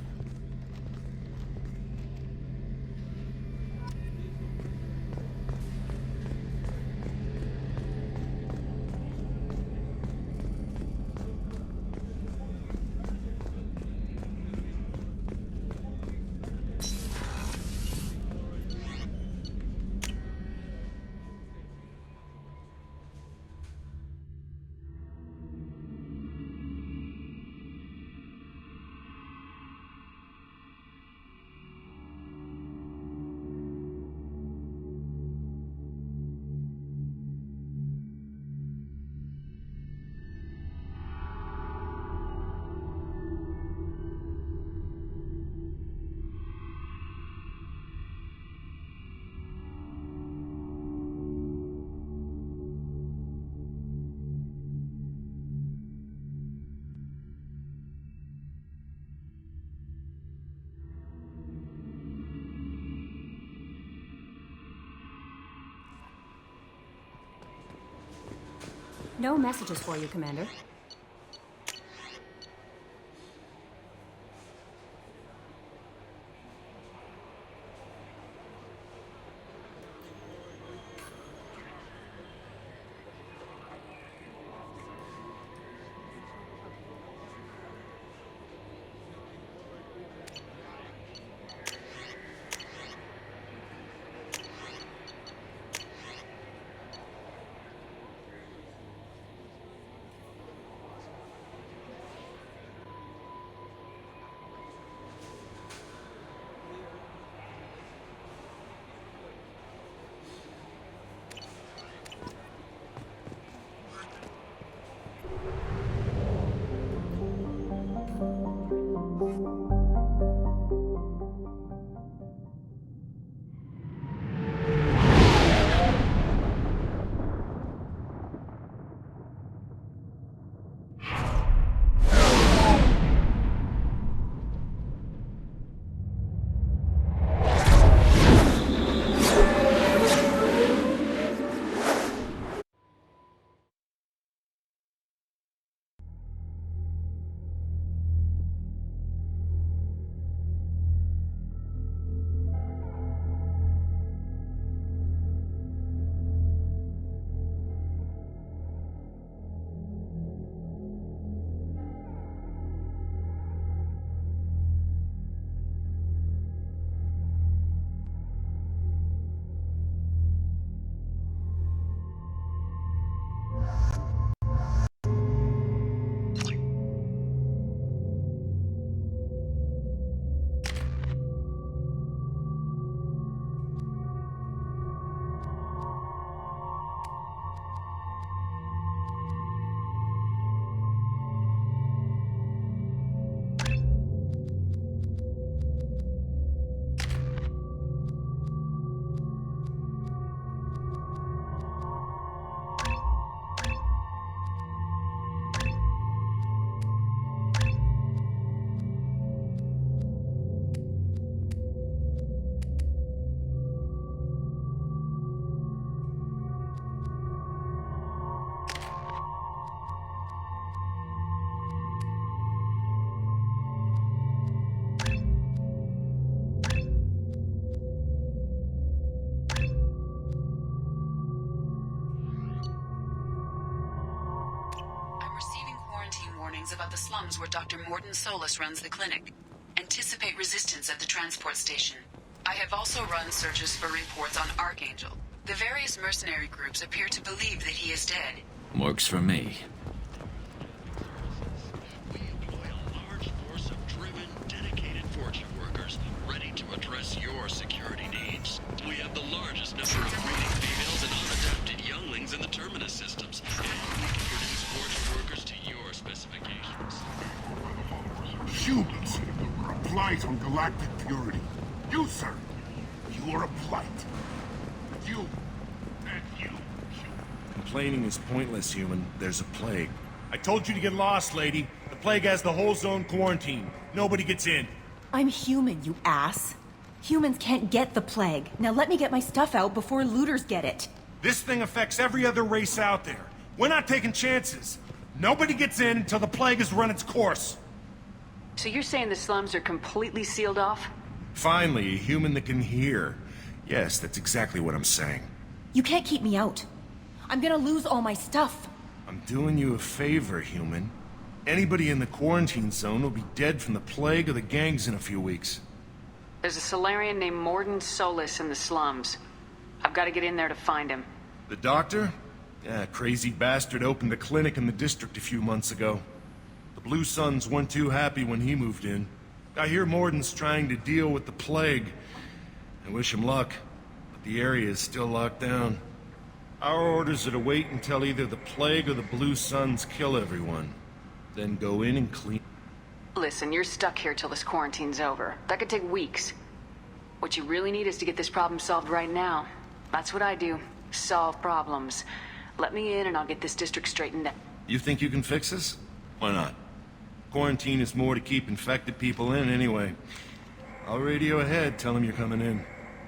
No messages for you, Commander. About the slums where Dr. Morden Solis runs the clinic. Anticipate resistance at the transport station. I have also run searches for reports on Archangel. The various mercenary groups appear to believe that he is dead. Works for me. We employ a large force of driven, dedicated fortune workers ready to address your security needs. We have the largest number of breeding females and unadapted younglings in the Terminus systems, and we can produce fortune workers to your specifications. Humans are a blight on galactic purity. You, sir, you are a blight. You, and you. Complaining is pointless, human. There's a plague. I told you to get lost, lady. The plague has the whole zone quarantined. Nobody gets in. I'm human, you ass. Humans can't get the plague. Now let me get my stuff out before looters get it. This thing affects every other race out there. We're not taking chances. Nobody gets in until the plague has run its course. So you're saying the slums are completely sealed off? Finally, a human that can hear. Yes, that's exactly what I'm saying. You can't keep me out. I'm gonna lose all my stuff. I'm doing you a favor, human. Anybody in the quarantine zone will be dead from the plague or the gangs in a few weeks. There's a Solarian named Morden Solis in the slums. I've got to get in there to find him. The doctor? Yeah, crazy bastard opened a clinic in the district a few months ago. The Blue Suns weren't too happy when he moved in. I hear Morden's trying to deal with the plague. I wish him luck, but the area is still locked down. Our orders are to wait until either the plague or the Blue Suns kill everyone. Then go in and clean. Listen, you're stuck here till this quarantine's over. That could take weeks. What you really need is to get this problem solved right now. That's what I do. Solve problems. Let me in and I'll get this district straightened out. You think you can fix this? Why not? Quarantine is more to keep infected people in anyway. I'll radio ahead, tell them you're coming in.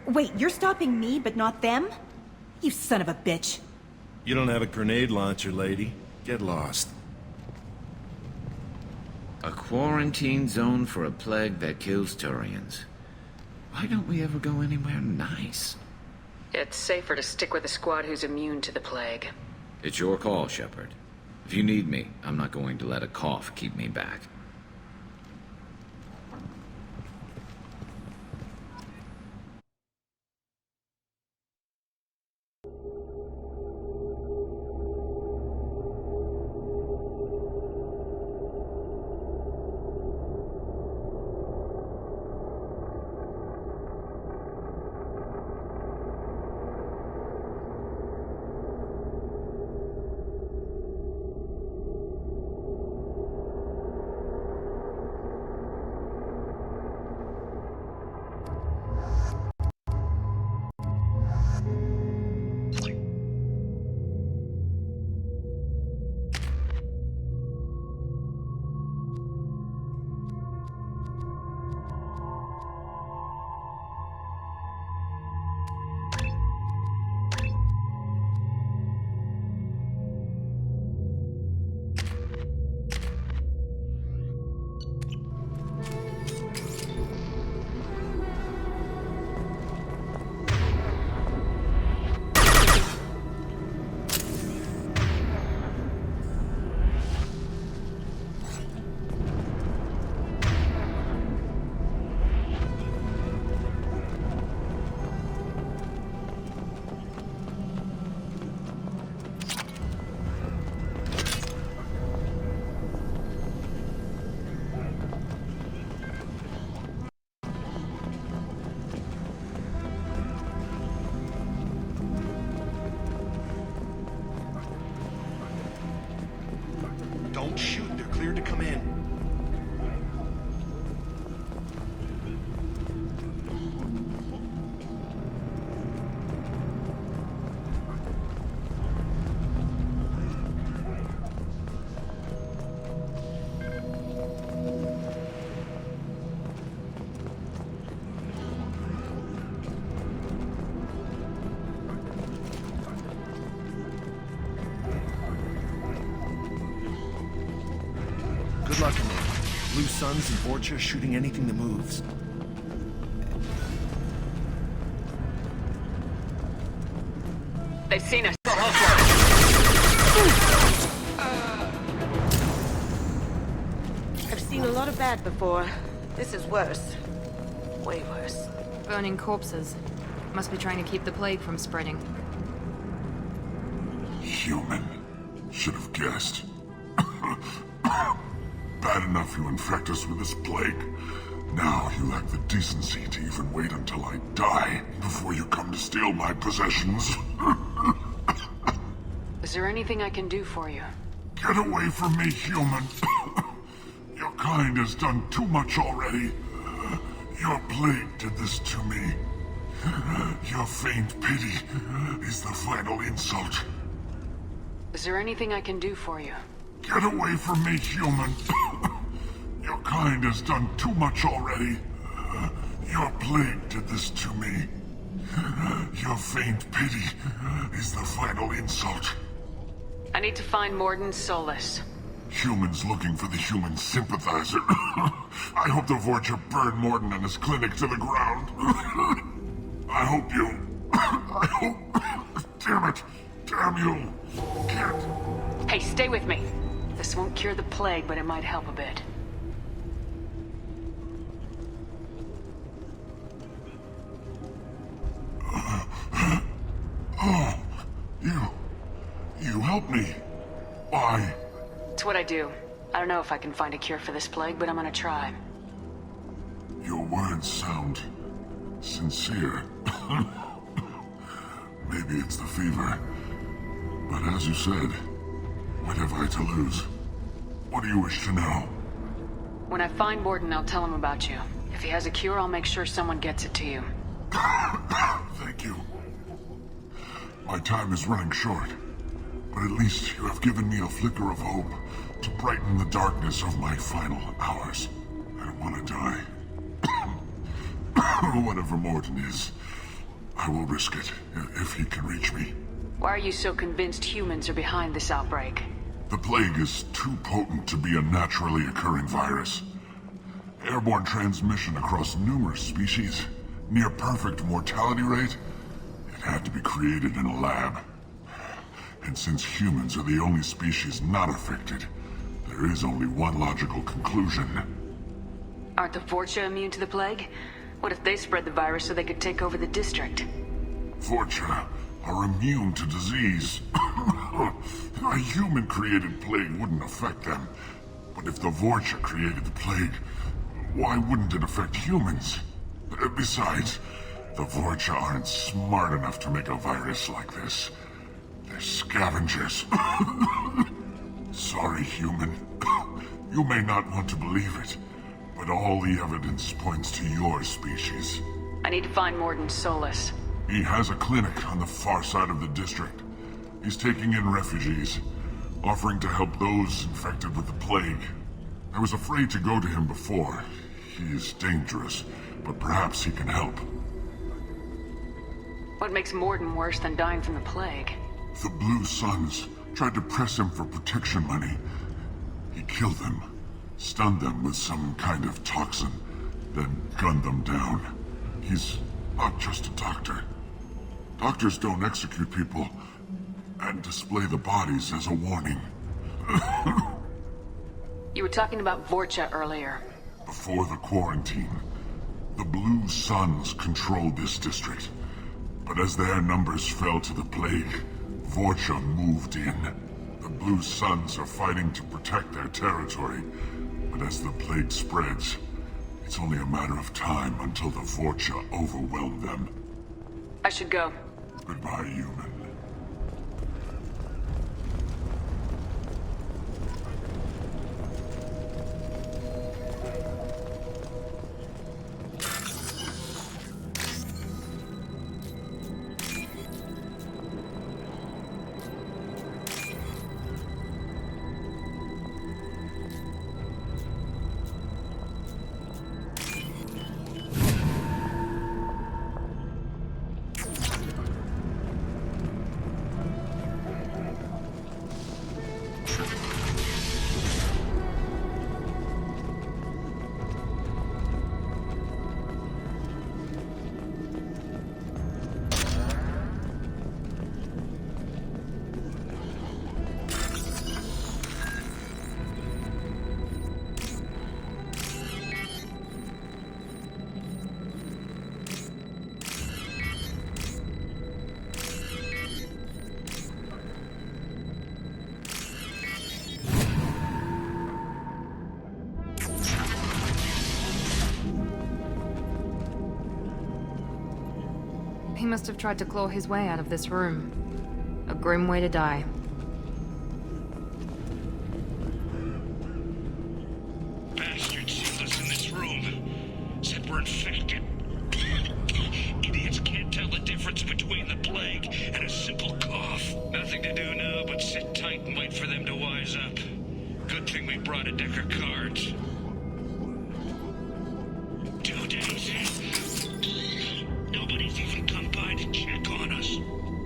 Wait, you're stopping me, but not them? You son of a bitch. You don't have a grenade launcher, lady. Get lost. A quarantine zone for a plague that kills Turians. Why don't we ever go anywhere nice? It's safer to stick with a squad who's immune to the plague. It's your call, Shepard. If you need me, I'm not going to let a cough keep me back. Don't shoot. They're cleared to come in. Good luck, man. Blue Suns and Borgia shooting anything that moves. They've seen us. I've seen a lot of bad before. This is worse. Way worse. Burning corpses. Must be trying to keep the plague from spreading. Human. Should have guessed. Bad enough you infect us with this plague. Now you lack the decency to even wait until I die before you come to steal my possessions. Is there anything I can do for you? Get away from me, human. Your kind has done too much already. Your plague did this to me. Your faint pity is the final insult. Is there anything I can do for you? Get away from me, human. Your kind has done too much already. Your plague did this to me. Your faint pity is the final insult. I need to find Morden Solus. Humans looking for the human sympathizer. I hope the Vorcha burned Morden and his clinic to the ground. I hope you... I hope... Damn it. Damn you. Can't... Hey, stay with me. This won't cure the plague, but it might help a bit. Oh, you helped me. Why? It's what I do. I don't know if I can find a cure for this plague, but I'm gonna try. Your words sound sincere. Maybe it's the fever. But as you said, what have I to lose? What do you wish to know? When I find Morden, I'll tell him about you. If he has a cure, I'll make sure someone gets it to you. Thank you. My time is running short, but at least you have given me a flicker of hope to brighten the darkness of my final hours. I don't want to die. Whatever Morden is, I will risk it if he can reach me. Why are you so convinced humans are behind this outbreak? The plague is too potent to be a naturally occurring virus. Airborne transmission across numerous species, near perfect mortality rate. It had to be created in a lab. And since humans are the only species not affected, there is only one logical conclusion. Aren't the Vorcha immune to the plague? What if they spread the virus so they could take over the district? Vorcha are immune to disease. A human-created plague wouldn't affect them. But if the Vorcha created the plague, why wouldn't it affect humans? Besides, the Vorcha aren't smart enough to make a virus like this. They're scavengers. Sorry, human. You may not want to believe it, but all the evidence points to your species. I need to find Morden Solus. He has a clinic on the far side of the district. He's taking in refugees, offering to help those infected with the plague. I was afraid to go to him before. He is dangerous, but perhaps he can help. What makes Morden worse than dying from the plague? The Blue Suns tried to press him for protection money. He killed them, stunned them with some kind of toxin, then gunned them down. He's not just a doctor. Doctors don't execute people and display the bodies as a warning. You were talking about Vorcha earlier. Before the quarantine, the Blue Suns controlled this district. But as their numbers fell to the plague, Vorcha moved in. The Blue Suns are fighting to protect their territory. But as the plague spreads, it's only a matter of time until the Vorcha overwhelm them. I should go. Goodbye, human. He must have tried to claw his way out of this room. A grim way to die. Bastard sealed us in this room. Said we're infected. Idiots can't tell the difference between the plague and a simple cough. Nothing to do now but sit tight and wait for them to wise up. Good thing we brought a deck of cards. 2 days in. Nobody's even come by to check on us.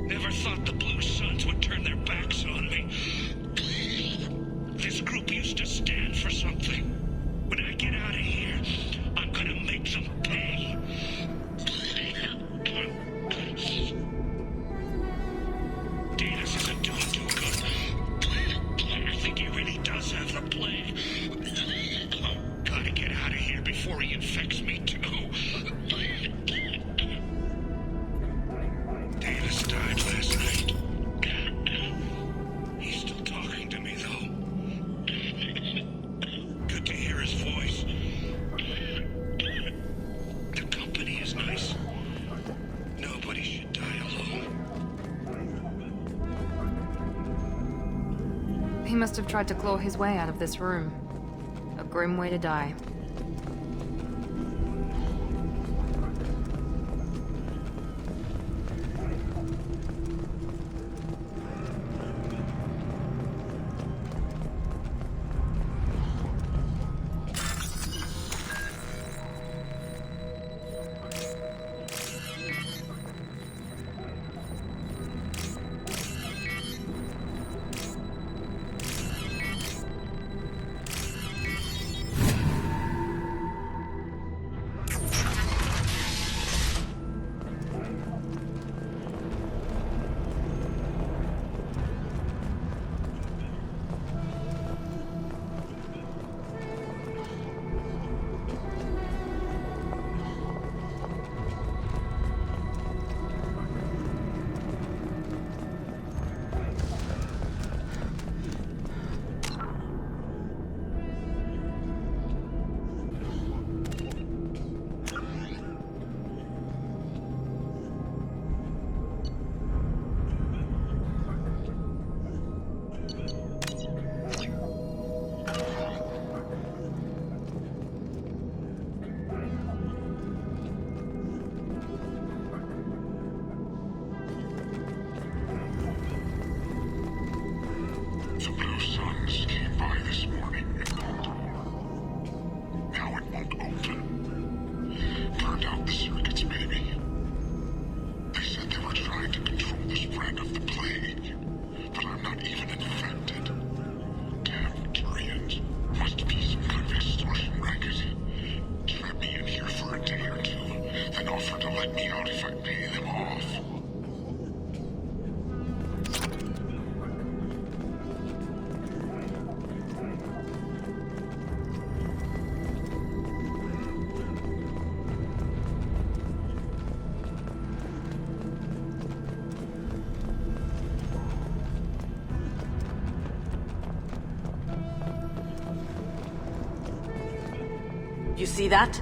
Never thought the Blue Suns would turn their backs on me. This group used to stand for something. When I get out of here, I'm gonna make them pay. Datus isn't doing too good. I think he really does have the plague. Gotta get out of here before he infects me too. Davis died last night. He's still talking to me, though. Good to hear his voice. The company is nice. Nobody should die alone. He must have tried to claw his way out of this room. A grim way to die. work out if I pay them off. You see that?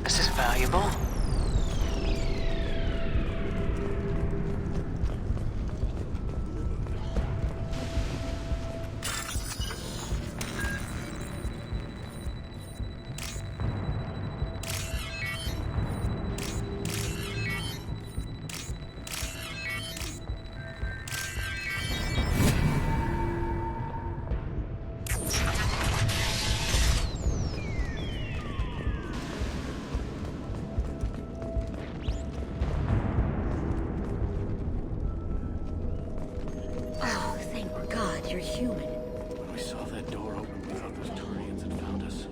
This is valuable. You're human. When we saw that door open, we thought those Turians had found us.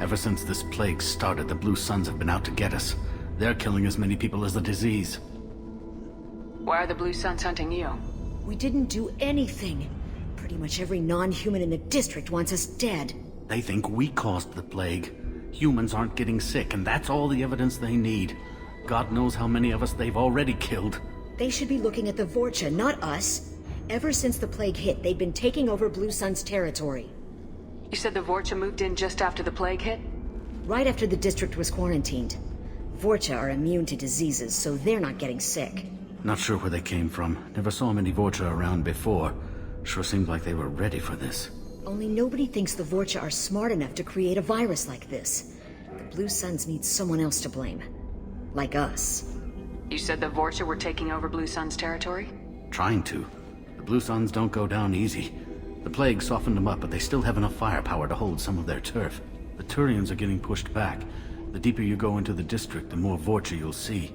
Ever since this plague started, the Blue Suns have been out to get us. They're killing as many people as the disease. Why are the Blue Suns hunting you? We didn't do anything. Pretty much every non-human in the district wants us dead. They think we caused the plague. Humans aren't getting sick, and that's all the evidence they need. God knows how many of us they've already killed. They should be looking at the Vorcha, not us. Ever since the plague hit, they've been taking over Blue Sun's territory. You said the Vorcha moved in just after the plague hit? Right after the district was quarantined. Vorcha are immune to diseases, so they're not getting sick. Not sure where they came from. Never saw many Vorcha around before. Sure seemed like they were ready for this. Only nobody thinks the Vorcha are smart enough to create a virus like this. The Blue Suns need someone else to blame. Like us. You said the Vorcha were taking over Blue Sun's territory? Trying to. The Blue Suns don't go down easy. The plague softened them up, but they still have enough firepower to hold some of their turf. The Turians are getting pushed back. The deeper you go into the district, the more Vorcha you'll see.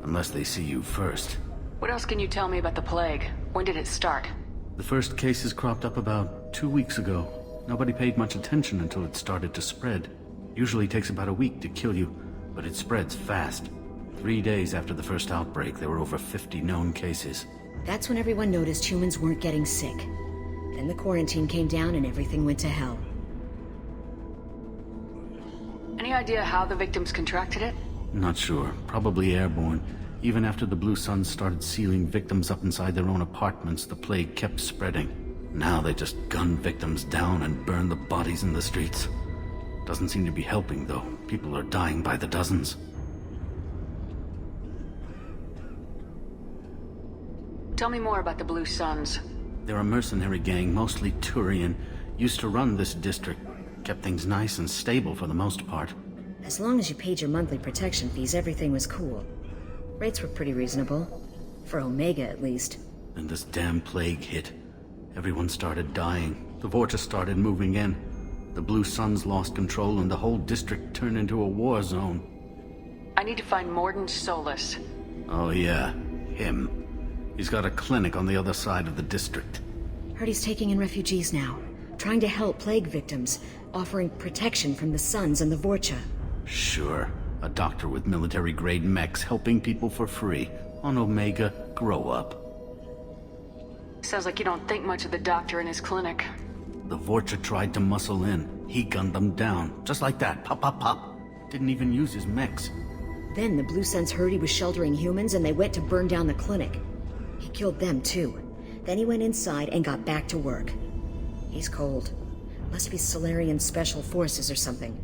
Unless they see you first. What else can you tell me about the plague? When did it start? The first cases cropped up about 2 weeks ago. Nobody paid much attention until it started to spread. Usually takes about a week to kill you, but it spreads fast. 3 days after the first outbreak, there were over 50 known cases. That's when everyone noticed humans weren't getting sick. Then the quarantine came down and everything went to hell. Any idea how the victims contracted it? Not sure. Probably airborne. Even after the Blue Suns started sealing victims up inside their own apartments, the plague kept spreading. Now they just gun victims down and burn the bodies in the streets. Doesn't seem to be helping, though. People are dying by the dozens. Tell me more about the Blue Suns. They're a mercenary gang, mostly Turian. Used to run this district. Kept things nice and stable for the most part. As long as you paid your monthly protection fees, everything was cool. Rates were pretty reasonable. For Omega, at least. Then this damn plague hit. Everyone started dying. The Vorta started moving in. The Blue Suns lost control and the whole district turned into a war zone. I need to find Morden Solus. Oh yeah, him. He's got a clinic on the other side of the district. Heard he's taking in refugees now. Trying to help plague victims. Offering protection from the Suns and the Vorcha. Sure. A doctor with military-grade mechs helping people for free. On Omega, grow up. Sounds like you don't think much of the doctor in his clinic. The Vorcha tried to muscle in. He gunned them down. Just like that. Pop, pop, pop. Didn't even use his mechs. Then the Blue Suns heard he was sheltering humans and they went to burn down the clinic. He killed them too. Then he went inside and got back to work. He's cold. Must be Solarian Special Forces or something.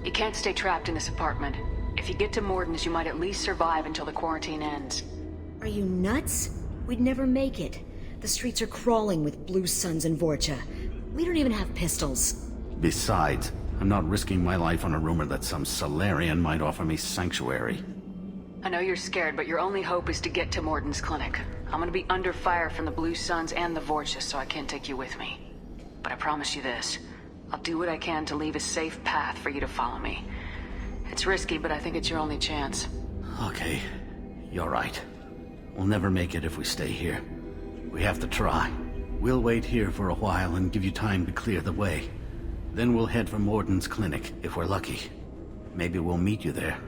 You can't stay trapped in this apartment. If you get to Morden's, you might at least survive until the quarantine ends. Are you nuts? We'd never make it. The streets are crawling with Blue Suns and Vorcha. We don't even have pistols. Besides, I'm not risking my life on a rumor that some Solarian might offer me sanctuary. I know you're scared, but your only hope is to get to Morden's clinic. I'm gonna be under fire from the Blue Suns and the Vorcha, so I can't take you with me. But I promise you this. I'll do what I can to leave a safe path for you to follow me. It's risky, but I think it's your only chance. Okay, you're right. We'll never make it if we stay here. We have to try. We'll wait here for a while and give you time to clear the way. Then we'll head for Morden's clinic, if we're lucky. Maybe we'll meet you there.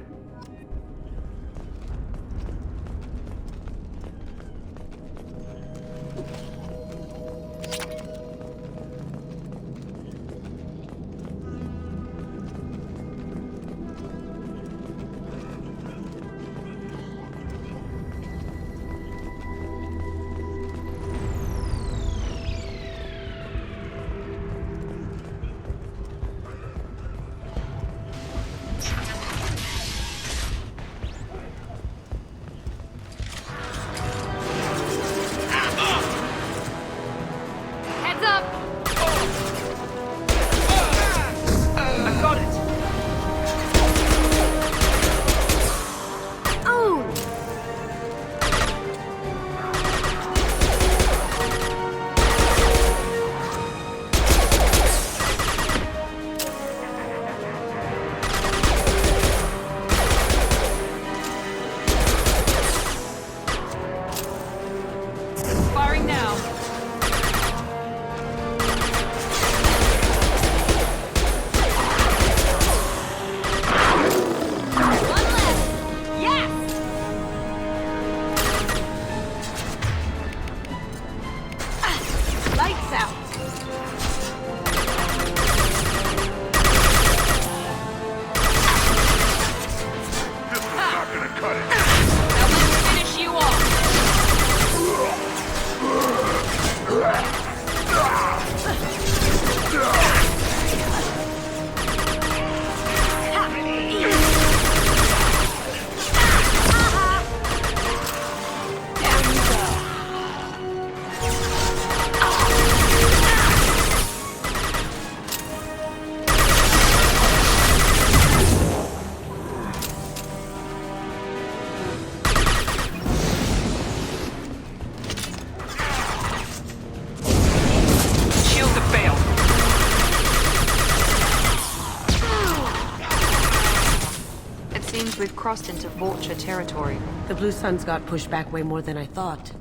We've crossed into Vorcha territory. The Blue Suns got pushed back way more than I thought.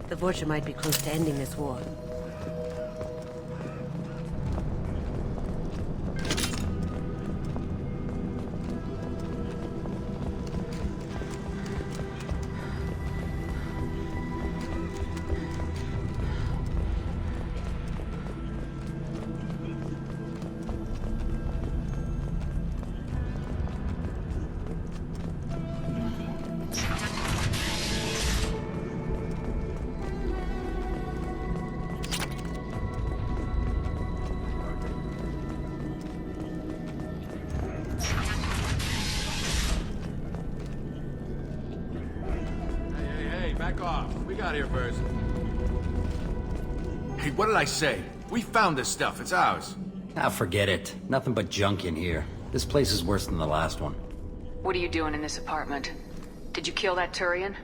The Vorcha might be close to ending this war. back off. We got here first. Hey, what did I say? We found this stuff. It's ours. Ah, forget it. Nothing but junk in here. This place is worse than the last one. What are you doing in this apartment? Did you kill that Turian?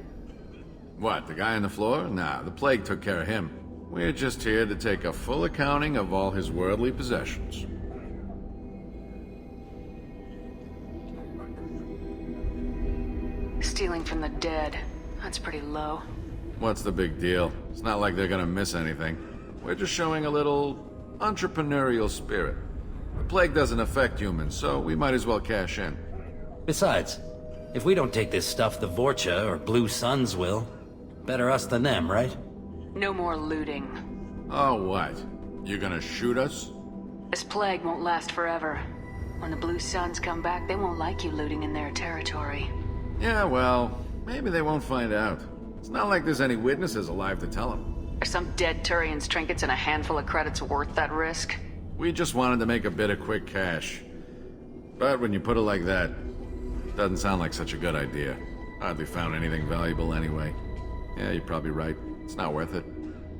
What, the guy on the floor? Nah, the plague took care of him. We're just here to take a full accounting of all his worldly possessions. Stealing from the dead. That's pretty low. What's the big deal? It's not like they're gonna miss anything. We're just showing a little entrepreneurial spirit. The plague doesn't affect humans, so we might as well cash in. Besides, if we don't take this stuff, the Vorcha or Blue Suns will. Better us than them, right? No more looting. Oh, what? You gonna shoot us? This plague won't last forever. When the Blue Suns come back, they won't like you looting in their territory. Yeah, well, maybe they won't find out. It's not like there's any witnesses alive to tell them. Are some dead Turian's trinkets and a handful of credits worth that risk? We just wanted to make a bit of quick cash. But when you put it like that, it doesn't sound like such a good idea. Hardly found anything valuable anyway. Yeah, you're probably right. It's not worth it.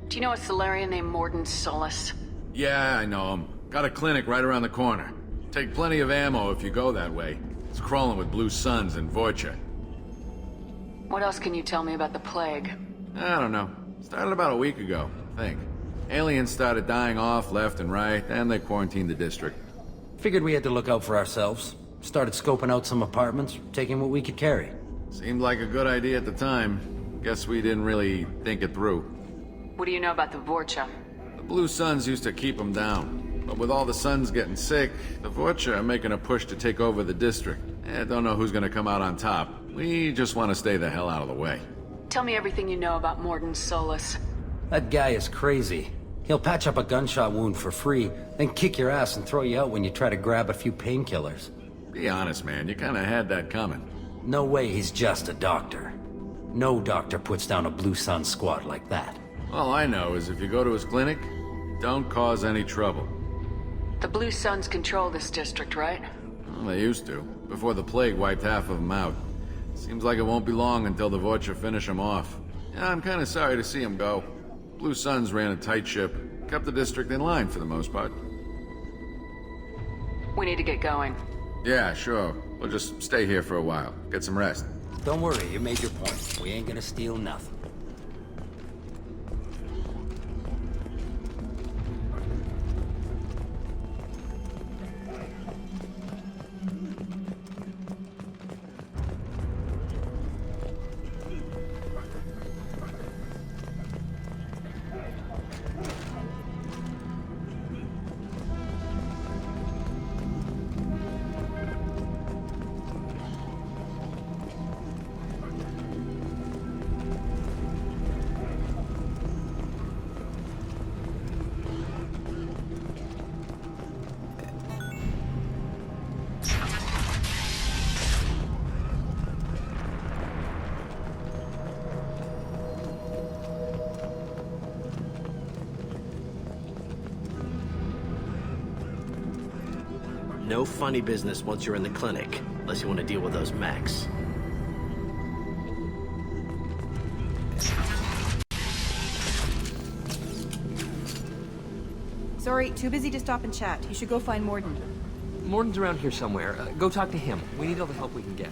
Do you know a Solarian named Morden Solus? Yeah, I know him. Got a clinic right around the corner. Take plenty of ammo if you go that way. It's crawling with Blue Suns and Vorcha. What else can you tell me about the plague? I don't know. Started about a week ago, I think. Aliens started dying off left and right, and they quarantined the district. Figured we had to look out for ourselves. Started scoping out some apartments, taking what we could carry. Seemed like a good idea at the time. Guess we didn't really think it through. What do you know about the Vorcha? The Blue Suns used to keep them down. But with all the Suns getting sick, the Vorcha are making a push to take over the district. Don't know who's gonna come out on top. We just want to stay the hell out of the way. Tell me everything you know about Morden Solus. That guy is crazy. He'll patch up a gunshot wound for free, then kick your ass and throw you out when you try to grab a few painkillers. Be honest, man. You kinda had that coming. No way he's just a doctor. No doctor puts down a Blue Sun squad like that. All I know is if you go to his clinic, don't cause any trouble. The Blue Suns control this district, right? Well, they used to, before the plague wiped half of them out. Seems like it won't be long until the Vorcha finish them off. Yeah, I'm kinda sorry to see them go. Blue Suns ran a tight ship, kept the district in line for the most part. We need to get going. Yeah, sure. We'll just stay here for a while. Get some rest. Don't worry, you made your point. We ain't gonna steal nothing. No funny business once you're in the clinic, unless you want to deal with those mechs. Sorry, too busy to stop and chat. You should go find Morden. Morden's around here somewhere. Go talk to him. We need all the help we can get.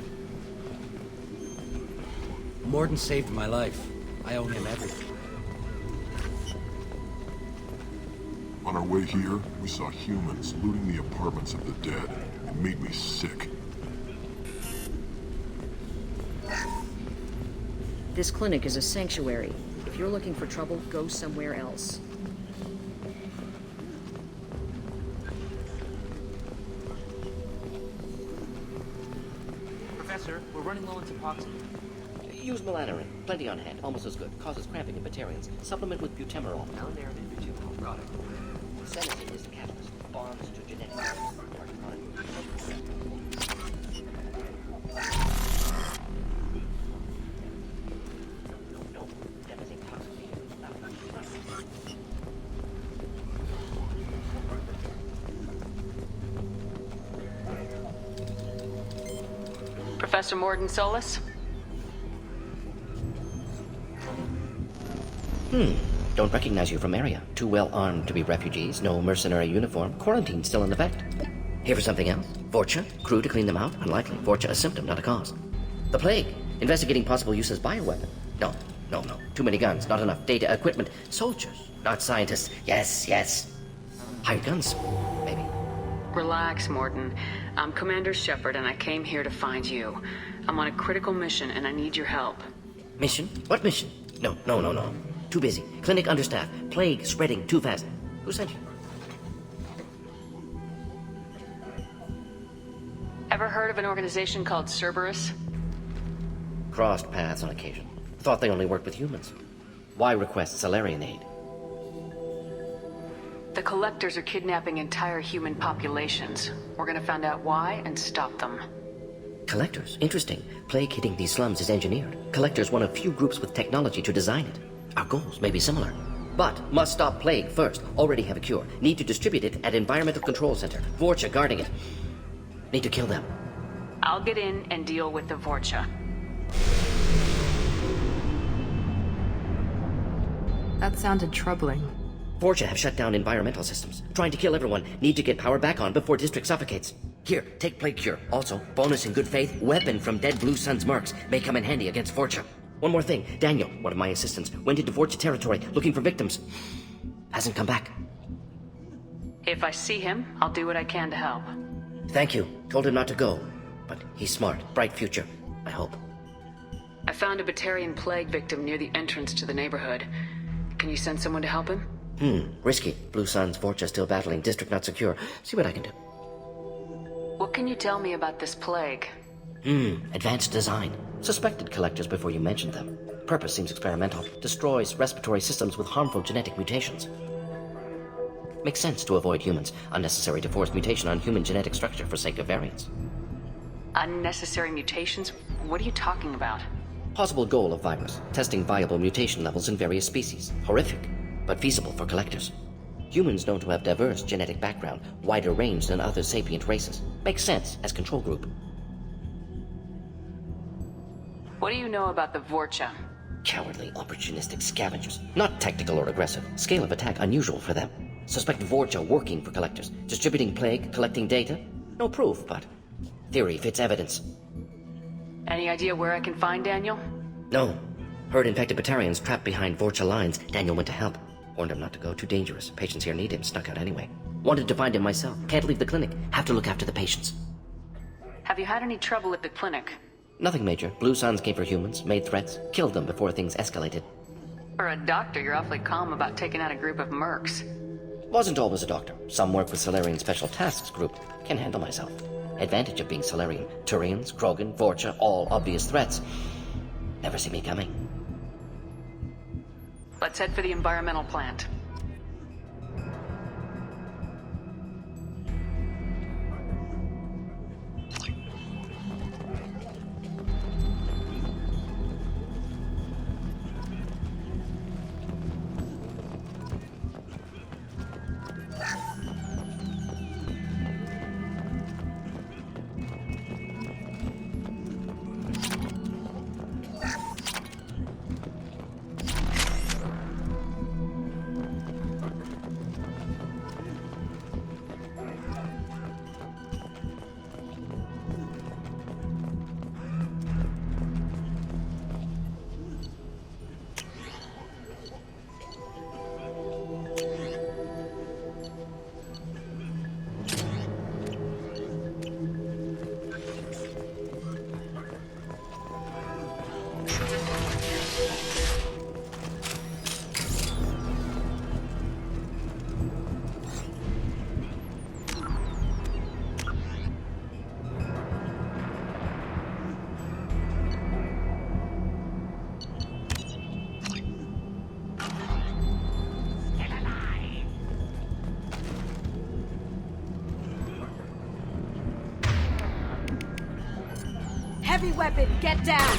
Morden saved my life. I owe him everything. On our way here, we saw humans looting the apartments of the dead. It made me sick. This clinic is a sanctuary. If you're looking for trouble, go somewhere else. Professor, we're running low on Suboxone. Use melanorin. Plenty on hand. Almost as good. Causes cramping in Batarians. Supplement with butemerol. Malinarin and butemerol. Got it. Sedative is the catalyst. Bonds to genetic cells. No. Damaging toxicity. Professor Morden Solus? Don't recognize you from area. Too well armed to be refugees, no mercenary uniform, quarantine still in effect. Here for something else? Vorcha? Crew to clean them out? Unlikely. Vorcha a symptom, not a cause. The plague? Investigating possible use as bioweapon? No. Too many guns, not enough data, equipment. Soldiers, not scientists. Yes. Hired guns, maybe. Relax, Morton. I'm Commander Shepard, and I came here to find you. I'm on a critical mission, and I need your help. Mission? What mission? No. Too busy. Clinic understaffed. Plague spreading too fast. Who sent you? Ever heard of an organization called Cerberus? Crossed paths on occasion. Thought they only worked with humans. Why request Salarian aid? The Collectors are kidnapping entire human populations. We're gonna find out why and stop them. Collectors? Interesting. Plague hitting these slums is engineered. Collectors one of few groups with technology to design it. Our goals may be similar. But must stop plague first. Already have a cure. Need to distribute it at Environmental Control Center. Vorcha guarding it. Need to kill them. I'll get in and deal with the Vorcha. That sounded troubling. Vorcha have shut down environmental systems. Trying to kill everyone. Need to get power back on before district suffocates. Here, take plague cure. Also, bonus in good faith, weapon from dead Blue Sun's mercs. May come in handy against Vorcha. One more thing. Daniel, one of my assistants, went into Vorcha territory looking for victims. Hasn't come back. If I see him, I'll do what I can to help. Thank you. Told him not to go. But he's smart. Bright future. I hope. I found a Batarian plague victim near the entrance to the neighborhood. Can you send someone to help him? Risky. Blue Sun's Vorcha still battling. District not secure. See what I can do. What can you tell me about this plague? Advanced design. Suspected collectors before you mentioned them. Purpose seems experimental. Destroys respiratory systems with harmful genetic mutations. Makes sense to avoid humans. Unnecessary to force mutation on human genetic structure for sake of variance. Unnecessary mutations? What are you talking about? Possible goal of virus. Testing viable mutation levels in various species. Horrific, but feasible for collectors. Humans known to have diverse genetic background, wider range than other sapient races. Makes sense as control group. What do you know about the Vorcha? Cowardly, opportunistic scavengers. Not tactical or aggressive. Scale of attack unusual for them. Suspect Vorcha working for collectors. Distributing plague, collecting data. No proof, but theory fits evidence. Any idea where I can find Daniel? No. Heard infected Batarians trapped behind Vorcha lines. Daniel went to help. Warned him not to go, too dangerous. Patients here need him, snuck out anyway. Wanted to find him myself. Can't leave the clinic. Have to look after the patients. Have you had any trouble at the clinic? Nothing major. Blue Suns came for humans, made threats, killed them before things escalated. For a doctor, you're awfully calm about taking out a group of mercs. Wasn't always a doctor. Some work with Salarian Special Tasks Group. Can handle myself. Advantage of being Salarian. Turians, Krogan, Vorcha, all obvious threats. Never see me coming. Let's head for the environmental plant. Heavy weapon, get down!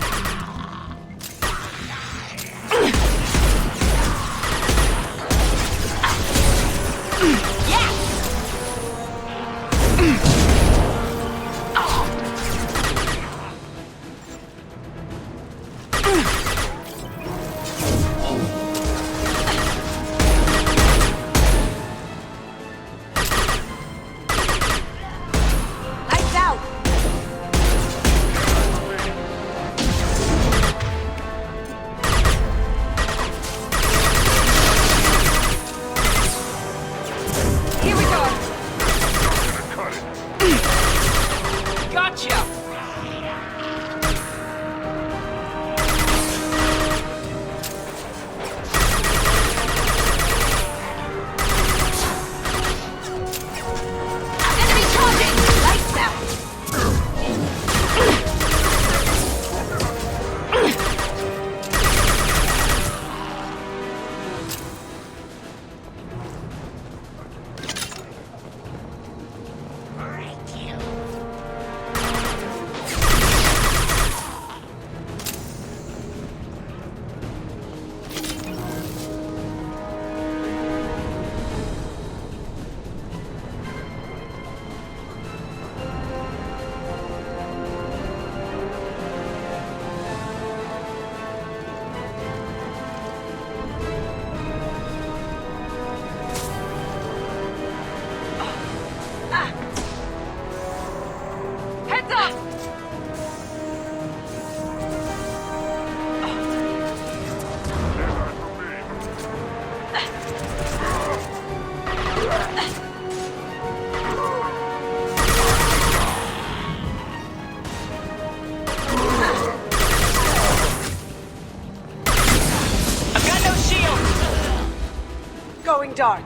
going dark.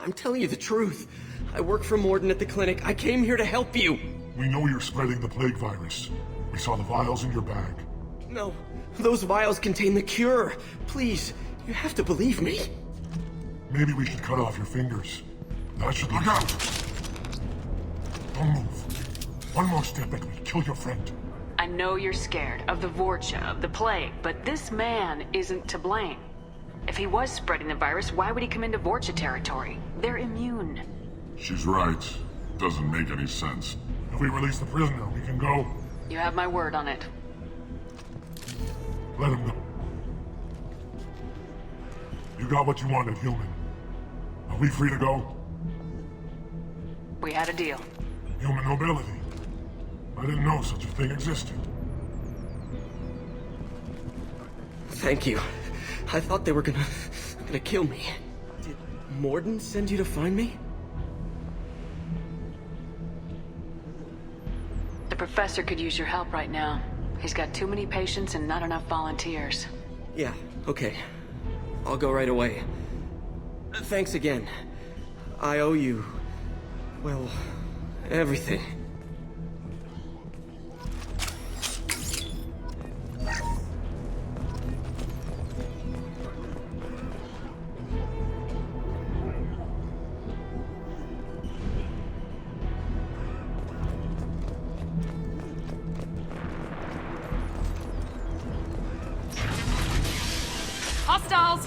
I'm telling you the truth. I work for Morden at the clinic. I came here to help you. We know you're spreading the plague virus. We saw the vials in your bag. No, those vials contain the cure. Please, you have to believe me. Maybe we should cut off your fingers. That should look out! Don't move. One more step and we'll kill your friend. I know you're scared of the Vorcha, of the plague, but this man isn't to blame. If he was spreading the virus, why would he come into Vorcha territory? They're immune. She's right. Doesn't make any sense. If we release the prisoner, we can go. You have my word on it. Let him go. You got what you wanted, human. Are we free to go? We had a deal. Human nobility. I didn't know such a thing existed. Thank you. I thought they were gonna kill me. Did Morden send you to find me? The professor could use your help right now. He's got too many patients and not enough volunteers. Yeah, okay. I'll go right away. Thanks again. I owe you, well, everything. Hostiles!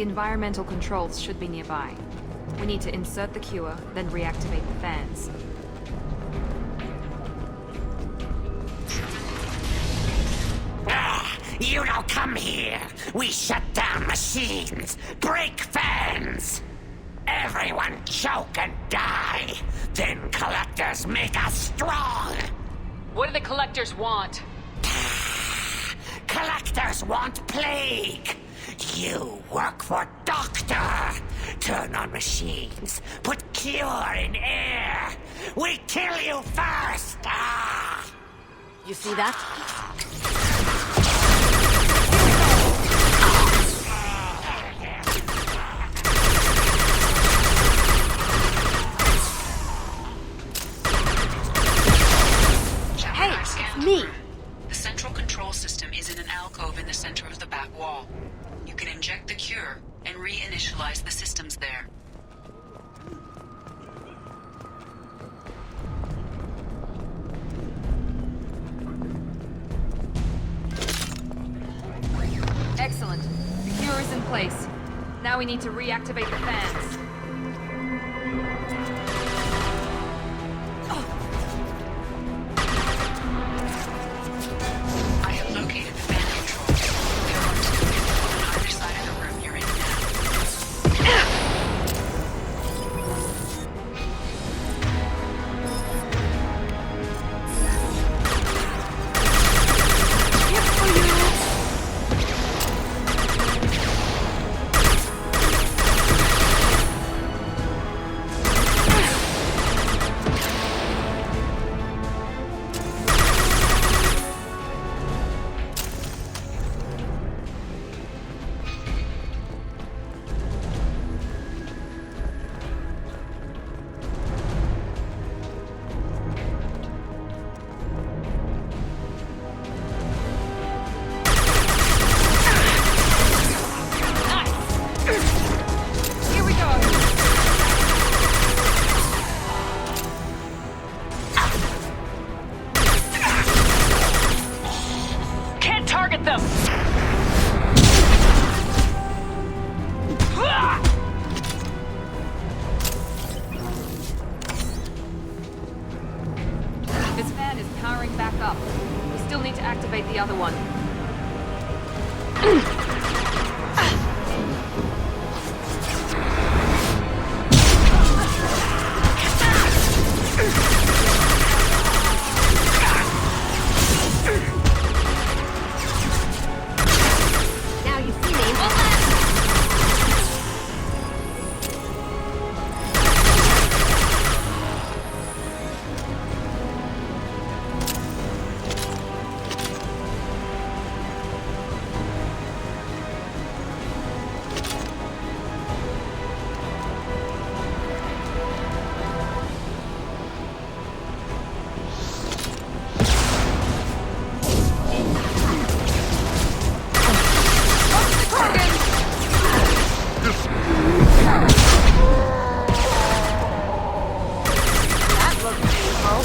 The environmental controls should be nearby. We need to insert the cure, then reactivate the fans. You don't come here. We shut down machines, break fans. Everyone choke and die. Then collectors make us strong. What do the collectors want? Collectors want plague. You work for Doctor. Turn on machines. Put cure in air. We kill you first. You see that? Hey, it's me! The central control system is in an alcove in the center of the back wall. You can inject the cure and reinitialize the systems there. Excellent. The cure is in place. Now we need to reactivate the fans. I have located the fan controls. There are two people on either side of the room you're in This fan is powering back up. We still need to activate the other one. Now you see me. That looks painful.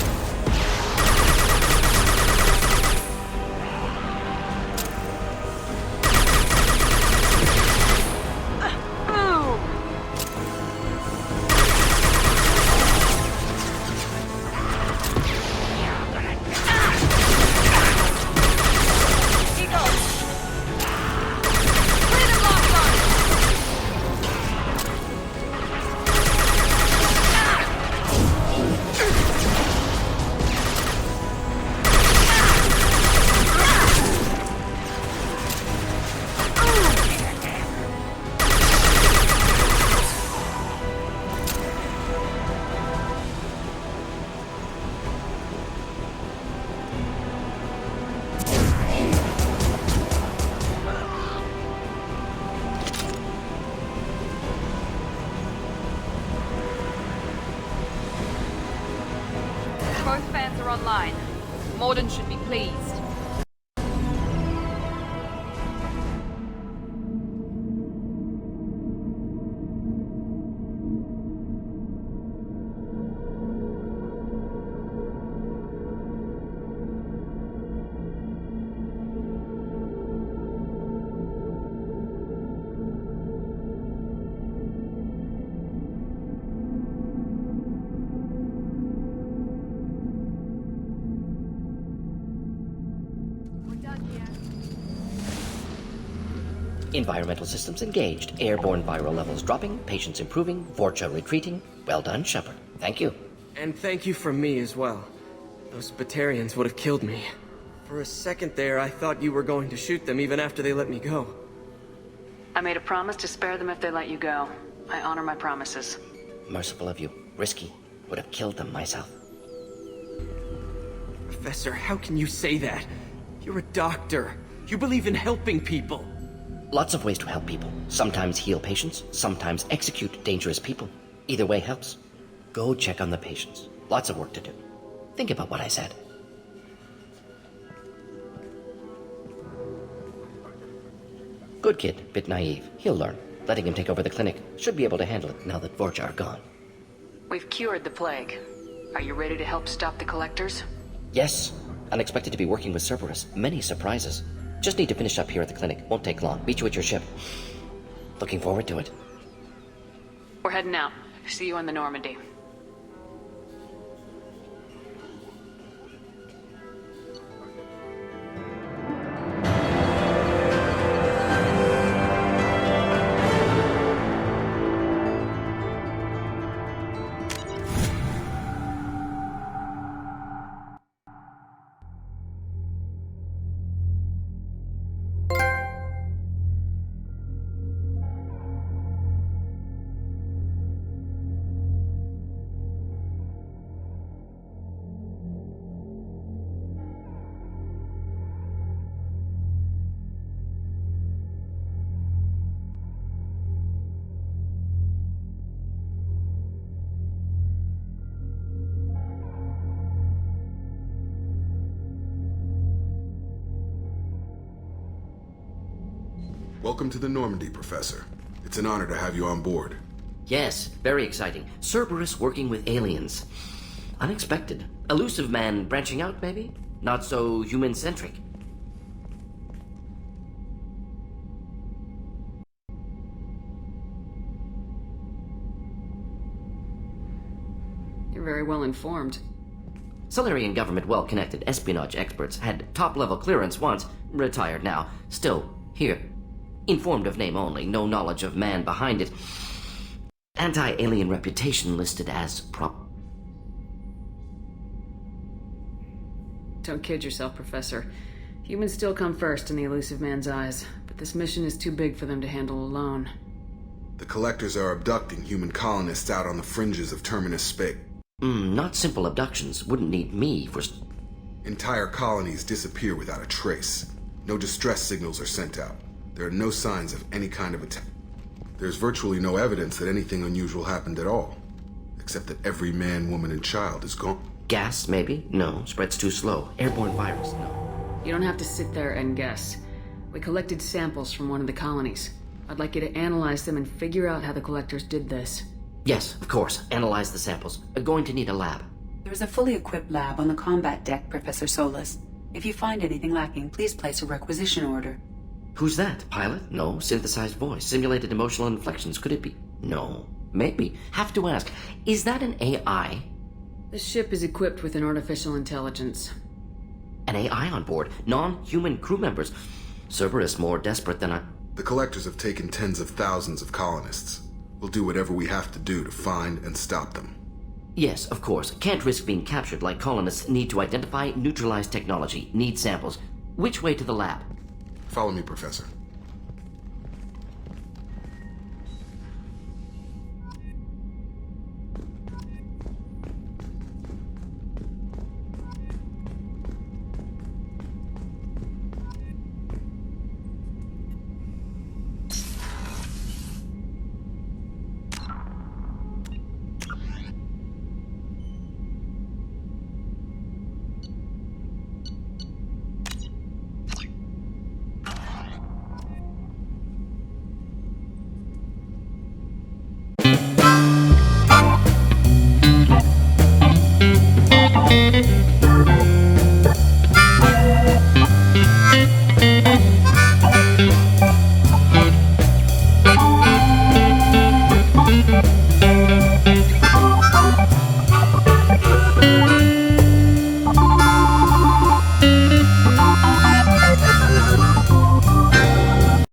Both fans are online. Morden should be pleased. Environmental systems engaged. Airborne viral levels dropping. Patients improving. Vorcha retreating. Well done, Shepard. Thank you. And thank you from me as well. Those Batarians would have killed me. For a second there, I thought you were going to shoot them even after they let me go. I made a promise to spare them if they let you go. I honor my promises. Merciful of you. Risky. Would have killed them myself. Professor, how can you say that? You're a doctor. You believe in helping people. Lots of ways to help people. Sometimes heal patients, sometimes execute dangerous people. Either way helps. Go check on the patients. Lots of work to do. Think about what I said. Good kid, bit naive. He'll learn. Letting him take over the clinic. Should be able to handle it now that Vorcha are gone. We've cured the plague. Are you ready to help stop the collectors? Yes. Unexpected to be working with Cerberus. Many surprises. Just need to finish up here at the clinic. Won't take long. Meet you at your ship. Looking forward to it. We're heading out. See you on the Normandy. Welcome to the Normandy, Professor. It's an honor to have you on board. Yes, very exciting. Cerberus working with aliens. Unexpected. Elusive man branching out, maybe? Not so human-centric. You're very well informed. Solarian government well-connected espionage experts had top-level clearance once, retired now. Still, here. Informed of name only, no knowledge of man behind it. Anti-alien reputation listed as Don't kid yourself, Professor. Humans still come first in the elusive man's eyes, but this mission is too big for them to handle alone. The Collectors are abducting human colonists out on the fringes of Terminus space. Not simple abductions. Wouldn't need me for... Entire colonies disappear without a trace. No distress signals are sent out. There are no signs of any kind of attack. There's virtually no evidence that anything unusual happened at all. Except that every man, woman, and child is gone. Gas, maybe? No. Spreads too slow. Airborne virus? No. You don't have to sit there and guess. We collected samples from one of the colonies. I'd like you to analyze them and figure out how the Collectors did this. Yes, of course. Analyze the samples. Going to need a lab. There's a fully equipped lab on the combat deck, Professor Solis. If you find anything lacking, please place a requisition order. Who's that? Pilot? No. Synthesized voice. Simulated emotional inflections. Could it be? No. Maybe. Have to ask. Is that an AI? The ship is equipped with an artificial intelligence. An AI on board? Non-human crew members? Cerberus more desperate than The Collectors have taken tens of thousands of colonists. We'll do whatever we have to do to find and stop them. Yes, of course. Can't risk being captured like colonists need to identify, neutralize technology, need samples. Which way to the lab? Follow me, Professor.